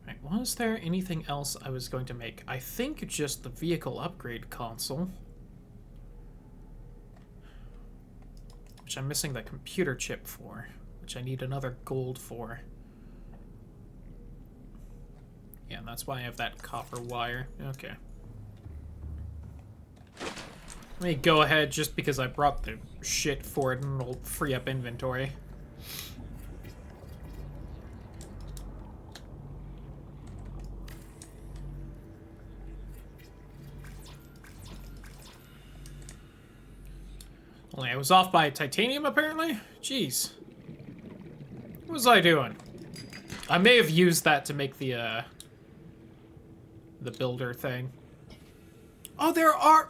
Right, was there anything else I was going to make? I think just the vehicle upgrade console. Which I'm missing the computer chip for. Which I need another gold for. Yeah, and that's why I have that copper wire. Okay. Let me go ahead just because I brought the shit for it and it'll free up inventory. Only I was off by titanium, apparently? Jeez. What was I doing? I may have used that to make the builder thing. Oh, there are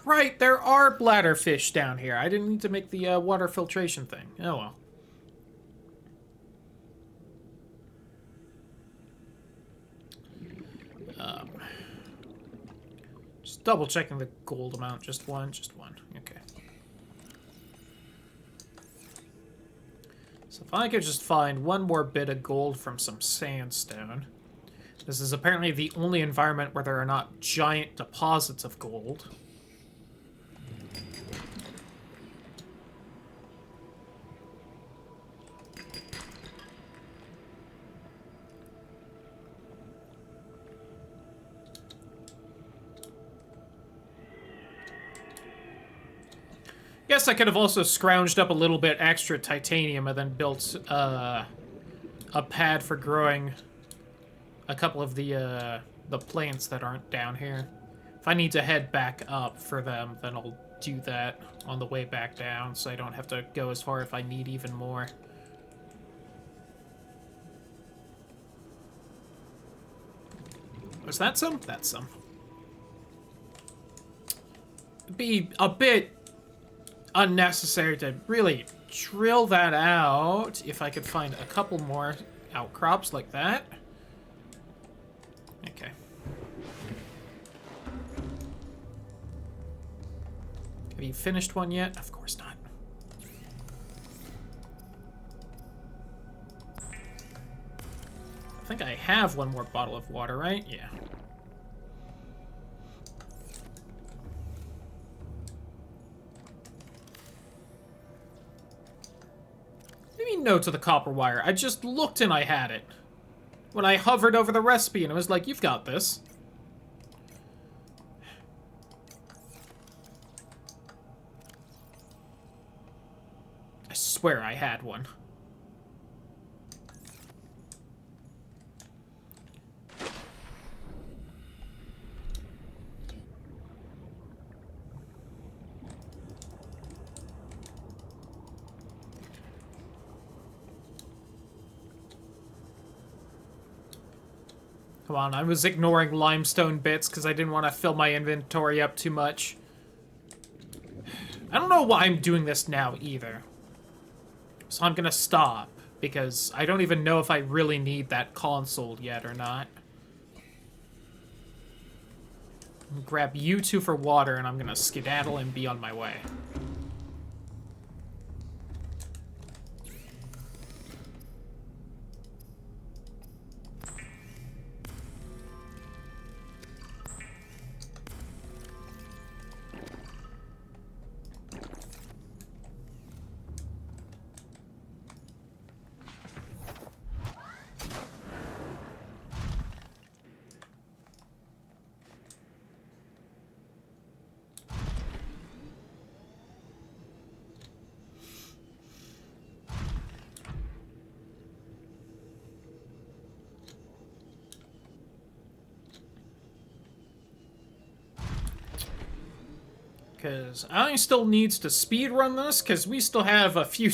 bladderfish down here. I didn't need to make the water filtration thing. Oh well. Just double checking the gold amount. Just one. Okay. So if I could just find one more bit of gold from some sandstone. This is apparently the only environment where there are not giant deposits of gold. Guess I could have also scrounged up a little bit extra titanium and then built a pad for growing a couple of the plants that aren't down here. If I need to head back up for them, then I'll do that on the way back down, so I don't have to go as far if I need even more. Was that some? That's some. It'd be a bit unnecessary to really drill that out if I could find a couple more outcrops like that. Okay. Have you finished one yet? Of course not. I think I have one more bottle of water, right? Yeah. What do you mean no to the copper wire? I just looked and I had it. When I hovered over the recipe and it was like, you've got this. I swear I had one. Come on, I was ignoring limestone bits because I didn't want to fill my inventory up too much. I don't know why I'm doing this now either. So I'm gonna stop, because I don't even know if I really need that console yet or not. Grab you two for water, and I'm gonna skedaddle and be on my way. Because I still needs to speedrun this, because we still have a few,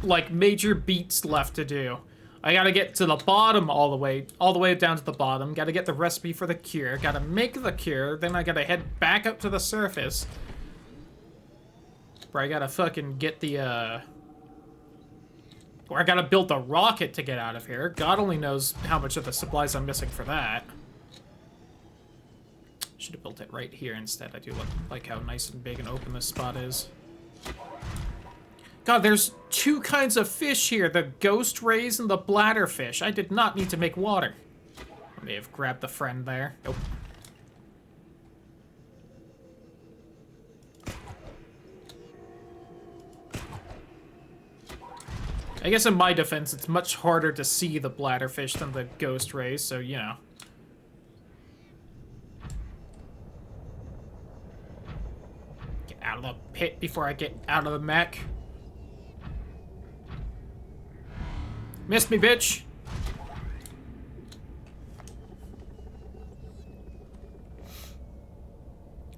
like, major beats left to do. I gotta get to the bottom all the way down to the bottom. Gotta get the recipe for the cure. Gotta make the cure. Then I gotta head back up to the surface. Where I gotta fucking get the, Or I gotta build the rocket to get out of here. God only knows how much of the supplies I'm missing for that. Should have built it right here instead. I do like how nice and big and open this spot is. God, there's two kinds of fish here. The ghost rays and the bladderfish. I did not need to make water. May have grabbed the friend there. Nope. I guess in my defense, it's much harder to see the bladderfish than the ghost rays, so, you know. Get out of the pit before I get out of the mech. Missed me, bitch!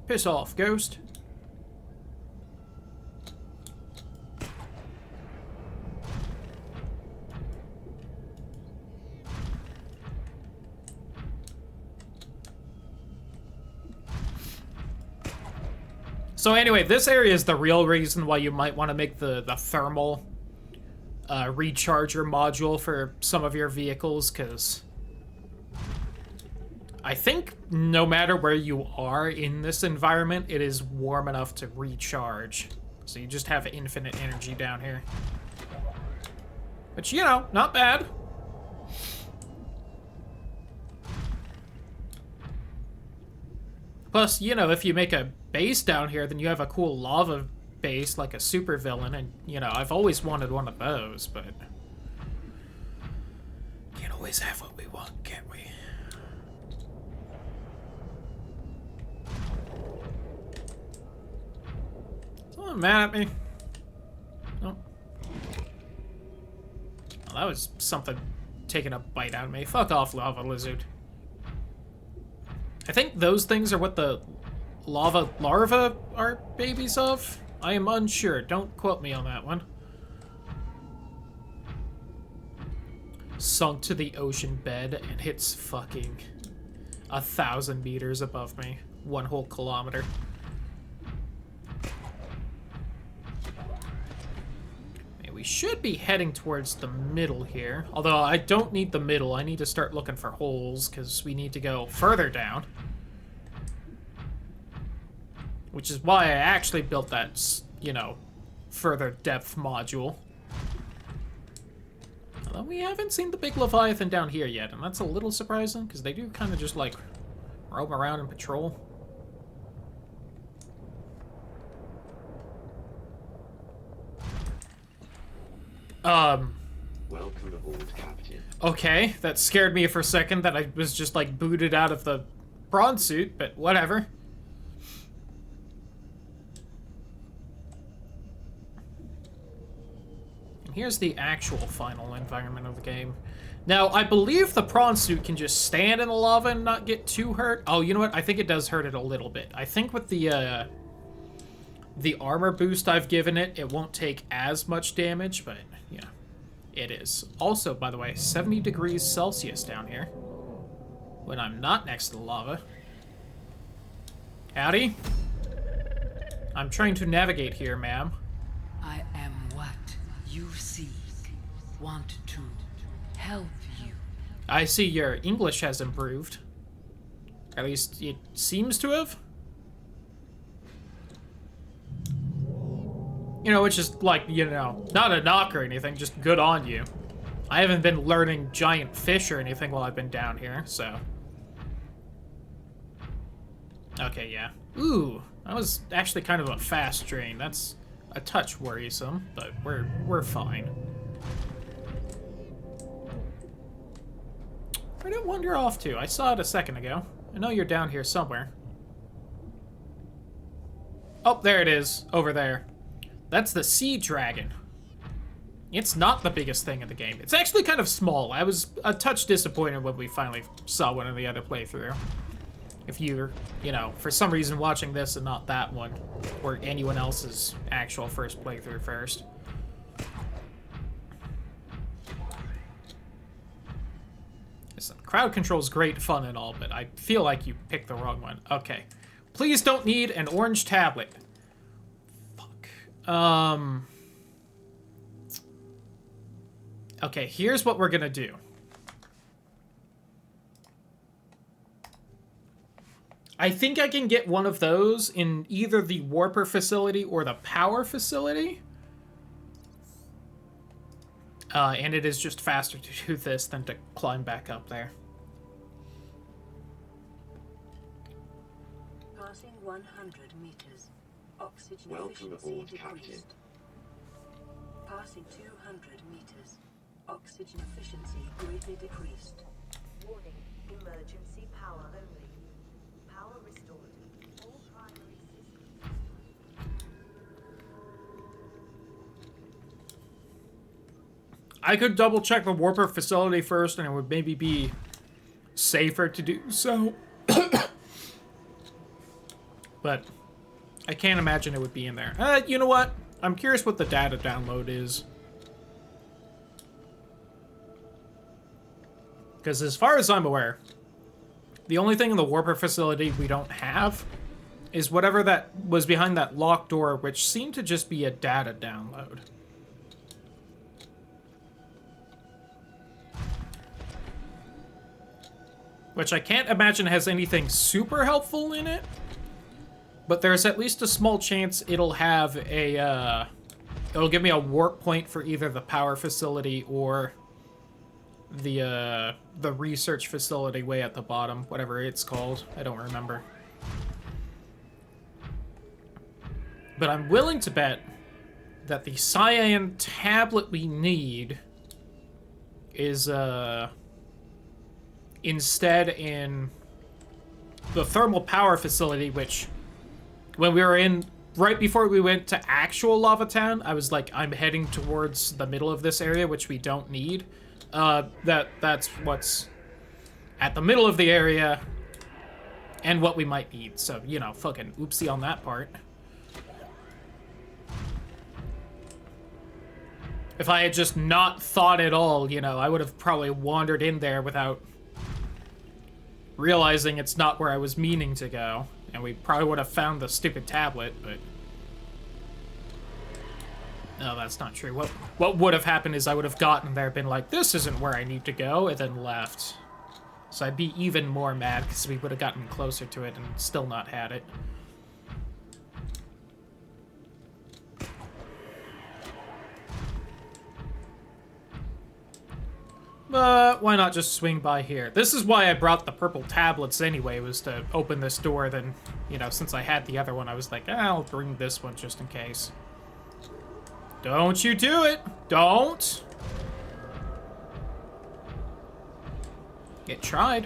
Piss off, ghost. So anyway, this area is the real reason why you might want to make the thermal recharger module for some of your vehicles, because I think no matter where you are in this environment, it is warm enough to recharge. So you just have infinite energy down here. Which, you know, not bad. Plus, you know, if you make a base down here, then you have a cool lava base like a supervillain, and, you know, I've always wanted one of those, but... Can't always have what we want, can we? Someone mad at me? No. Well, that was something taking a bite out of me. Fuck off, lava lizard. I think those things are what the lava larvae are babies of? I am unsure. Don't quote me on that one. Sunk to the ocean bed, and it's fucking 1,000 meters above me. 1 whole kilometer. Okay, we should be heading towards the middle here. Although I don't need the middle. I need to start looking for holes, because we need to go further down. Which is why I actually built that, you know, further depth module. Although we haven't seen the big Leviathan down here yet, and that's a little surprising, because they do kind of just, like, roam around and patrol. Welcome aboard, Captain. Okay, that scared me for a second that I was just, like, booted out of the prawn suit, but whatever. Here's the actual final environment of the game. Now, I believe the prawn suit can just stand in the lava and not get too hurt. Oh, you know what? I think it does hurt it a little bit. I think with the armor boost I've given it, it won't take as much damage, but yeah, it is. Also, by the way, 70 degrees Celsius down here when I'm not next to the lava. Howdy. I'm trying to navigate here, ma'am. I am what you seek. Want to help you. I see your English has improved. At least it seems to have. You know, which is like, you know, not a knock or anything, just good on you. I haven't been learning giant fish or anything while I've been down here, so. Okay, yeah. Ooh, that was actually kind of a fast drain. That's a touch worrisome, but we're fine. Where did it wander off to? I saw it a second ago. I know you're down here somewhere. Oh, there it is, over there. That's the sea dragon. It's not the biggest thing in the game. It's actually kind of small. I was a touch disappointed when we finally saw one in the other playthrough. If you're, you know, for some reason watching this and not that one, or anyone else's actual first playthrough first. Listen, crowd control is great fun and all, but I feel like you picked the wrong one. Okay. Please don't need an orange tablet. Okay, here's what we're gonna do. I think I can get one of those in either the warper facility or the power facility. And it is just faster to do this than to climb back up there. 100 meters. Oxygen Welcome efficiency aboard, Captain. decreased. Passing 200 meters. Oxygen efficiency greatly decreased. Warning, emergency power only. Power restored. All primary systems. I could double check the warper facility first, and it would maybe be safer to do so. But I can't imagine it would be in there. You know what? I'm curious what the data download is. Because as far as I'm aware, the only thing in the warper facility we don't have is whatever that was behind that locked door, which seemed to just be a data download. Which I can't imagine has anything super helpful in it. But there's at least a small chance it'll have a, it'll give me a warp point for either the power facility or the research facility way at the bottom, whatever it's called. I don't remember. But I'm willing to bet that the cyan tablet we need is, instead in the thermal power facility, which when we were in, right before we went to actual Lava Town, I was like, I'm heading towards the middle of this area, which we don't need. That's what's at the middle of the area and what we might need. So, you know, fucking oopsie on that part. If I had just not thought at all, you know, I would have probably wandered in there without realizing it's not where I was meaning to go. And we probably would have found the stupid tablet, but... No, that's not true. What would have happened is I would have gotten there, been like, this isn't where I need to go, and then left. So I'd be even more mad, because we would have gotten closer to it and still not had it. But why not just swing by here? This is why I brought the purple tablets anyway, was to open this door. Then, you know, since I had the other one, I was like, I'll bring this one just in case. Don't you do it! Don't! It tried.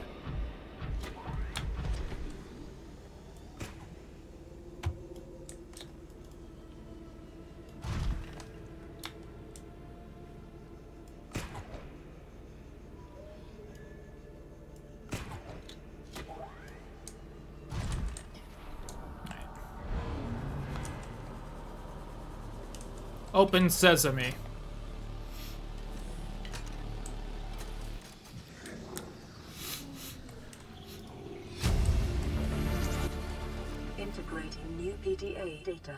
Open sesame. Integrating new PDA data.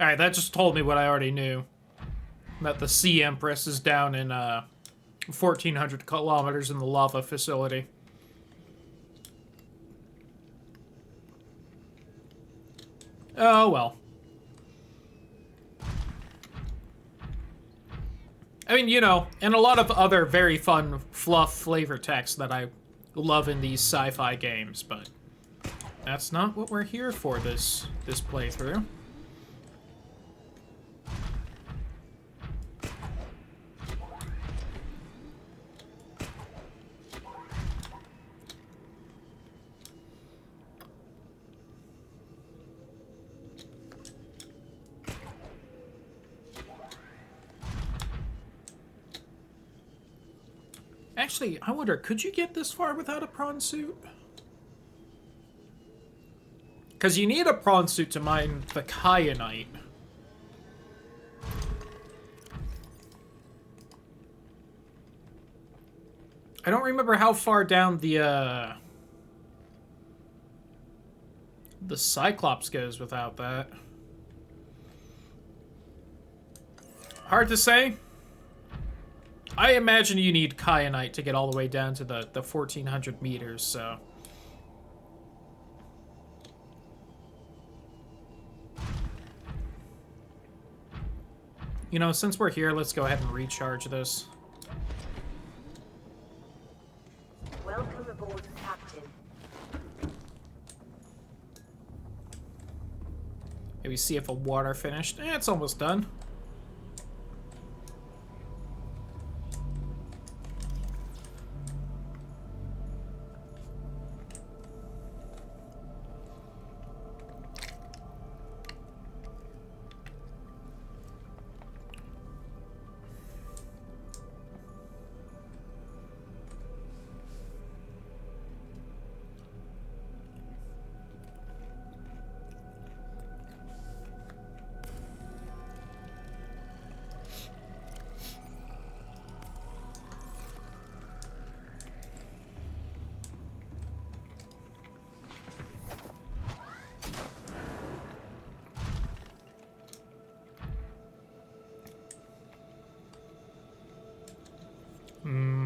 Alright, that just told me what I already knew. That the Sea Empress is down in, 1,400 kilometers in the lava facility. Oh, well. I mean, you know, and a lot of other very fun fluff flavor text that I love in these sci-fi games, but that's not what we're here for this playthrough. Actually, I wonder, could you get this far without a prawn suit? Because you need a prawn suit to mine the kyanite. I don't remember how far down the Cyclops goes without that. Hard to say. I imagine you need kyanite to get all the way down to the 1400 meters, so... You know, since we're here, let's go ahead and recharge this. Welcome aboard, Captain. Maybe see if a water finished. It's almost done.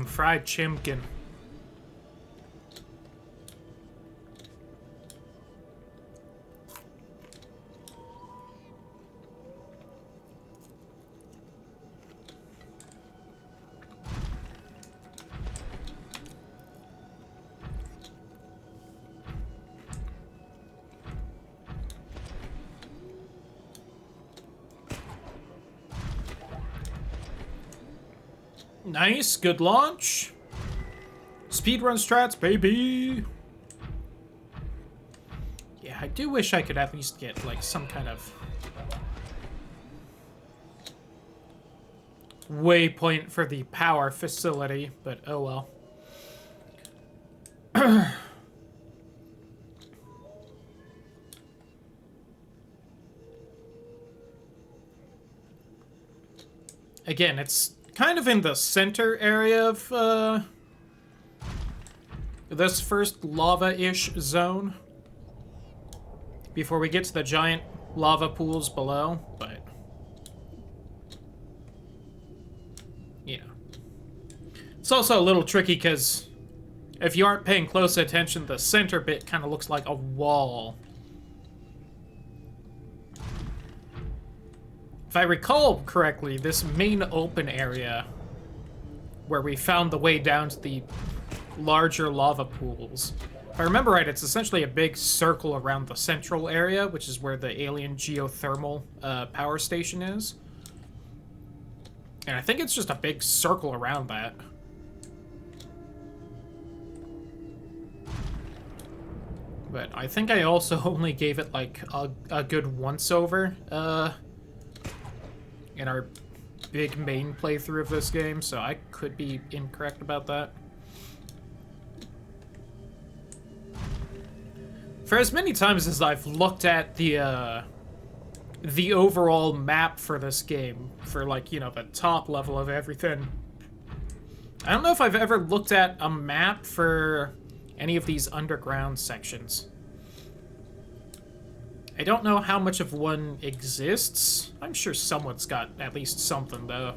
Fried chimkin. Nice, good launch. Speedrun strats, baby. Yeah, I do wish I could at least get, like, some kind of waypoint for the power facility, but oh well. Again, it's kind of in the center area of this first lava-ish zone before we get to the giant lava pools below, but yeah. It's also a little tricky because if you aren't paying close attention, the center bit kind of looks like a wall. If I recall correctly, this main open area where we found the way down to the larger lava pools, if I remember right, it's essentially a big circle around the central area, which is where the alien geothermal power station is. And I think it's just a big circle around that. But I think I also only gave it like a good once-over in our big main playthrough of this game, so I could be incorrect about that. For as many times as I've looked at the overall map for this game, for like, you know, the top level of everything, I don't know if I've ever looked at a map for any of these underground sections. I don't know how much of one exists. I'm sure someone's got at least something, though.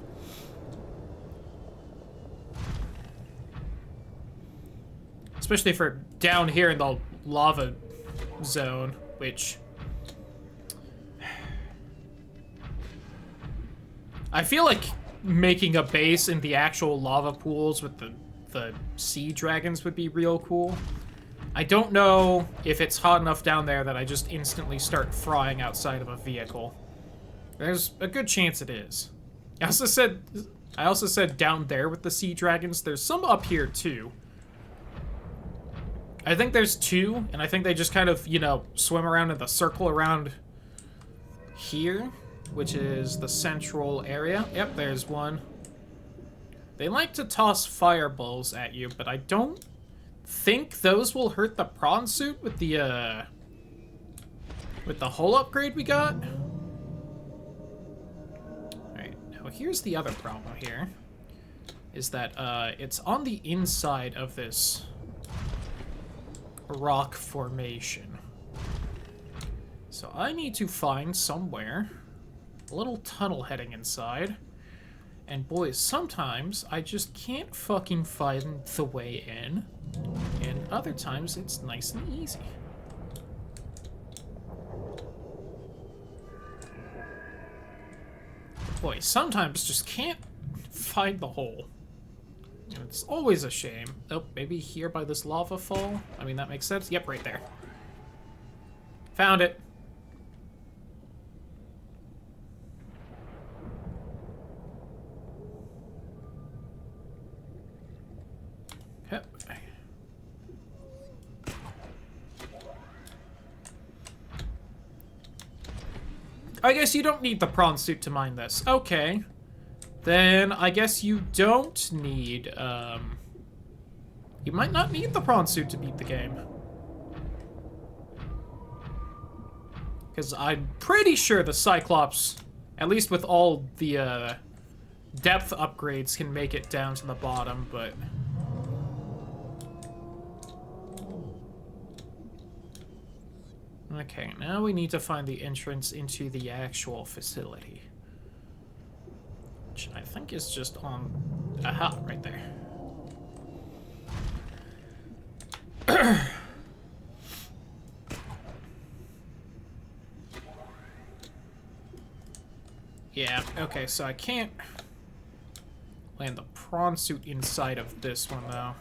Especially for down here in the lava zone, which... I feel like making a base in the actual lava pools with the sea dragons would be real cool. I don't know if it's hot enough down there that I just instantly start frying outside of a vehicle. There's a good chance it is. I also said down there with the sea dragons. There's some up here too. I think there's two, and I think they just kind of, you know, swim around in the circle around here, which is the central area. Yep, there's one. They like to toss fireballs at you, but I don't think those will hurt the prawn suit with the hull upgrade we got. Alright, now here's the other problem here. Is that it's on the inside of this rock formation. So I need to find somewhere, a little tunnel heading inside, And boys, sometimes I just can't fucking find the way in. And other times it's nice and easy. Boys, sometimes just can't find the hole. And it's always a shame. Oh, maybe here by this lava fall? I mean, that makes sense. Yep, right there. Found it. Yep. I guess you don't need the prawn suit to mine this. Okay. Then I guess you don't need, you might not need the prawn suit to beat the game. Because I'm pretty sure the Cyclops, at least with all the, depth upgrades, can make it down to the bottom, but... Okay, now we need to find the entrance into the actual facility. Which I think is just on... Aha, right there. Yeah, okay, so I can't land the prawn suit inside of this one, though.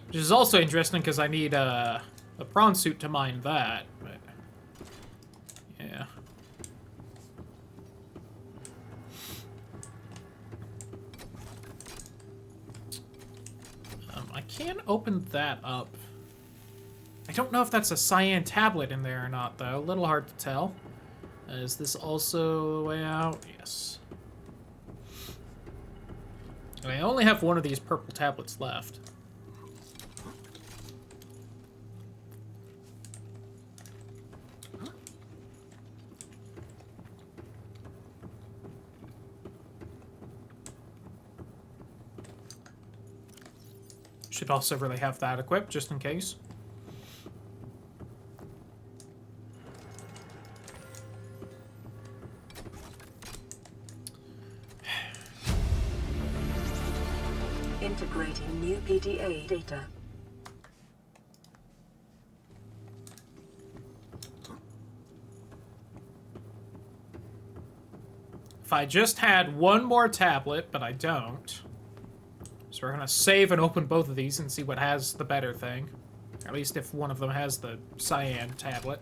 Which is also interesting because I need a prawn suit to mine that, but yeah. I can't open that up. I don't know if that's a cyan tablet in there or not, though. A little hard to tell. Is this also the way out? Yes. I only have one of these purple tablets left. Should also really have that equipped, just in case. Integrating new PDA data. If I just had one more tablet, but I don't. So we're gonna save and open both of these and see what has the better thing. Or at least if one of them has the cyan tablet.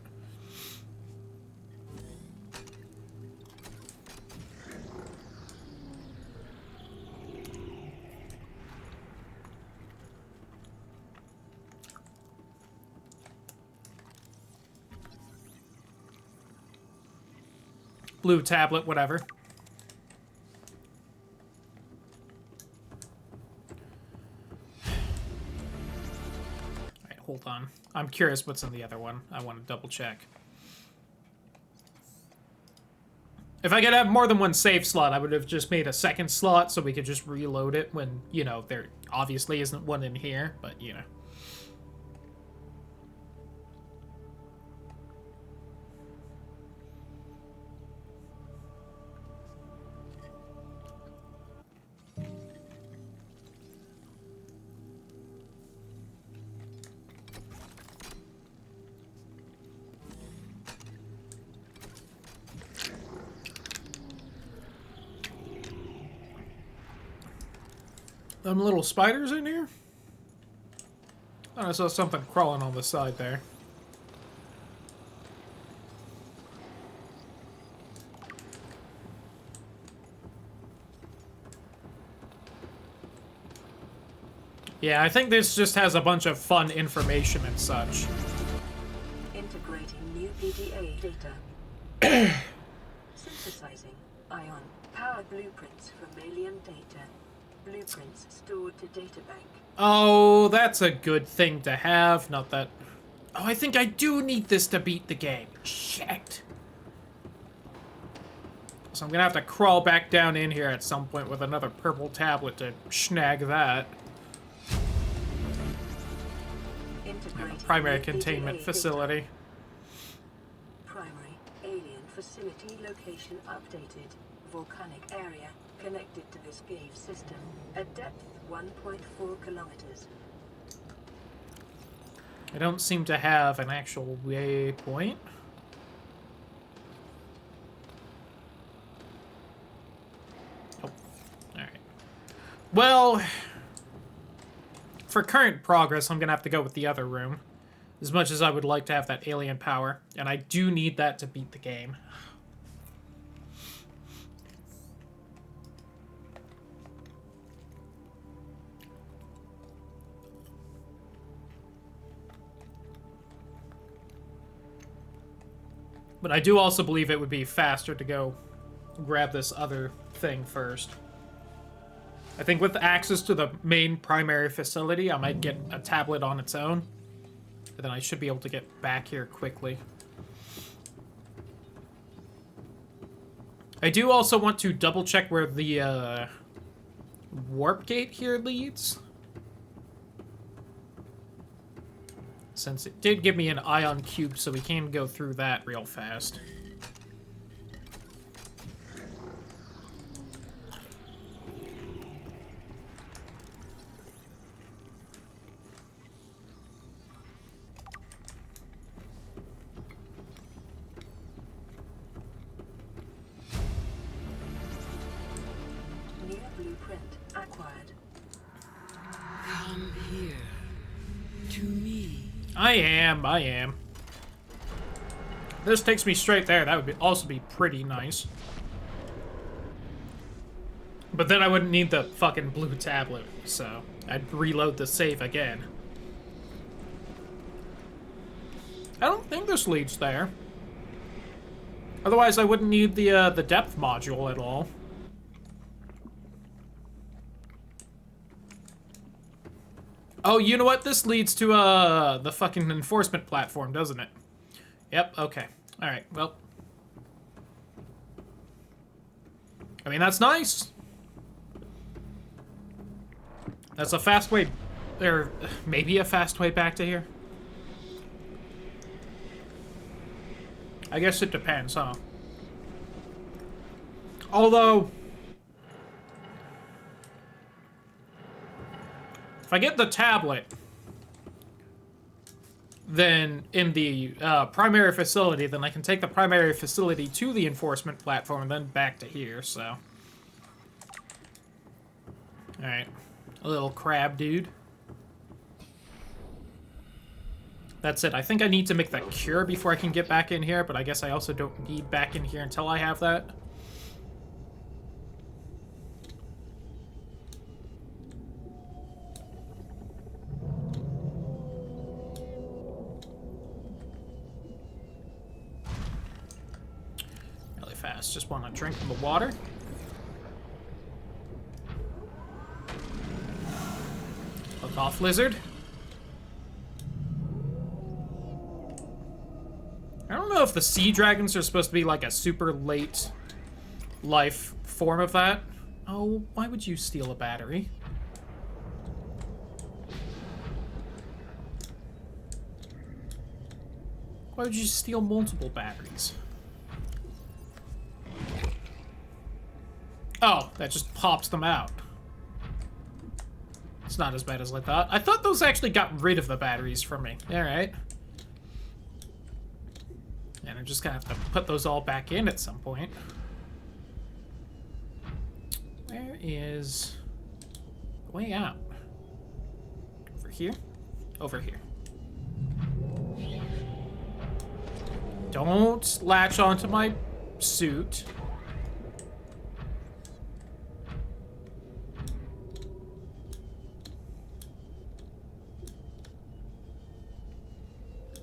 Blue tablet, whatever. Hold on. I'm curious what's in the other one. I want to double check. If I could have more than one save slot, I would have just made a second slot so we could just reload it when, you know, there obviously isn't one in here, but, you know. Them little spiders in here? Oh, I saw something crawling on the side there. Yeah, I think this just has a bunch of fun information and such. Integrating new PDA data. Synthesizing. Ion. Powered blueprints from alien data. Blueprints stored to databank. Oh, that's a good thing to have. Not that Oh, I think I do need this to beat the game. Shit. So I'm gonna have to crawl back down in here at some point with another purple tablet to snag that. Primary containment facility. Primary alien facility location updated. Volcanic area connected to this cave system. At depth 1.4 kilometers. I don't seem to have an actual waypoint. Oh, alright. Well, for current progress, I'm gonna have to go with the other room. As much as I would like to have that alien power. And I do need that to beat the game. But I do also believe it would be faster to go grab this other thing first. I think with access to the main primary facility, I might get a tablet on its own. And then I should be able to get back here quickly. I do also want to double check where the warp gate here leads. Since it did give me an ion cube, so we can go through that real fast. New blueprint acquired. Come here. To me. I am. This takes me straight there. That would also be pretty nice. But then I wouldn't need the fucking blue tablet, so I'd reload the save again. I don't think this leads there. Otherwise, I wouldn't need the depth module at all. Oh, you know what? This leads to, the fucking enforcement platform, doesn't it? Yep, okay. Alright, well. I mean, that's nice. That's a fast way, or maybe a fast way back to here. I guess it depends, huh? Although, if I get the tablet, then in the primary facility, then I can take the primary facility to the enforcement platform and then back to here, so. Alright. A little crab dude. That's it. I think I need to make that cure before I can get back in here, but I guess I also don't need back in here until I have that. Really fast. Just want to drink the water. Look off, lizard. I don't know if the sea dragons are supposed to be like a super late life form of that. Oh, why would you steal a battery? Why would you steal multiple batteries? Oh, that just pops them out. It's not as bad as I thought. I thought those actually got rid of the batteries from me. Alright. And I'm just gonna have to put those all back in at some point. Where is the way out? Over here? Over here. Don't latch onto my suit.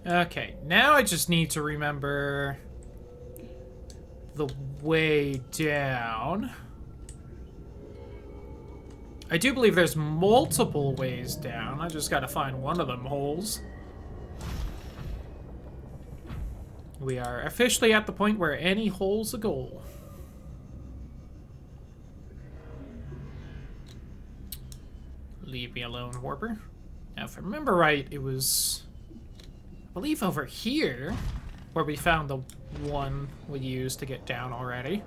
Okay, now I just need to remember the way down. I do believe there's multiple ways down. I just gotta find one of them holes. We are officially at the point where any hole's a goal. Leave me alone, Warper. Now, if I remember right, it was, I believe, over here where we found the one we used to get down already.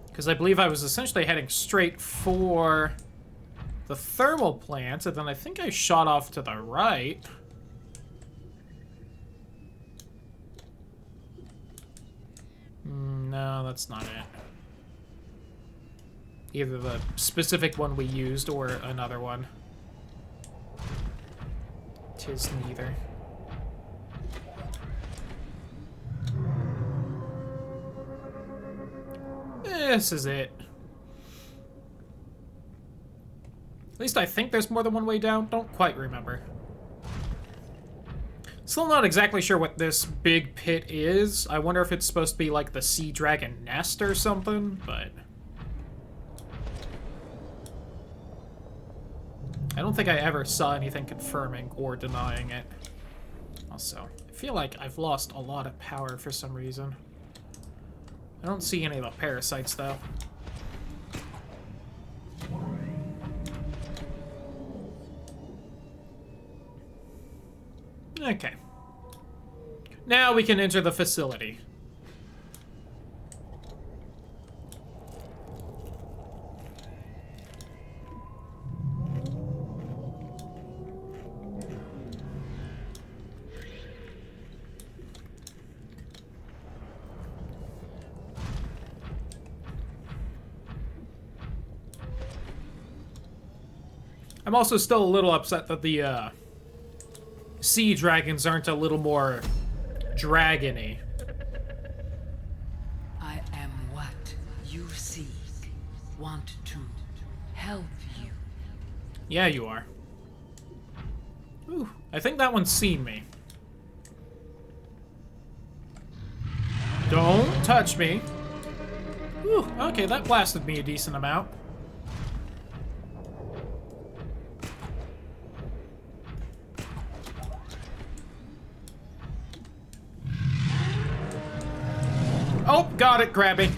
Because I believe I was essentially heading straight for the thermal plant, and then I think I shot off to the right. No, that's not it. Either the specific one we used or another one. Tis neither. This is it. At least I think there's more than one way down. Don't quite remember. Still not exactly sure what this big pit is. I wonder if it's supposed to be like the sea dragon nest or something, but I don't think I ever saw anything confirming or denying it. Also, I feel like I've lost a lot of power for some reason. I don't see any of the parasites, though. Okay. Now we can enter the facility. I'm also still a little upset that the sea dragons aren't a little more dragony. I am what you seek. Want to help you. Yeah, you are. Ooh, I think that one's seen me. Don't touch me. Ooh, okay, that blasted me a decent amount. Oh, got it, grabbing.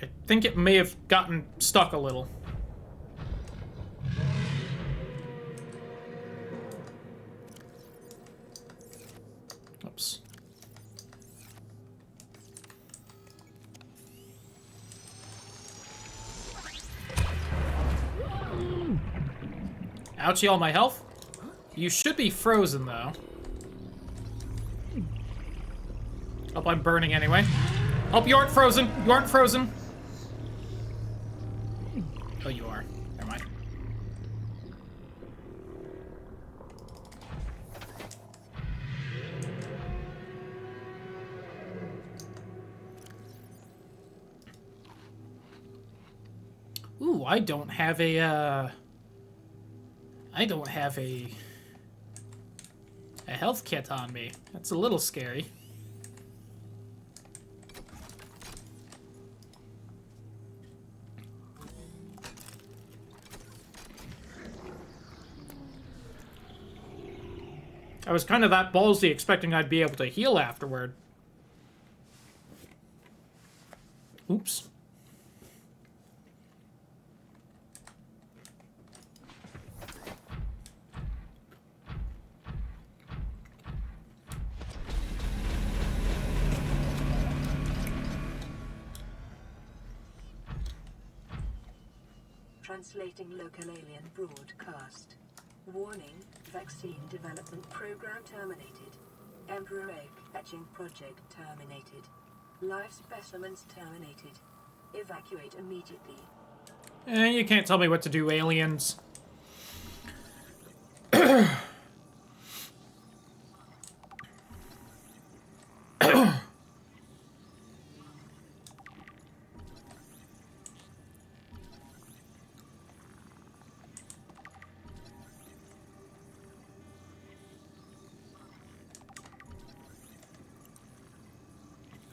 I think it may have gotten stuck a little. Oops. Ouchie, all my health. You should be frozen, though. Oh, I'm burning anyway. Oh, you aren't frozen. You aren't frozen. Oh, you are. Never mind. Ooh, I don't have a health kit on me. That's a little scary. I was kind of that ballsy expecting I'd be able to heal afterward. Oops. Translating local alien broadcast. Warning, vaccine development program terminated. Emperor egg hatching project terminated. Live specimens terminated. Evacuate immediately. You can't tell me what to do, aliens.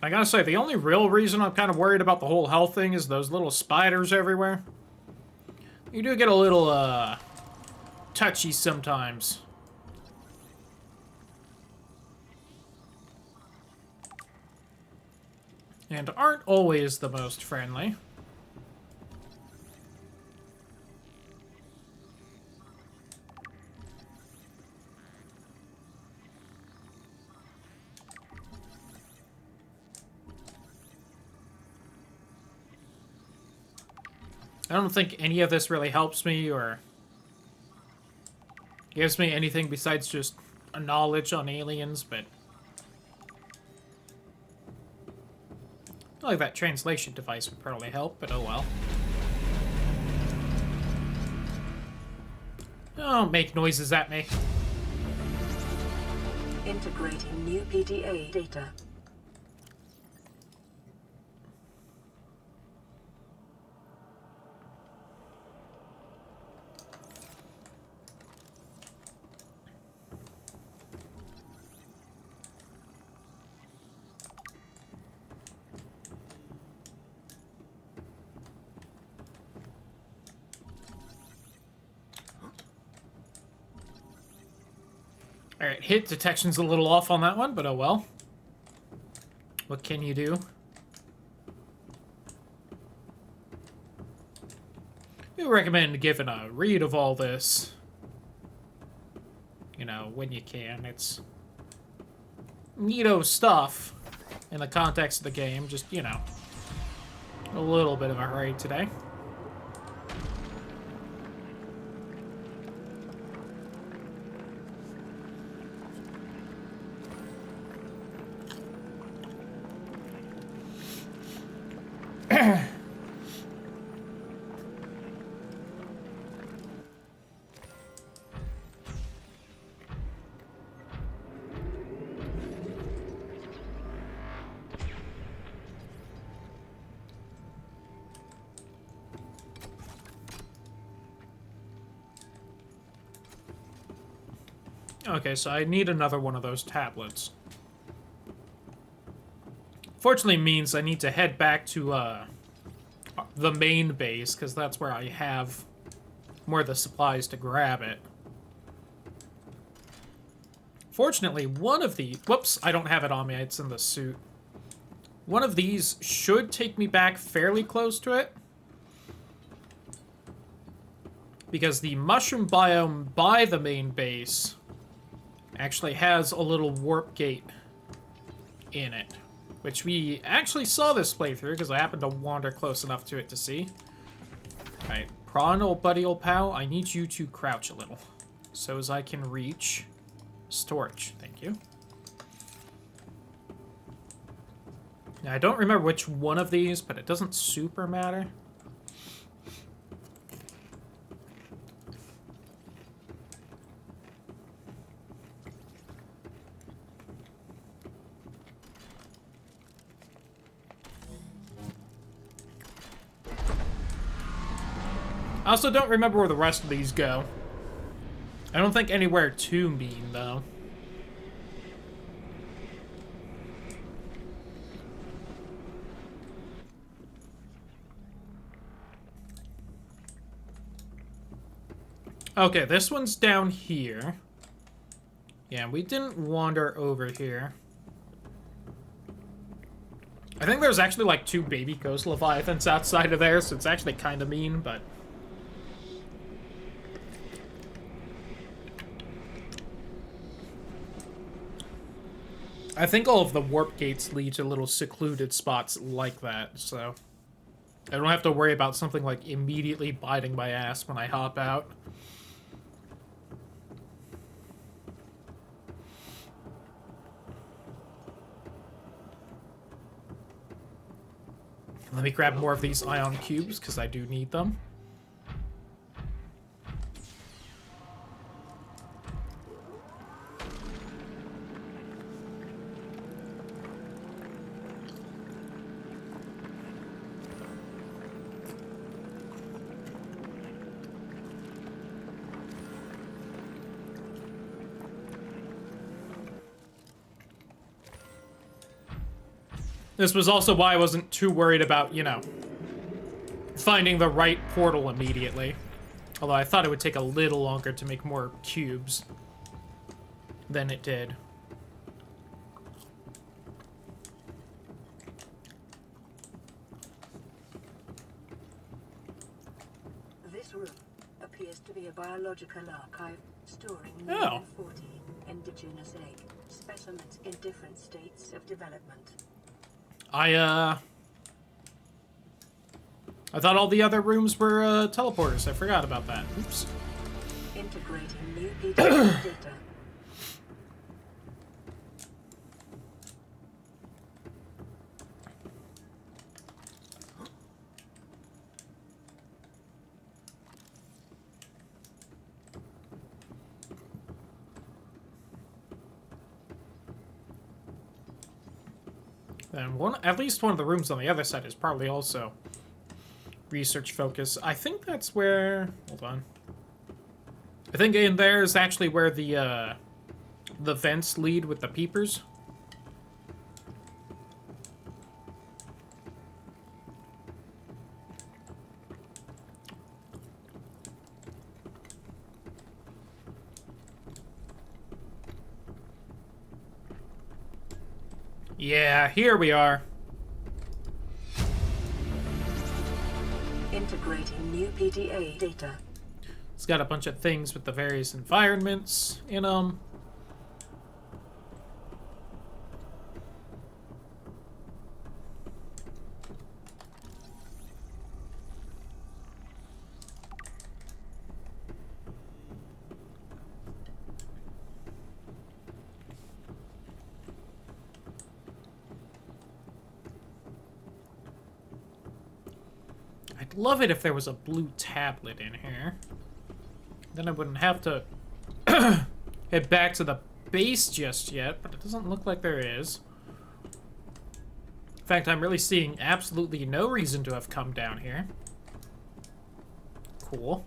I gotta say, the only real reason I'm kind of worried about the whole health thing is those little spiders everywhere. You do get a little, touchy sometimes. And aren't always the most friendly. I don't think any of this really helps me or gives me anything besides just a knowledge on aliens, but I feel like that translation device would probably help, but oh well. Don't make noises at me. Integrating new PDA data. Alright, hit detection's a little off on that one, but oh well. What can you do? I recommend giving a read of all this. You know, when you can. It's neato stuff in the context of the game. Just, you know, a little bit of a hurry today. Okay, so I need another one of those tablets. Fortunately means I need to head back to the main base, because that's where I have more of the supplies to grab it. Fortunately, one of the... Whoops, I don't have it on me. It's in the suit. One of these should take me back fairly close to it. Because the mushroom biome by the main base actually has a little warp gate in it. Which we actually saw this playthrough, because I happened to wander close enough to it to see. Alright, Prawn, old buddy, old pal, I need you to crouch a little. So as I can reach storage. Thank you. Now, I don't remember which one of these, but it doesn't super matter. I also don't remember where the rest of these go. I don't think anywhere too mean, though. Okay, this one's down here. Yeah, we didn't wander over here. I think there's actually like 2 baby ghost leviathans outside of there, so it's actually kind of mean, but... I think all of the warp gates lead to little secluded spots like that, so... I don't have to worry about something like immediately biting my ass when I hop out. Let me grab more of these ion cubes, because I do need them. This was also why I wasn't too worried about, you know, finding the right portal immediately. Although I thought it would take a little longer to make more cubes than it did. This room appears to be a biological archive storing more Oh. than 40 indigenous egg specimens in different states of development. I thought all the other rooms were teleporters. I forgot about that. Oops. Integrating new PDA data. And at least one of the rooms on the other side is probably also research focus. I think that's where... Hold on. I think in there is actually where the vents lead with the peepers. Yeah, here we are. Integrating new PDA data. It's got a bunch of things with the various environments in them. I'd love it if there was a blue tablet in here. Then I wouldn't have to head back to the base just yet, but it doesn't look like there is. In fact, I'm really seeing absolutely no reason to have come down here. Cool.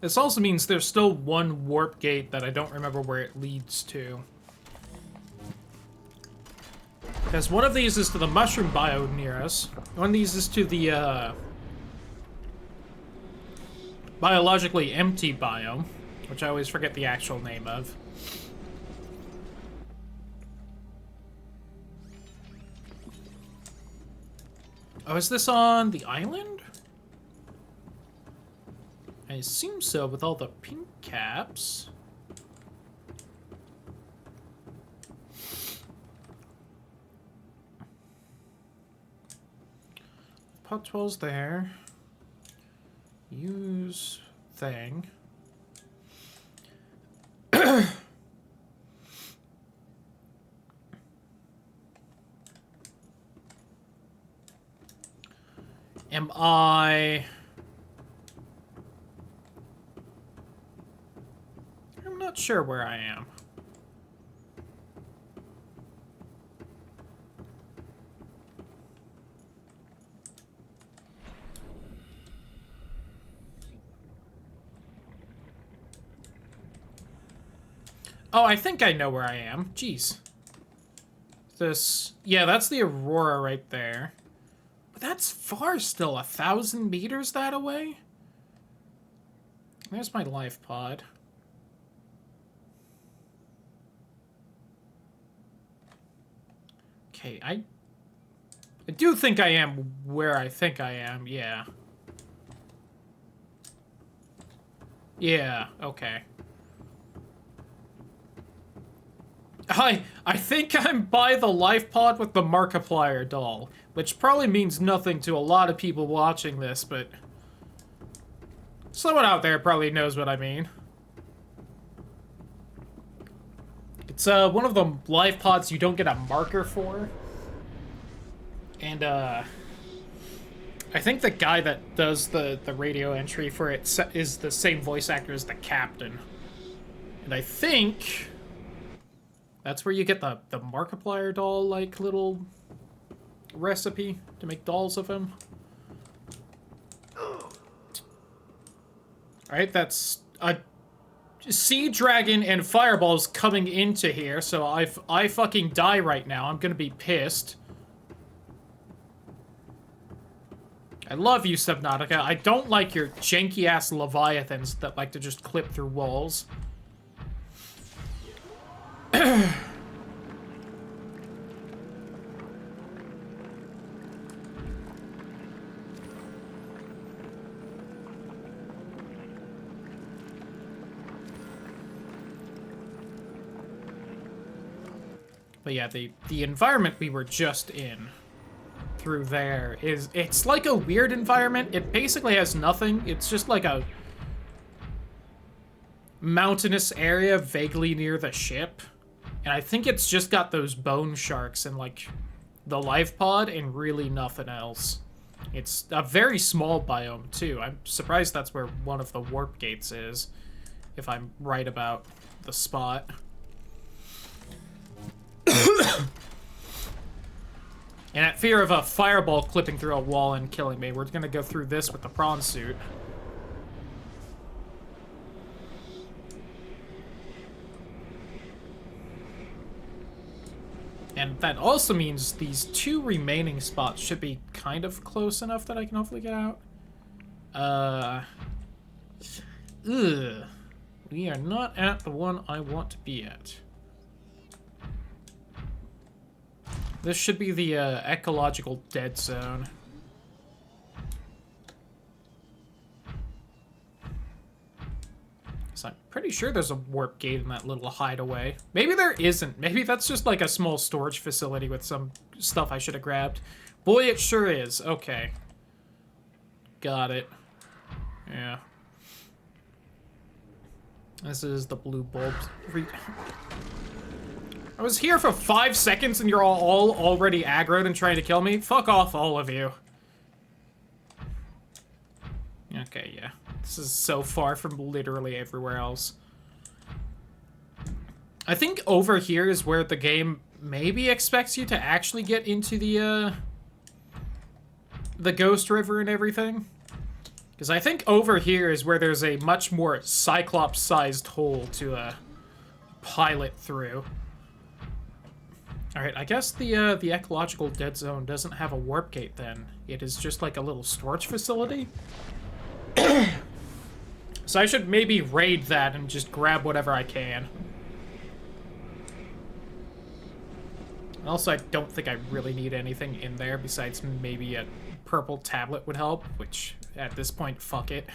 This also means there's still one warp gate that I don't remember where it leads to. Because one of these is to the mushroom biome near us. One of these is to the, biologically empty biome, which I always forget the actual name of. Oh, is this on the island? I assume so, with all the pink caps. Pot 12's there. Use thing. Am I... I'm not sure where I am. Oh, I think I know where I am. Jeez. This... Yeah, that's the Aurora right there. But that's far still. 1,000 meters that away? There's my life pod. Okay, I do think I am where I think I am, yeah. Yeah, okay. I think I'm by the life pod with the Markiplier doll, which probably means nothing to a lot of people watching this, but someone out there probably knows what I mean. It's one of the life pods you don't get a marker for. And I think the guy that does the radio entry for it is the same voice actor as the captain. And I think that's where you get the Markiplier doll, like, little recipe to make dolls of him. Alright, that's a sea dragon and fireballs coming into here, so I fucking die right now. I'm gonna be pissed. I love you, Subnautica. I don't like your janky-ass leviathans that like to just clip through walls. But yeah, the environment we were just in through there it's like a weird environment. It basically has nothing. It's just like a mountainous area vaguely near the ship. And I think it's just got those bone sharks and like the life pod and really nothing else. It's a very small biome too. I'm surprised that's where one of the warp gates is, if I'm right about the spot. And at fear of a fireball clipping through a wall and killing me, we're gonna go through this with the prawn suit. And that also means these two remaining spots should be kind of close enough that I can hopefully get out. We are not at the one I want to be at. This should be the ecological dead zone. So I'm pretty sure there's a warp gate in that little hideaway. Maybe there isn't. Maybe that's just like a small storage facility with some stuff I should have grabbed. Boy, it sure is. Okay. Got it. Yeah. This is the blue bulb. I was here for 5 seconds and you're all already aggroed and trying to kill me? Fuck off, all of you. Okay, yeah. This is so far from literally everywhere else. I think over here is where the game maybe expects you to actually get into the Ghost River and everything. Because I think over here is where there's a much more Cyclops-sized hole to pilot through. Alright, I guess the ecological dead zone doesn't have a warp gate then. It is just like a little storage facility. So I should maybe raid that and just grab whatever I can. Also, I don't think I really need anything in there besides maybe a purple tablet would help, which at this point, fuck it.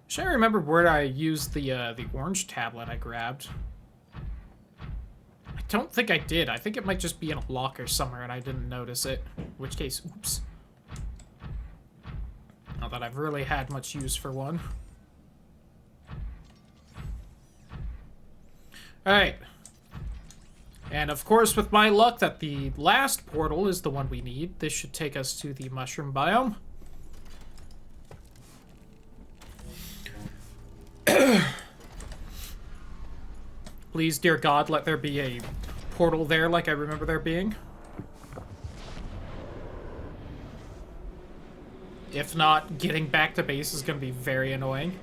Should I remember where I used the orange tablet I grabbed? I don't think I did. I think it might just be in a locker somewhere and I didn't notice it. In which case, oops. Not that I've really had much use for one. Alright. And of course, with my luck that the last portal is the one we need, this should take us to the mushroom biome. Please, dear God, let there be a portal there like I remember there being. If not, getting back to base is going to be very annoying.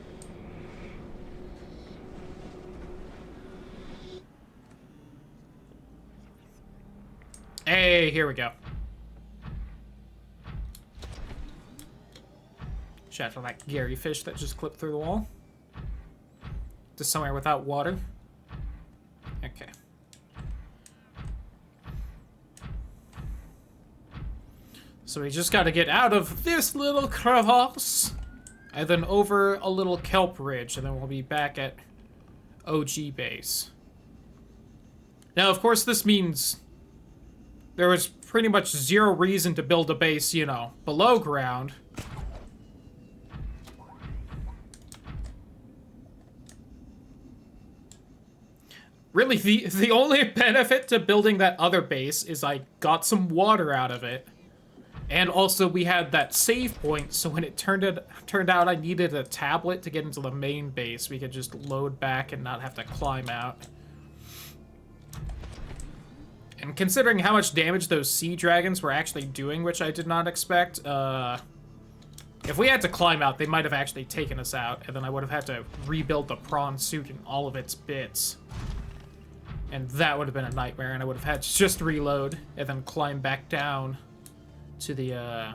Hey, here we go. Shout out to that Gary fish that just clipped through the wall. To somewhere without water. Okay. So we just gotta get out of this little crevasse, and then over a little kelp ridge, and then we'll be back at OG base. Now, of course, this means there was pretty much zero reason to build a base, you know, below ground. Really, the only benefit to building that other base is I got some water out of it. And also we had that save point, so when it turned out I needed a tablet to get into the main base, we could just load back and not have to climb out. And considering how much damage those sea dragons were actually doing, which I did not expect, if we had to climb out, they might have actually taken us out, and then I would have had to rebuild the prawn suit in all of its bits. And that would have been a nightmare, and I would have had to just reload and then climb back down to the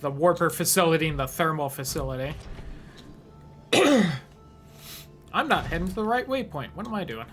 warper facility and the thermal facility. I'm not heading to the right waypoint. What am I doing?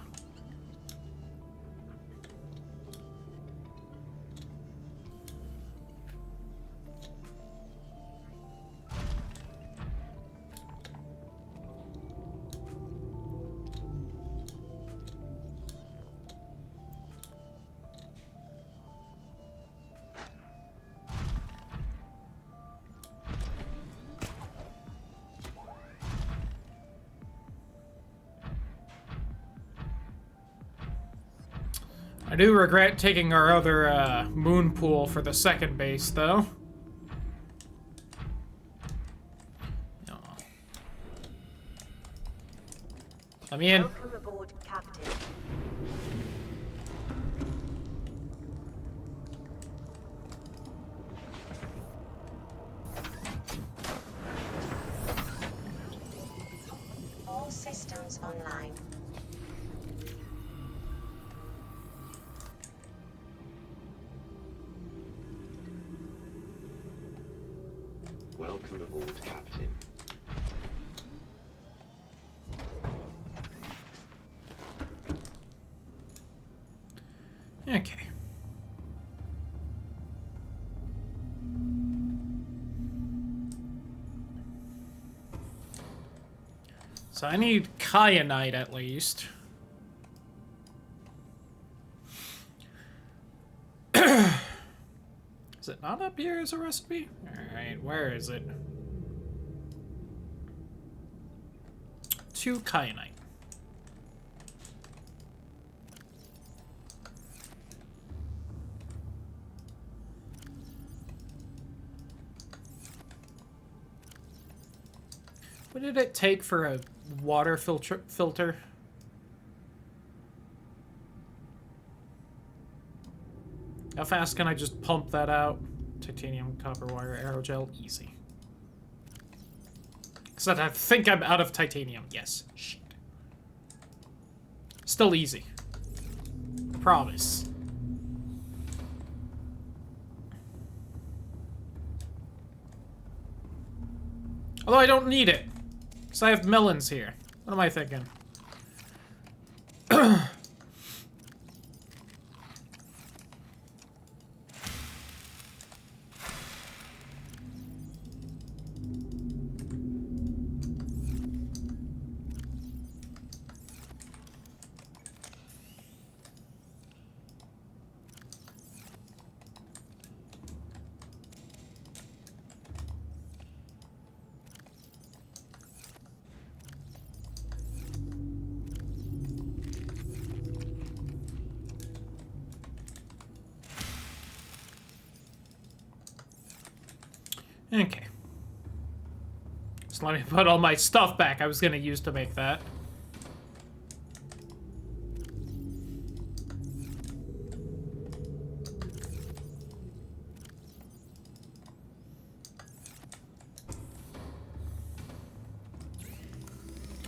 I do regret taking our other moon pool for the second base, though. No. Let me in. Welcome aboard, Captain. All systems online. Welcome aboard, Captain. Okay. So I need kyanite at least. Is it not up here as a recipe? Alright, where is it? 2 kyanite. What did it take for a water filter? How fast can I just pump that out? Titanium, copper wire, aerogel, easy. Except I think I'm out of titanium. Yes. Shit. Still easy. Promise. Although I don't need it. Because I have melons here. What am I thinking? Okay. Just let me put all my stuff back I was gonna use to make that.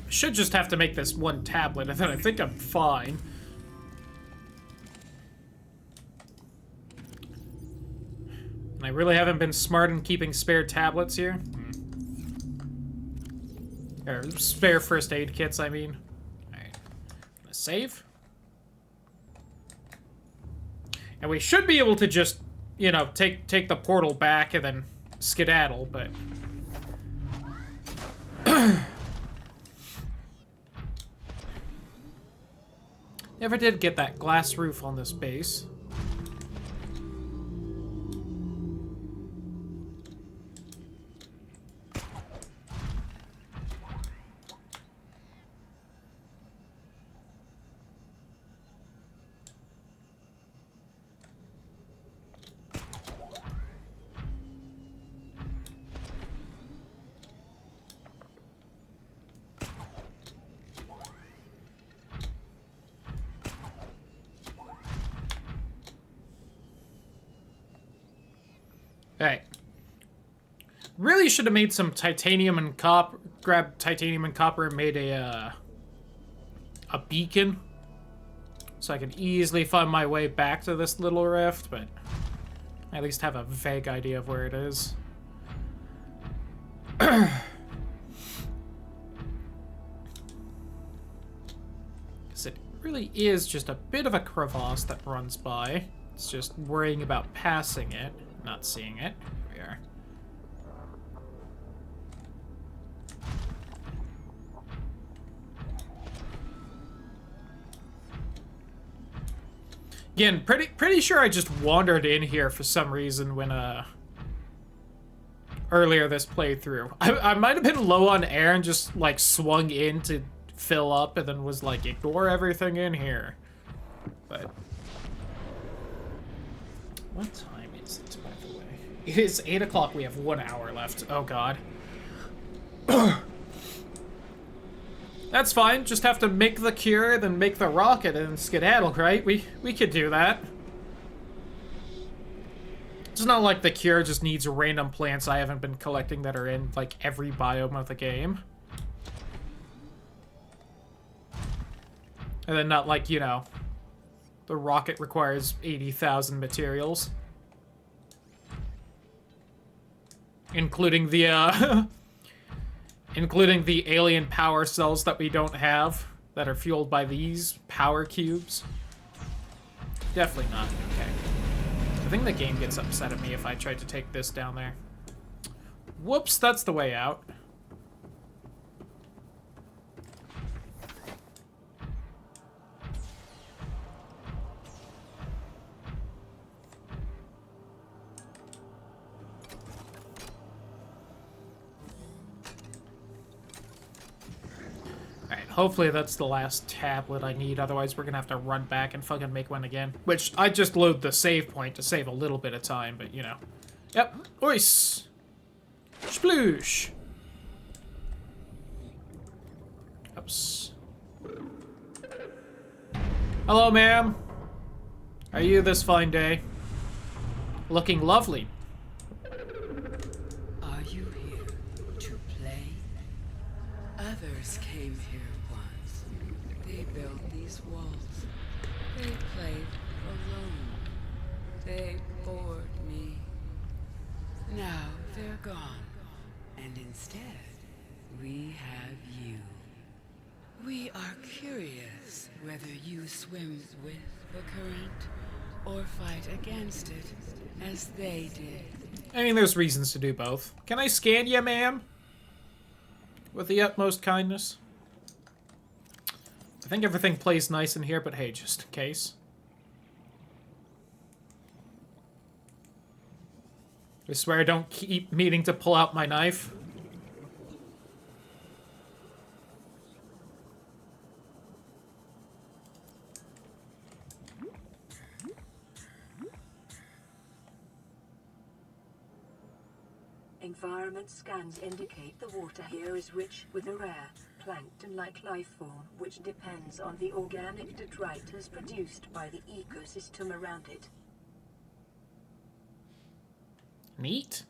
I should just have to make this one tablet, and then I think I'm fine. And I really haven't been smart in keeping spare tablets here. Or spare first aid kits, I mean. Alright. Gonna save. And we should be able to just, you know, take the portal back and then skedaddle, but... Never did get that glass roof on this base. Alright. Really should have made some titanium and copper. Grabbed titanium and copper and made a beacon. So I can easily find my way back to this little rift, but I at least have a vague idea of where it is. Because it really is just a bit of a crevasse that runs by. It's just worrying about passing it, not seeing it. Here we are. Again, pretty sure I just wandered in here for some reason when earlier this playthrough. I might have been low on air and just like swung in to fill up and then was like, ignore everything in here. But what time is it, by the way? It is 8 o'clock. We have 1 hour left. Oh god. That's fine. Just have to make the cure, then make the rocket and skedaddle, right? We could do that. It's not like the cure just needs random plants I haven't been collecting that are in, like, every biome of the game. And then not like, you know, the rocket requires 80,000 materials. Including the, including the alien power cells that we don't have, that are fueled by these power cubes. Definitely not. Okay. I think the game gets upset at me if I try to take this down there. Whoops, that's the way out. Hopefully that's the last tablet I need, otherwise we're gonna have to run back and fucking make one again. Which, I just load the save point to save a little bit of time, but you know. Yep. Ois! Sploosh! Oops. Hello, ma'am. How are you this fine day? Looking lovely. Are you here to play? Others came here once. They built these walls. They played alone. They bored me. Now they're gone. And instead, we have you. We are curious whether you swim with the current or fight against it, as they did. I mean, there's reasons to do both. Can I scan you, ma'am? With the utmost kindness. I think everything plays nice in here, but hey, just in case. I swear I don't keep meaning to pull out my knife. Environment scans indicate the water here is rich with a rare, plankton-like life form which depends on the organic detritus produced by the ecosystem around it. Neat.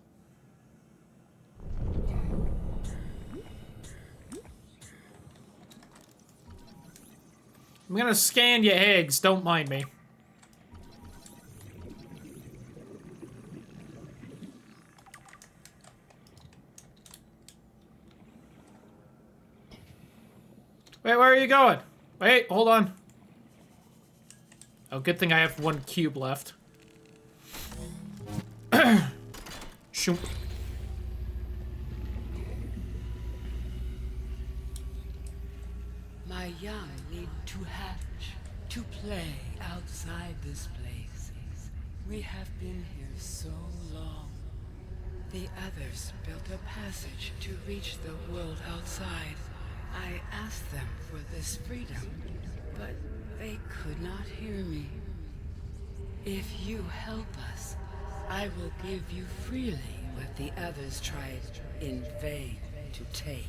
I'm gonna scan your eggs, don't mind me. Wait, where are you going? Wait, hold on. Oh, good thing I have one cube left. Shoot. My young need to hatch, to play outside this place. We have been here so long. The others built a passage to reach the world outside. I asked them for this freedom, but they could not hear me. If you help us, I will give you freely what the others tried in vain to take.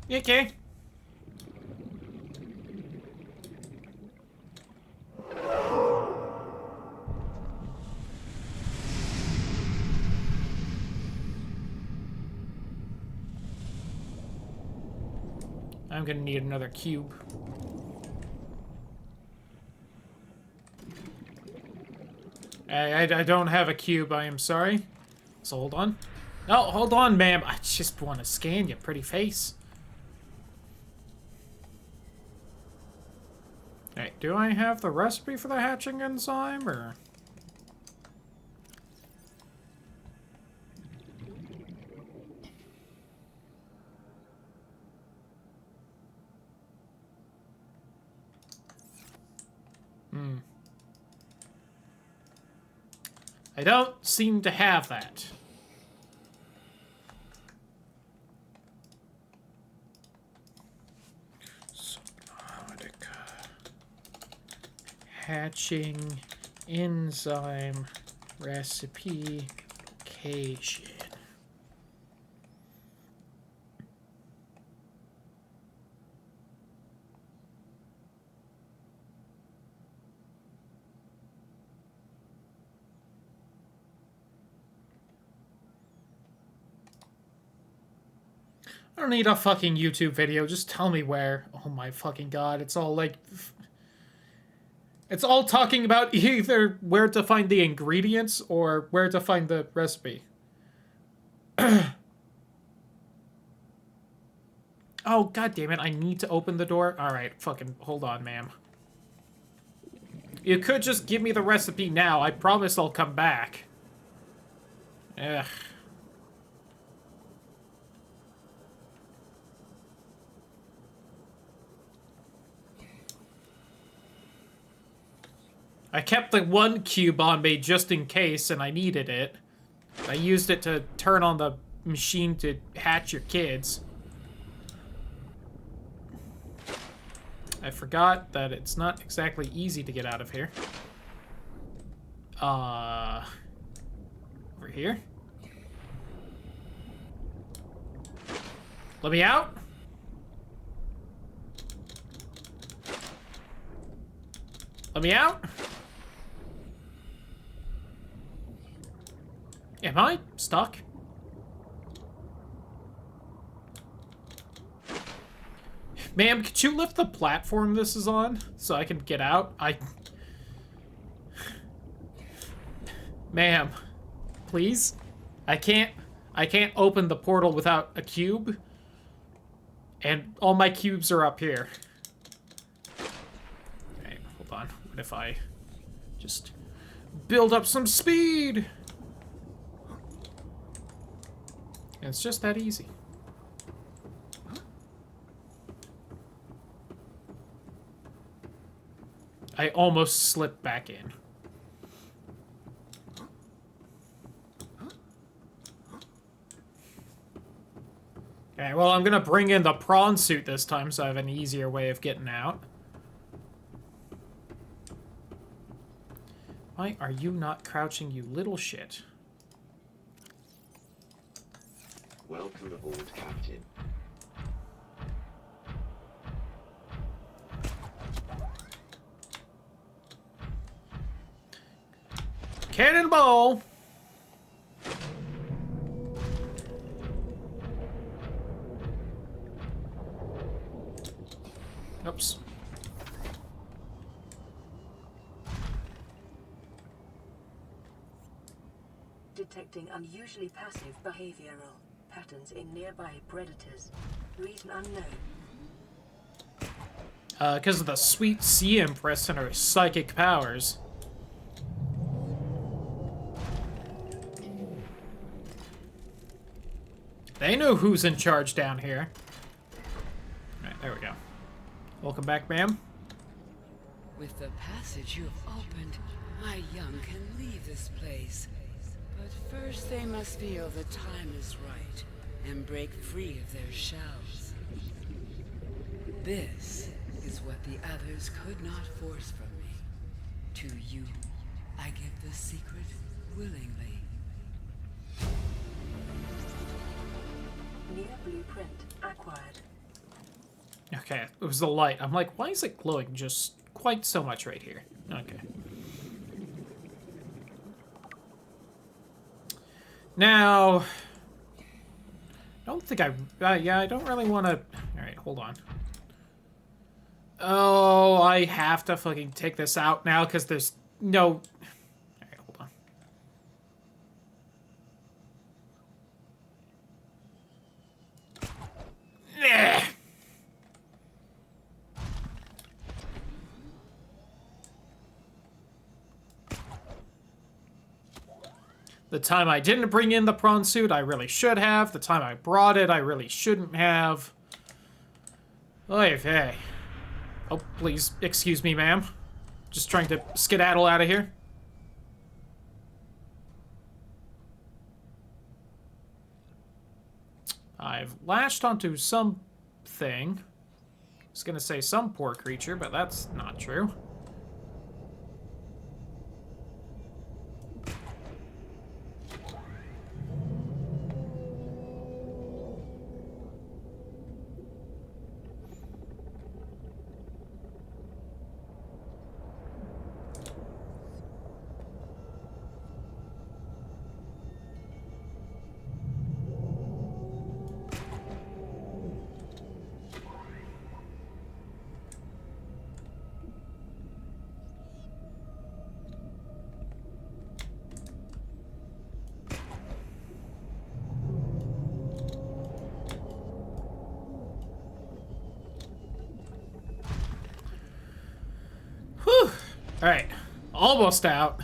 You okay? I'm gonna need another cube. I don't have a cube, I am sorry. So hold on. Oh, hold on, ma'am. I just want to scan your pretty face. Alright, do I have the recipe for the hatching enzyme, or...? I don't seem to have that. Subnautica. Hatching enzyme recipe location. I don't need a fucking YouTube video. Just tell me where. Oh my fucking god. It's all like... It's all talking about either where to find the ingredients or where to find the recipe. Oh, god damn it. I need to open the door. Alright, fucking hold on, ma'am. You could just give me the recipe now. I promise I'll come back. Ugh. I kept the one cube on me just in case, and I needed it. I used it to turn on the machine to hatch your kids. I forgot that it's not exactly easy to get out of here. Over here? Let me out? Let me out? Am I stuck? Ma'am, could you lift the platform this is on so I can get out? Ma'am, please? I can't open the portal without a cube. And all my cubes are up here. Okay, hold on. What if I just build up some speed? It's just that easy. I almost slipped back in. Okay, well, I'm gonna bring in the prawn suit this time so I have an easier way of getting out. Why are you not crouching, you little shit? Welcome aboard, Captain. Cannonball! Oops. Detecting unusually passive behavioral patterns in nearby predators. Reason unknown. Because of the sweet sea empress and her psychic powers. They know who's in charge down here. Alright, there we go. Welcome back, ma'am. With the passage you have opened, my young can leave this place. But first they must feel the time is right and break free of their shells. This is what the others could not force from me. To you, I give the secret willingly. Near blueprint acquired. Okay, it was the light. I'm like, why is it glowing just quite so much right here? Okay. Now, I don't think yeah, I don't really want to... Alright, hold on. Oh, I have to fucking take this out now because there's no... Alright, hold on. Ugh. The time I didn't bring in the prawn suit, I really should have. The time I brought it, I really shouldn't have. Oy vey. Oh, please, excuse me, ma'am. Just trying to skedaddle out of here. I've lashed onto something. I was gonna say some poor creature, but that's not true. Whew. Alright. Almost out.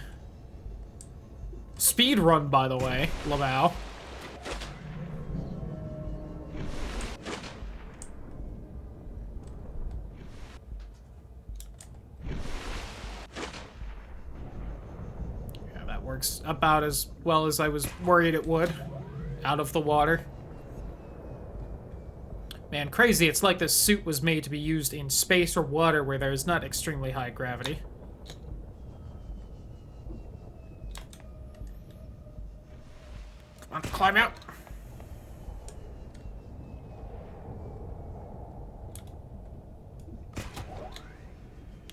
Speed run, by the way, Lamau. Yeah, that works about as well as I was worried it would. Out of the water. Man, crazy. It's like this suit was made to be used in space or water where there is not extremely high gravity. Come on, climb out.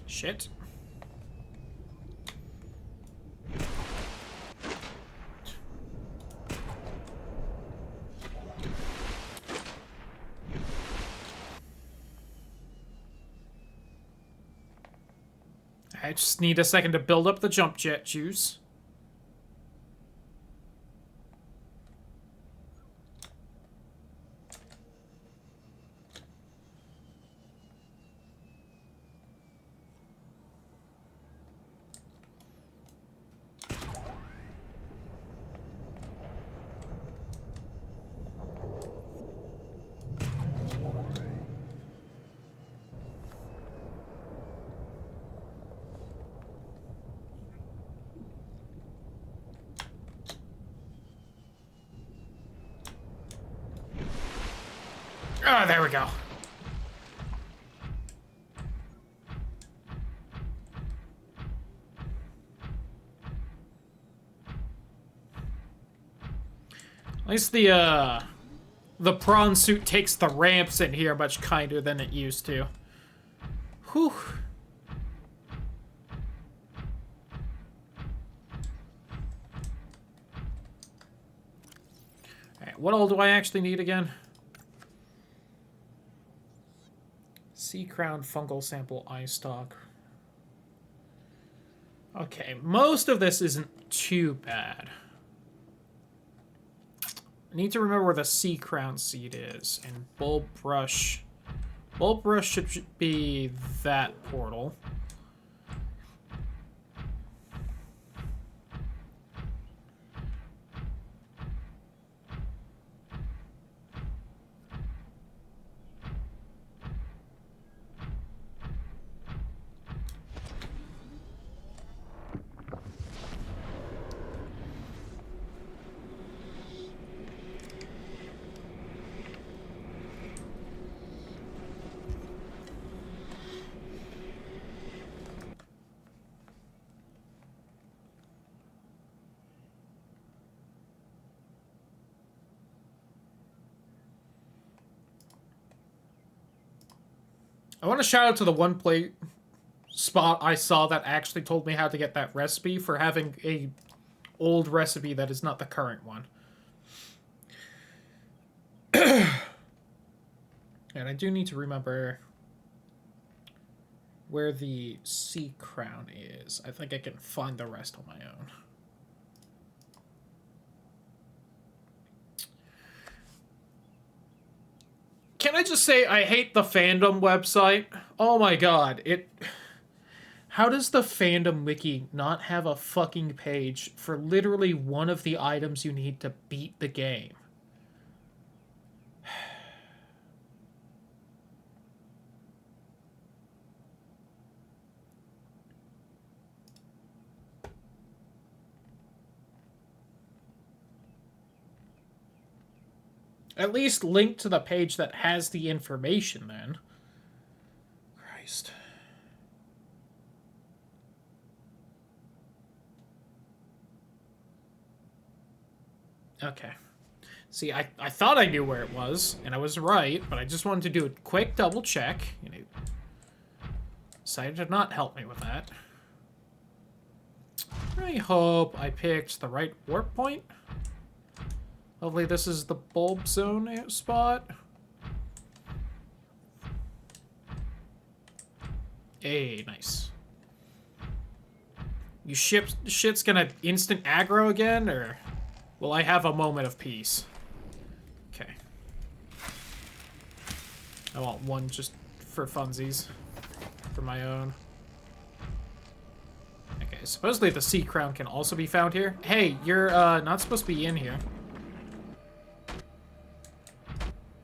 Shit. I just need a second to build up the jump jet juice. Oh, there we go. At least the prawn suit takes the ramps in here much kinder than it used to. Whew. Alright, what all do I actually need again? Sea crown, fungal sample, eye stalk. Okay, most of this isn't too bad. I need to remember where the sea crown seed is. And bulb brush. Bulb brush should be that portal. I want to shout out to the one play spot I saw that actually told me how to get that recipe for having a old recipe that is not the current one. And I do need to remember where the sea crown is. I think I can find the rest on my own. Can I just say I hate the fandom website? Oh my god, how does the fandom wiki not have a fucking page for literally one of the items you need to beat the game? At least link to the page that has the information then. Christ. Okay. See, I thought I knew where it was, and I was right, but I just wanted to do a quick double check. You know, decided to not help me with that. I hope I picked the right warp point. Hopefully this is the bulb zone spot. Hey, nice. You shit's gonna instant aggro again, or will I have a moment of peace? Okay. I want one just for funsies. For my own. Okay, supposedly the sea crown can also be found here. Hey, you're not supposed to be in here.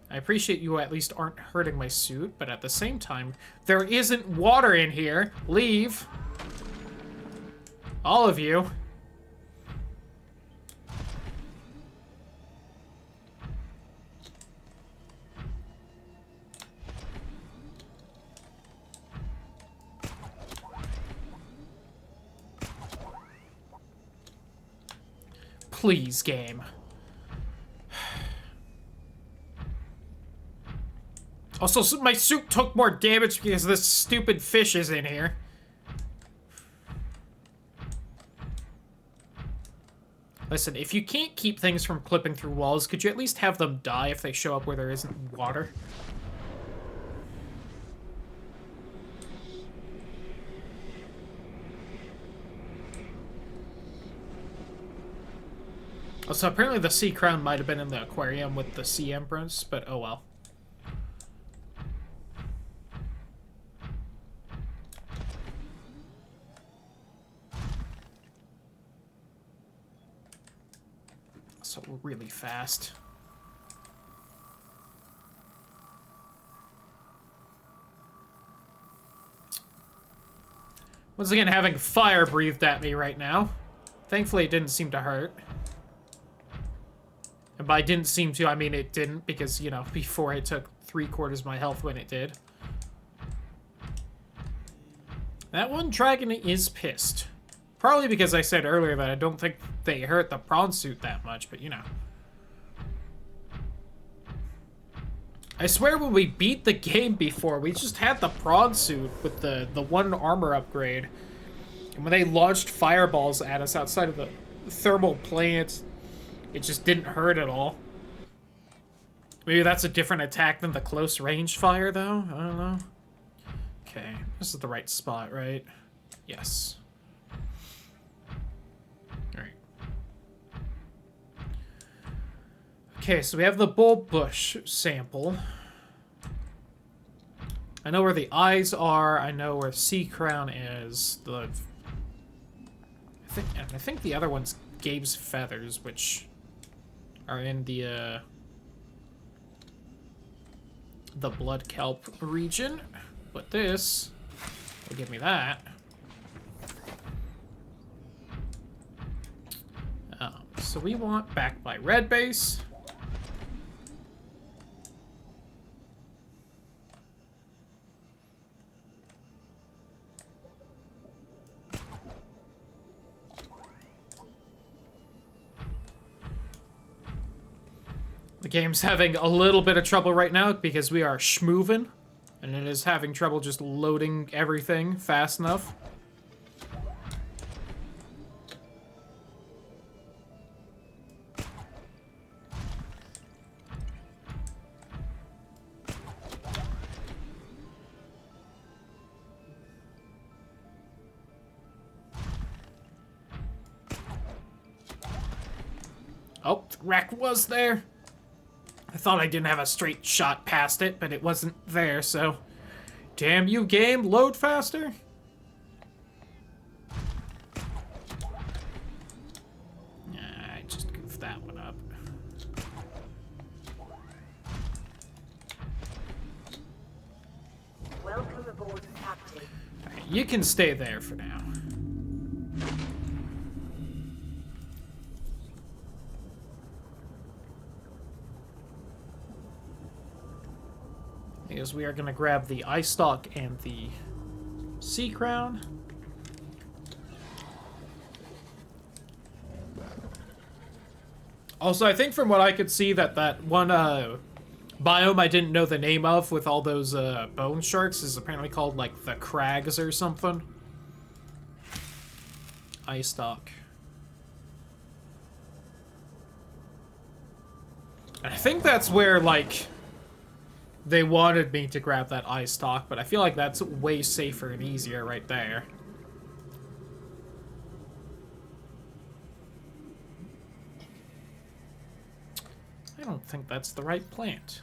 I appreciate you at least aren't hurting my suit, but at the same time, there isn't water in here. Leave. All of you. Please, game. Also, my suit took more damage because this stupid fish is in here. Listen, if you can't keep things from clipping through walls, could you at least have them die if they show up where there isn't water? Also, apparently the sea crown might have been in the aquarium with the sea empress, but oh well. So really fast. Once again, having fire breathed at me right now. Thankfully, it didn't seem to hurt. And by didn't seem to, I mean it didn't, because, you know, before it took 3/4 of my health when it did. That one dragon is pissed. Probably because I said earlier that I don't think they hurt the prawn suit that much, but you know. I swear when we beat the game before, we just had the prawn suit with the one armor upgrade. And when they launched fireballs at us outside of the thermal plant, it just didn't hurt at all. Maybe that's a different attack than the close range fire, though? I don't know. Okay, this is the right spot, right? Yes. Alright. Okay, so we have the bulb bush sample. I know where the eyes are. I know where sea crown is. I think the other one's Gabe's feathers, which are in the blood kelp region. But this will give me that. So we want back by red base. The game's having a little bit of trouble right now because we are schmoovin', and it is having trouble just loading everything fast enough. Oh, the wreck was there. I thought I didn't have a straight shot past it, but it wasn't there, so... Damn you, game, load faster. I just goofed that one up. Welcome aboard, Captain. Alright, you can stay there for now. Because we are going to grab the eye stalk and the sea crown. Also, I think from what I could see that one biome I didn't know the name of with all those bone sharks is apparently called like the Crags or something. Eye stalk. And I think that's where like they wanted me to grab that eye stalk, but I feel like that's way safer and easier right there. I don't think that's the right plant.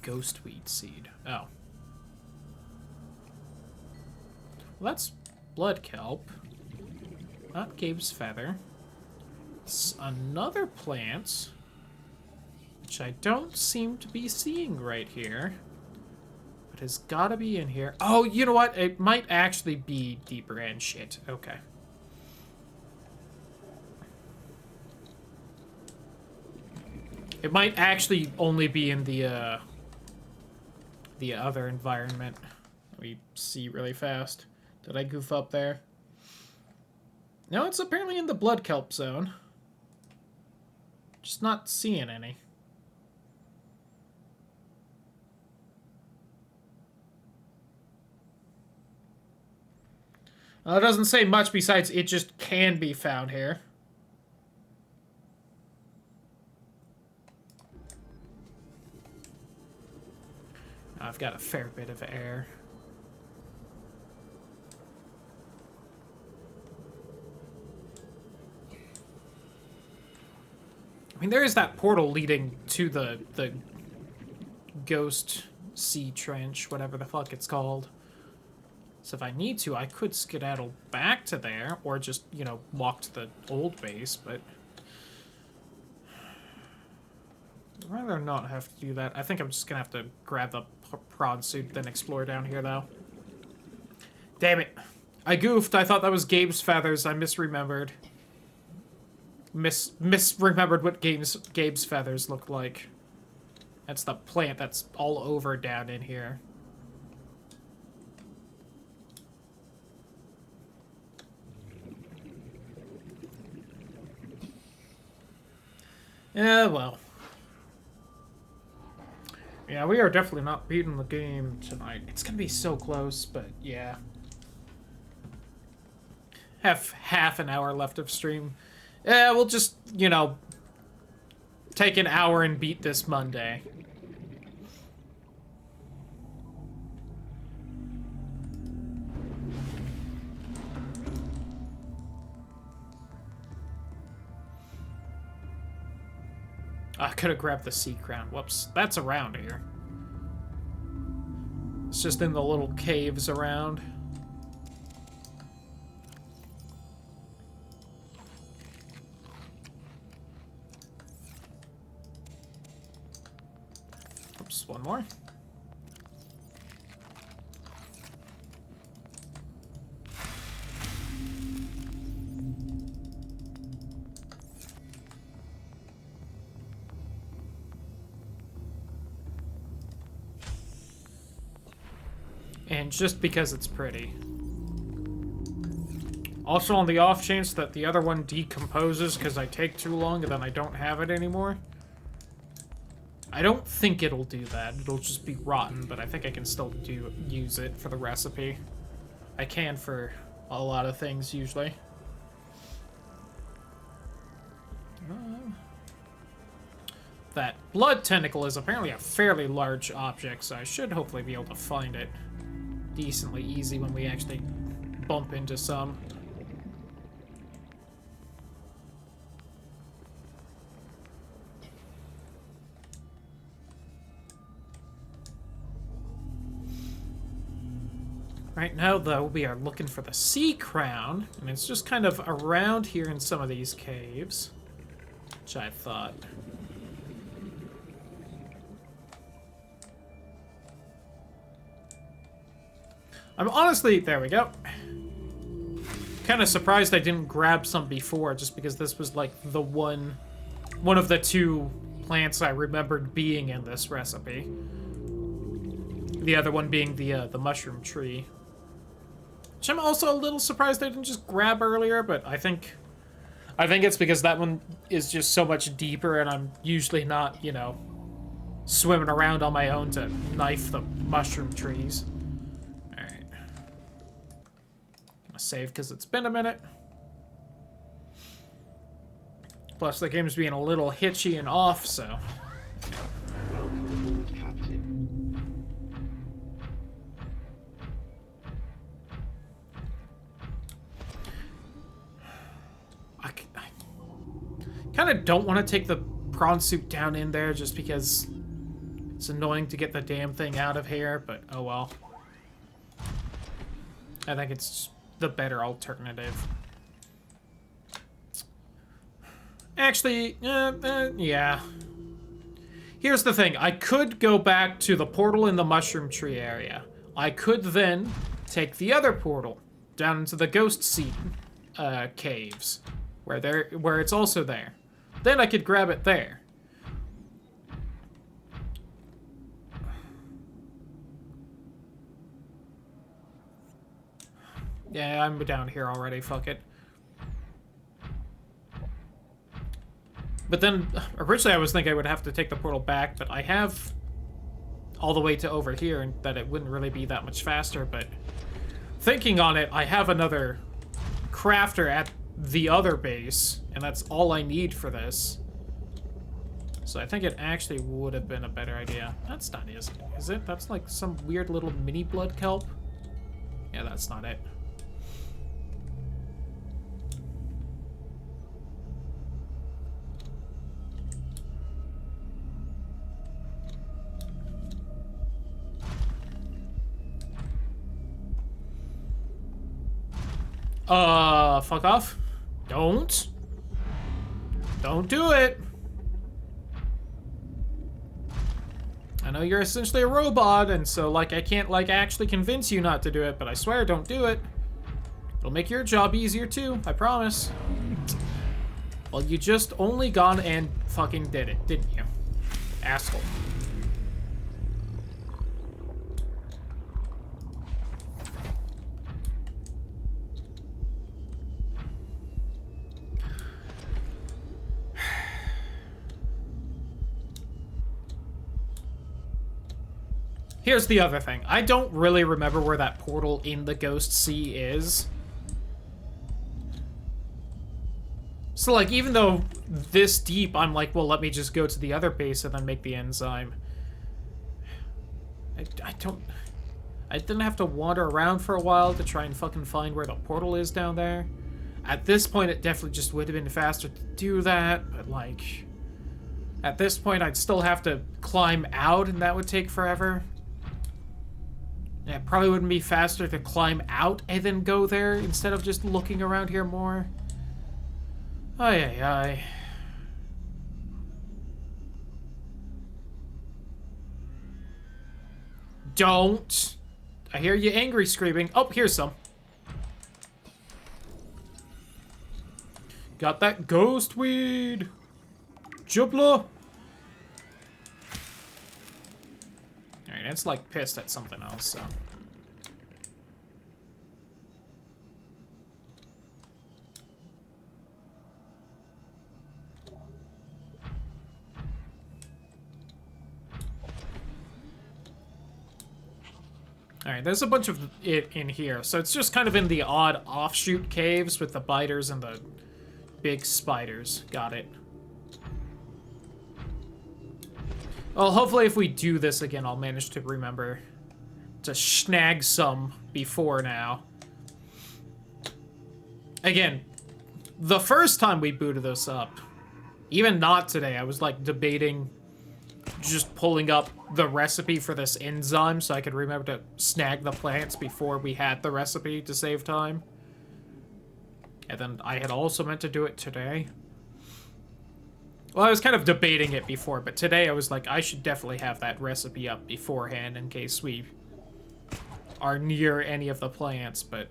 Ghostweed seed. Oh. Well, that's blood kelp. Not Gabe's feather. It's another plant, which I don't seem to be seeing right here. But has gotta be in here. Oh, you know what? It might actually be deeper in shit. Okay. It might actually only be in the other environment. Let me see really fast. Did I goof up there? No, it's apparently in the blood kelp zone. Just not seeing any. It doesn't say much besides it just can be found here. I've got a fair bit of air. I mean, there is that portal leading to the ghost sea trench, whatever the fuck it's called. So if I need to, I could skedaddle back to there, or just, you know, walk to the old base, but... I'd rather not have to do that. I think I'm just gonna have to grab the prawn suit, then explore down here, though. Damn it. I goofed. I thought that was Gabe's feathers. I misremembered. Misremembered what Gabe's feathers look like. That's the plant that's all over down in here. Yeah, well. Yeah, we are definitely not beating the game tonight. It's gonna be so close, but yeah. Have half an hour left of stream. Yeah, we'll just, you know, take an hour and beat this Monday. I could have grabbed the sea crown. Whoops. That's around here. It's just in the little caves around. Oops, one more. And just because it's pretty. Also, on the off chance that the other one decomposes because I take too long and then I don't have it anymore. I don't think it'll do that. It'll just be rotten, but I think I can still use it for the recipe. I can for a lot of things, usually. That blood tentacle is apparently a fairly large object, so I should hopefully be able to find it decently easy when we actually bump into some. Right now, though, we are looking for the sea crown, and it's just kind of around here in some of these caves, which I thought. I'm honestly, there we go. Kind of surprised I didn't grab some before, just because this was like the one of the two plants I remembered being in this recipe. The other one being the mushroom tree. Which I'm also a little surprised I didn't just grab earlier, but I think it's because that one is just so much deeper and I'm usually not, you know, swimming around on my own to knife the mushroom trees. Alright. Gonna save because it's been a minute. Plus the game's being a little hitchy and off, so... Welcome aboard, Captain. I kind of don't want to take the prawn soup down in there just because it's annoying to get the damn thing out of here, but oh well. I think it's the better alternative. Actually, yeah. Here's the thing. I could go back to the portal in the mushroom tree area. I could then take the other portal down into the ghost seed caves, where it's also there. Then I could grab it there. Yeah, I'm down here already. Fuck it. But then, originally I was thinking I would have to take the portal back, but I have all the way to over here, and that it wouldn't really be that much faster, but thinking on it, I have another crafter at the other base, and that's all I need for this. So I think it actually would have been a better idea. That's not it, is it? That's like some weird little mini blood kelp? Yeah, that's not it. Fuck off. Don't do it. I know you're essentially a robot, and so, like, I can't, like, actually convince you not to do it, but I swear, don't do it. It'll make your job easier, too. I promise. Well, you just only gone and fucking did it, didn't you? Asshole. Here's the other thing. I don't really remember where that portal in the Ghost Sea is. So, like, even though this deep, I'm like, well, let me just go to the other base and then make the enzyme. I didn't have to wander around for a while to try and fucking find where the portal is down there. At this point, it definitely just would have been faster to do that, but, like, at this point, I'd still have to climb out, and that would take forever. Yeah, it probably wouldn't be faster to climb out and then go there instead of just looking around here more. Ay, ay, ay. Don't. I hear you angry screaming. Oh, here's some. Got that ghost weed. Jubla. Alright, it's like pissed at something else, so. Alright, there's a bunch of it in here, so it's just kind of in the odd offshoot caves with the biters and the big spiders. Got it. Well, hopefully if we do this again, I'll manage to remember to snag some before now. Again, the first time we booted this up, even not today, I was like debating just pulling up the recipe for this enzyme so I could remember to snag the plants before we had the recipe to save time. And then I had also meant to do it today. Well, I was kind of debating it before, but today I was like, I should definitely have that recipe up beforehand in case we are near any of the plants, but...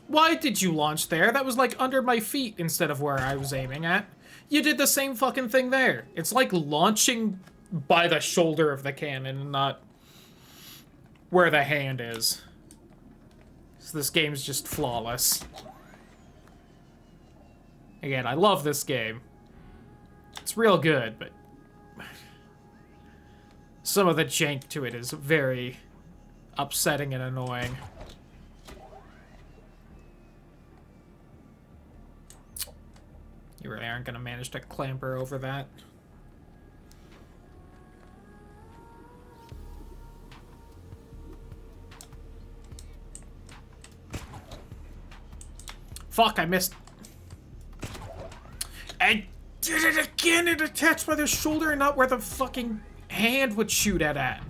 Why did you launch there? That was like under my feet instead of where I was aiming at. You did the same fucking thing there. It's like launching by the shoulder of the cannon and not where the hand is. So this game's just flawless. Again, I love this game. It's real good, but some of the jank to it is very upsetting and annoying. You really aren't going to manage to clamber over that. Fuck, I missed. I did it again! It attached by the shoulder and not where the fucking hand would shoot at.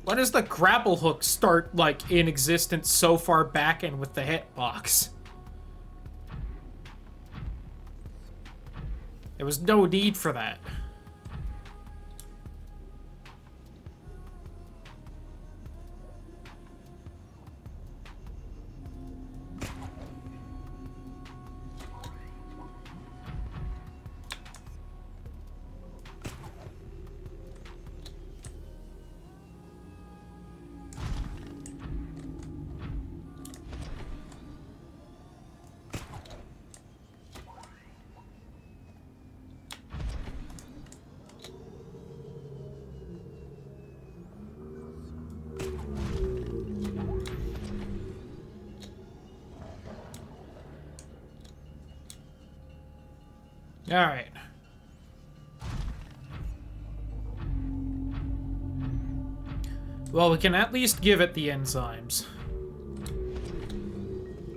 When does the grapple hook start, like, in existence so far back in with the hitbox? There was no need for that. Alright. Well, we can at least give it the enzymes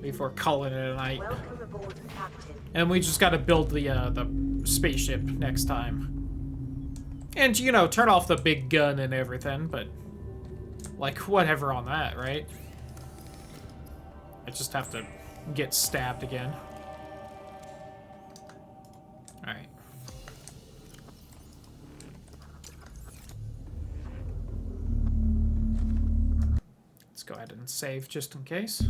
before calling it a night. Welcome aboard, Captain. And we just gotta build the spaceship next time. And, you know, turn off the big gun and everything, but... like, whatever on that, right? I just have to get stabbed again. Alright. Let's go ahead and save just in case.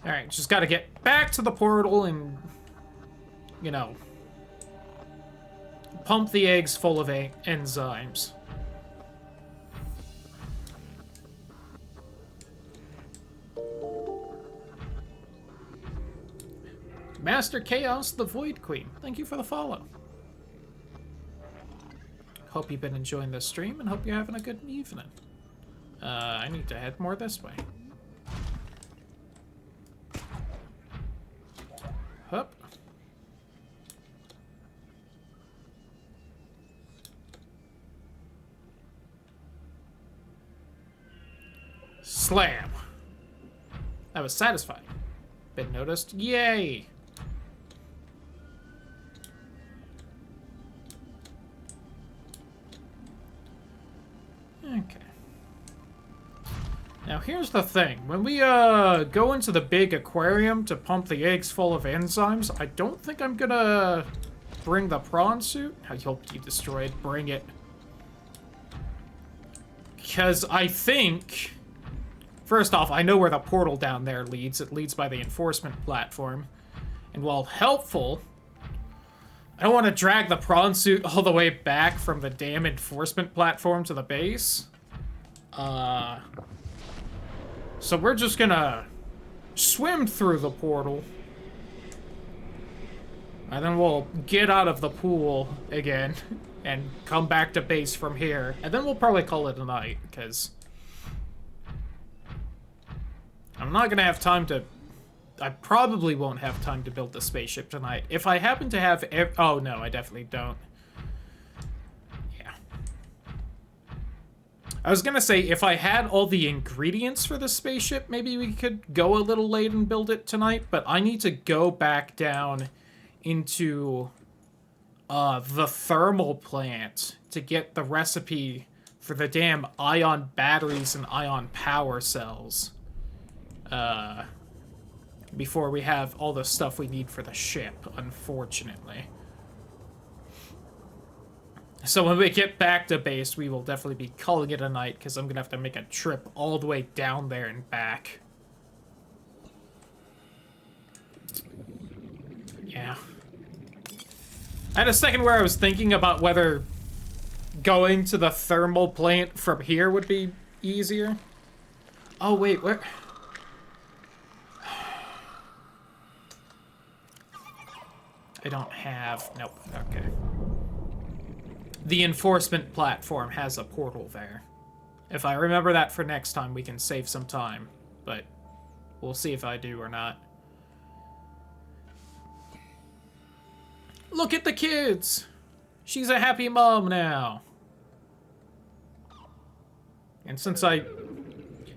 Alright, just gotta get back to the portal and, you know, pump the eggs full of enzymes. Master Chaos, the Void Queen, thank you for the follow. Hope you've been enjoying this stream and hope you're having a good evening. I need to head more this way. Hup. Slam. That was satisfying. Been noticed. Yay! Okay. Now here's the thing. When we go into the big aquarium to pump the eggs full of enzymes, I don't think I'm gonna bring the prawn suit? I hope you destroyed. Bring it. Because I think... First off, I know where the portal down there leads. It leads by the enforcement platform. And while helpful, I don't want to drag the prawn suit all the way back from the damn enforcement platform to the base. So we're just gonna swim through the portal. And then we'll get out of the pool again and come back to base from here. And then we'll probably call it a night, because I'm not gonna have time to... I probably won't have time to build the spaceship tonight. If I happen to have... Oh, no, I definitely don't. Yeah. I was gonna say, if I had all the ingredients for the spaceship, maybe we could go a little late and build it tonight, but I need to go back down into the thermal plant to get the recipe for the damn ion batteries and ion power cells. Before we have all the stuff we need for the ship, unfortunately. So when we get back to base, we will definitely be calling it a night, because I'm gonna have to make a trip all the way down there and back. Yeah. I had a second where I was thinking about whether going to the thermal plant from here would be easier. Oh, wait, where... I don't have... Nope, okay. The enforcement platform has a portal there. If I remember that for next time, we can save some time. But we'll see if I do or not. Look at the kids! She's a happy mom now. And since I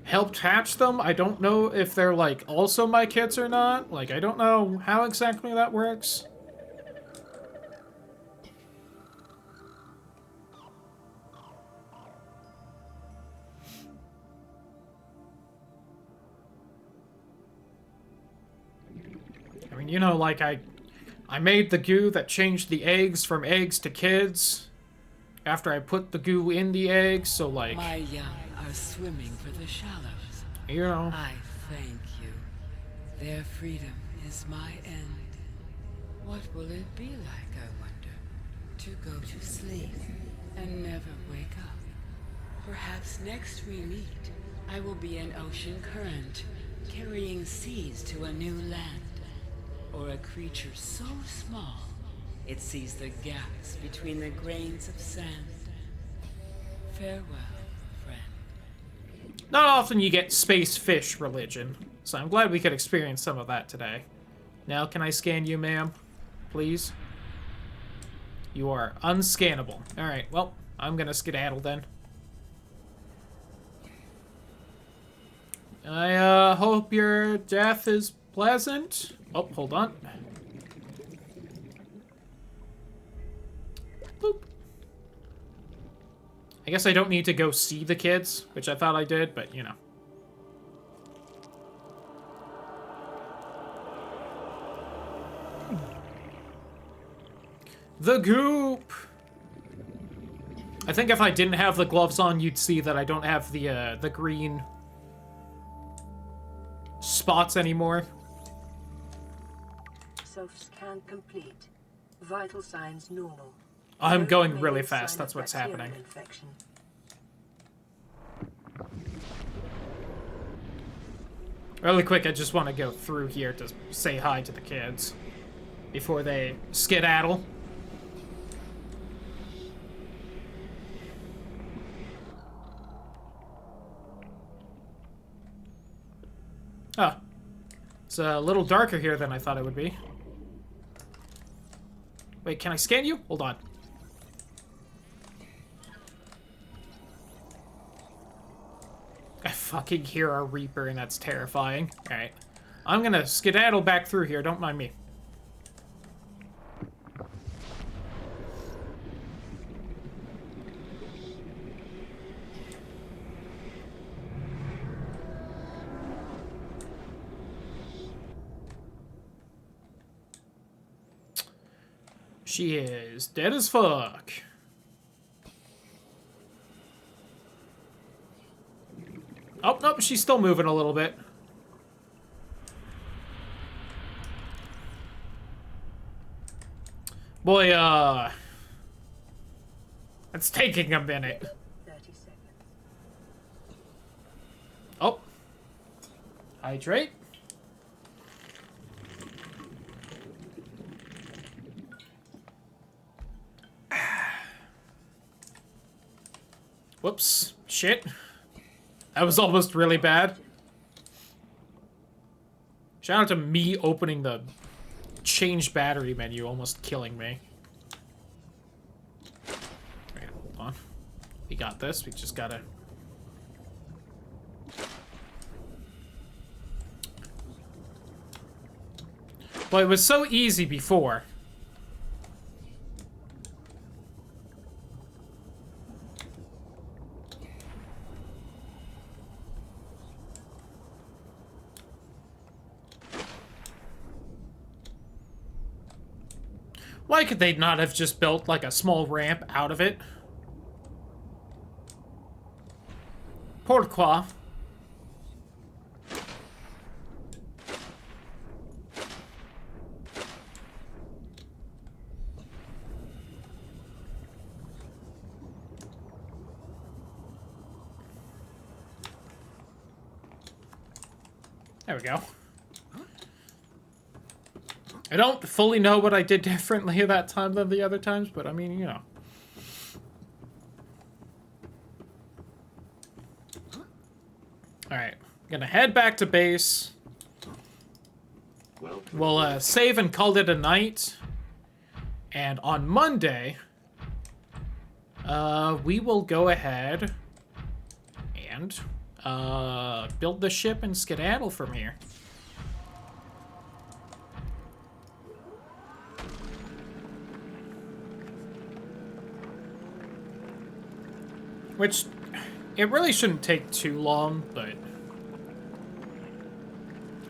helped hatch them, I don't know if they're, like, also my kids or not. Like, I don't know how exactly that works. I mean, you know, like, I made the goo that changed the eggs from eggs to kids after I put the goo in the eggs, so, like... My young are swimming for the shallows. You know. I thank you. Their freedom is my end. What will it be like, I wonder, to go to sleep and never wake up? Perhaps next we meet, I will be an ocean current, carrying seas to a new land. Or a creature so small, it sees the gaps between the grains of sand. Farewell, friend. Not often you get space fish religion, so I'm glad we could experience some of that today. Now, can I scan you, ma'am? Please? You are unscannable. Alright, well, I'm gonna skedaddle then. I, hope your death is pleasant. Oh, hold on. Boop. I guess I don't need to go see the kids, which I thought I did, but, you know. The goop! I think if I didn't have the gloves on, you'd see that I don't have the green spots anymore. Self-scan complete. Vital signs normal. I'm No going remaining really sign fast, of that's what's bacterial happening. infection. Really quick, I just want to go through here to say hi to the kids before they skedaddle. Oh. It's a little darker here than I thought it would be. Wait, can I scan you? Hold on. I fucking hear a Reaper, and that's terrifying. Alright. I'm gonna skedaddle back through here, don't mind me. She is dead as fuck. Oh, nope, she's still moving a little bit. Boy, it's taking a minute. 30 seconds. Oh. Hydrate. Whoops. Shit. That was almost really bad. Shout out to me opening the change battery menu, almost killing me. Okay, hold on. We got this. We just gotta... Well, it was so easy before. Why could they not have just built, like, a small ramp out of it? Pourquoi? There we go. I don't fully know what I did differently that time than the other times, but I mean, you know. Alright, gonna head back to base. We'll save and call it a night. And on Monday, we will go ahead and build the ship and skedaddle from here. Which, it really shouldn't take too long, but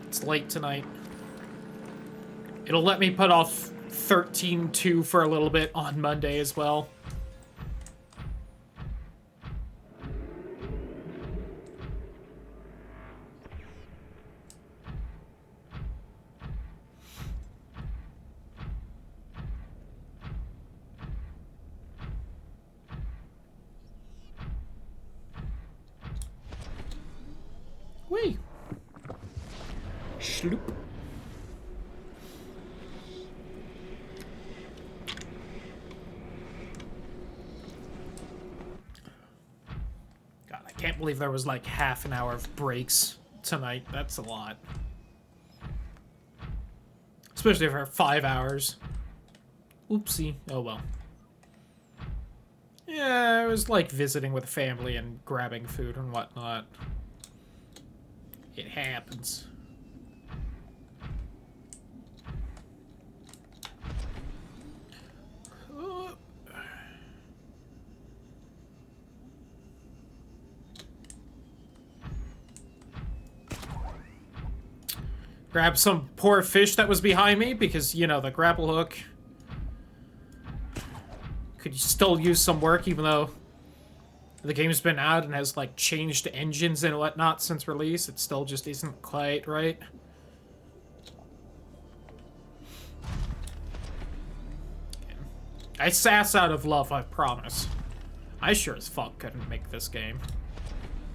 it's late tonight. It'll let me put off 13-2 for a little bit on Monday as well. Whee! Schloop. God, I can't believe there was like half an hour of breaks tonight. That's a lot. Especially for 5 hours. Oopsie. Oh well. Yeah, it was like visiting with family and grabbing food and whatnot. It happens. Grab some poor fish that was behind me because, you know, the grapple hook could still use some work even though the game's been out and has, like, changed engines and whatnot since release. It still just isn't quite right. I sass out of love, I promise. I sure as fuck couldn't make this game.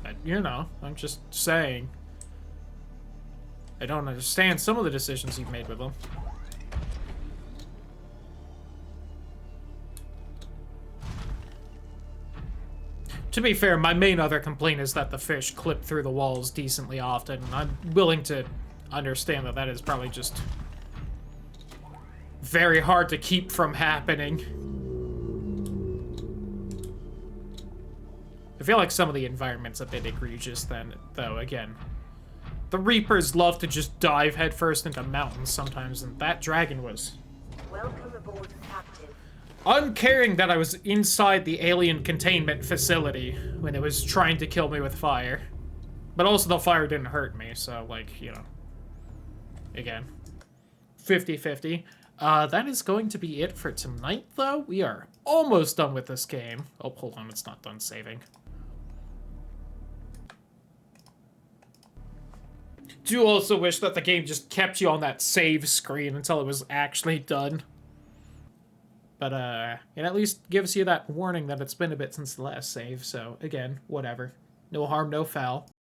But, you know, I'm just saying. I don't understand some of the decisions you've made with them. To be fair, my main other complaint is that the fish clip through the walls decently often. I'm willing to understand that that is probably just very hard to keep from happening. I feel like some of the environment's a bit egregious then, though, again. The Reapers love to just dive headfirst into mountains sometimes, and that dragon was Welcome aboard, Captain. uncaring that I was inside the alien containment facility when it was trying to kill me with fire. But also the fire didn't hurt me, so, like, you know. Again. 50-50. That is going to be it for tonight, though. We are almost done with this game. Oh, hold on, it's not done saving. Do also wish that the game just kept you on that save screen until it was actually done. But, it at least gives you that warning that it's been a bit since the last save, so, again, whatever. No harm, no foul.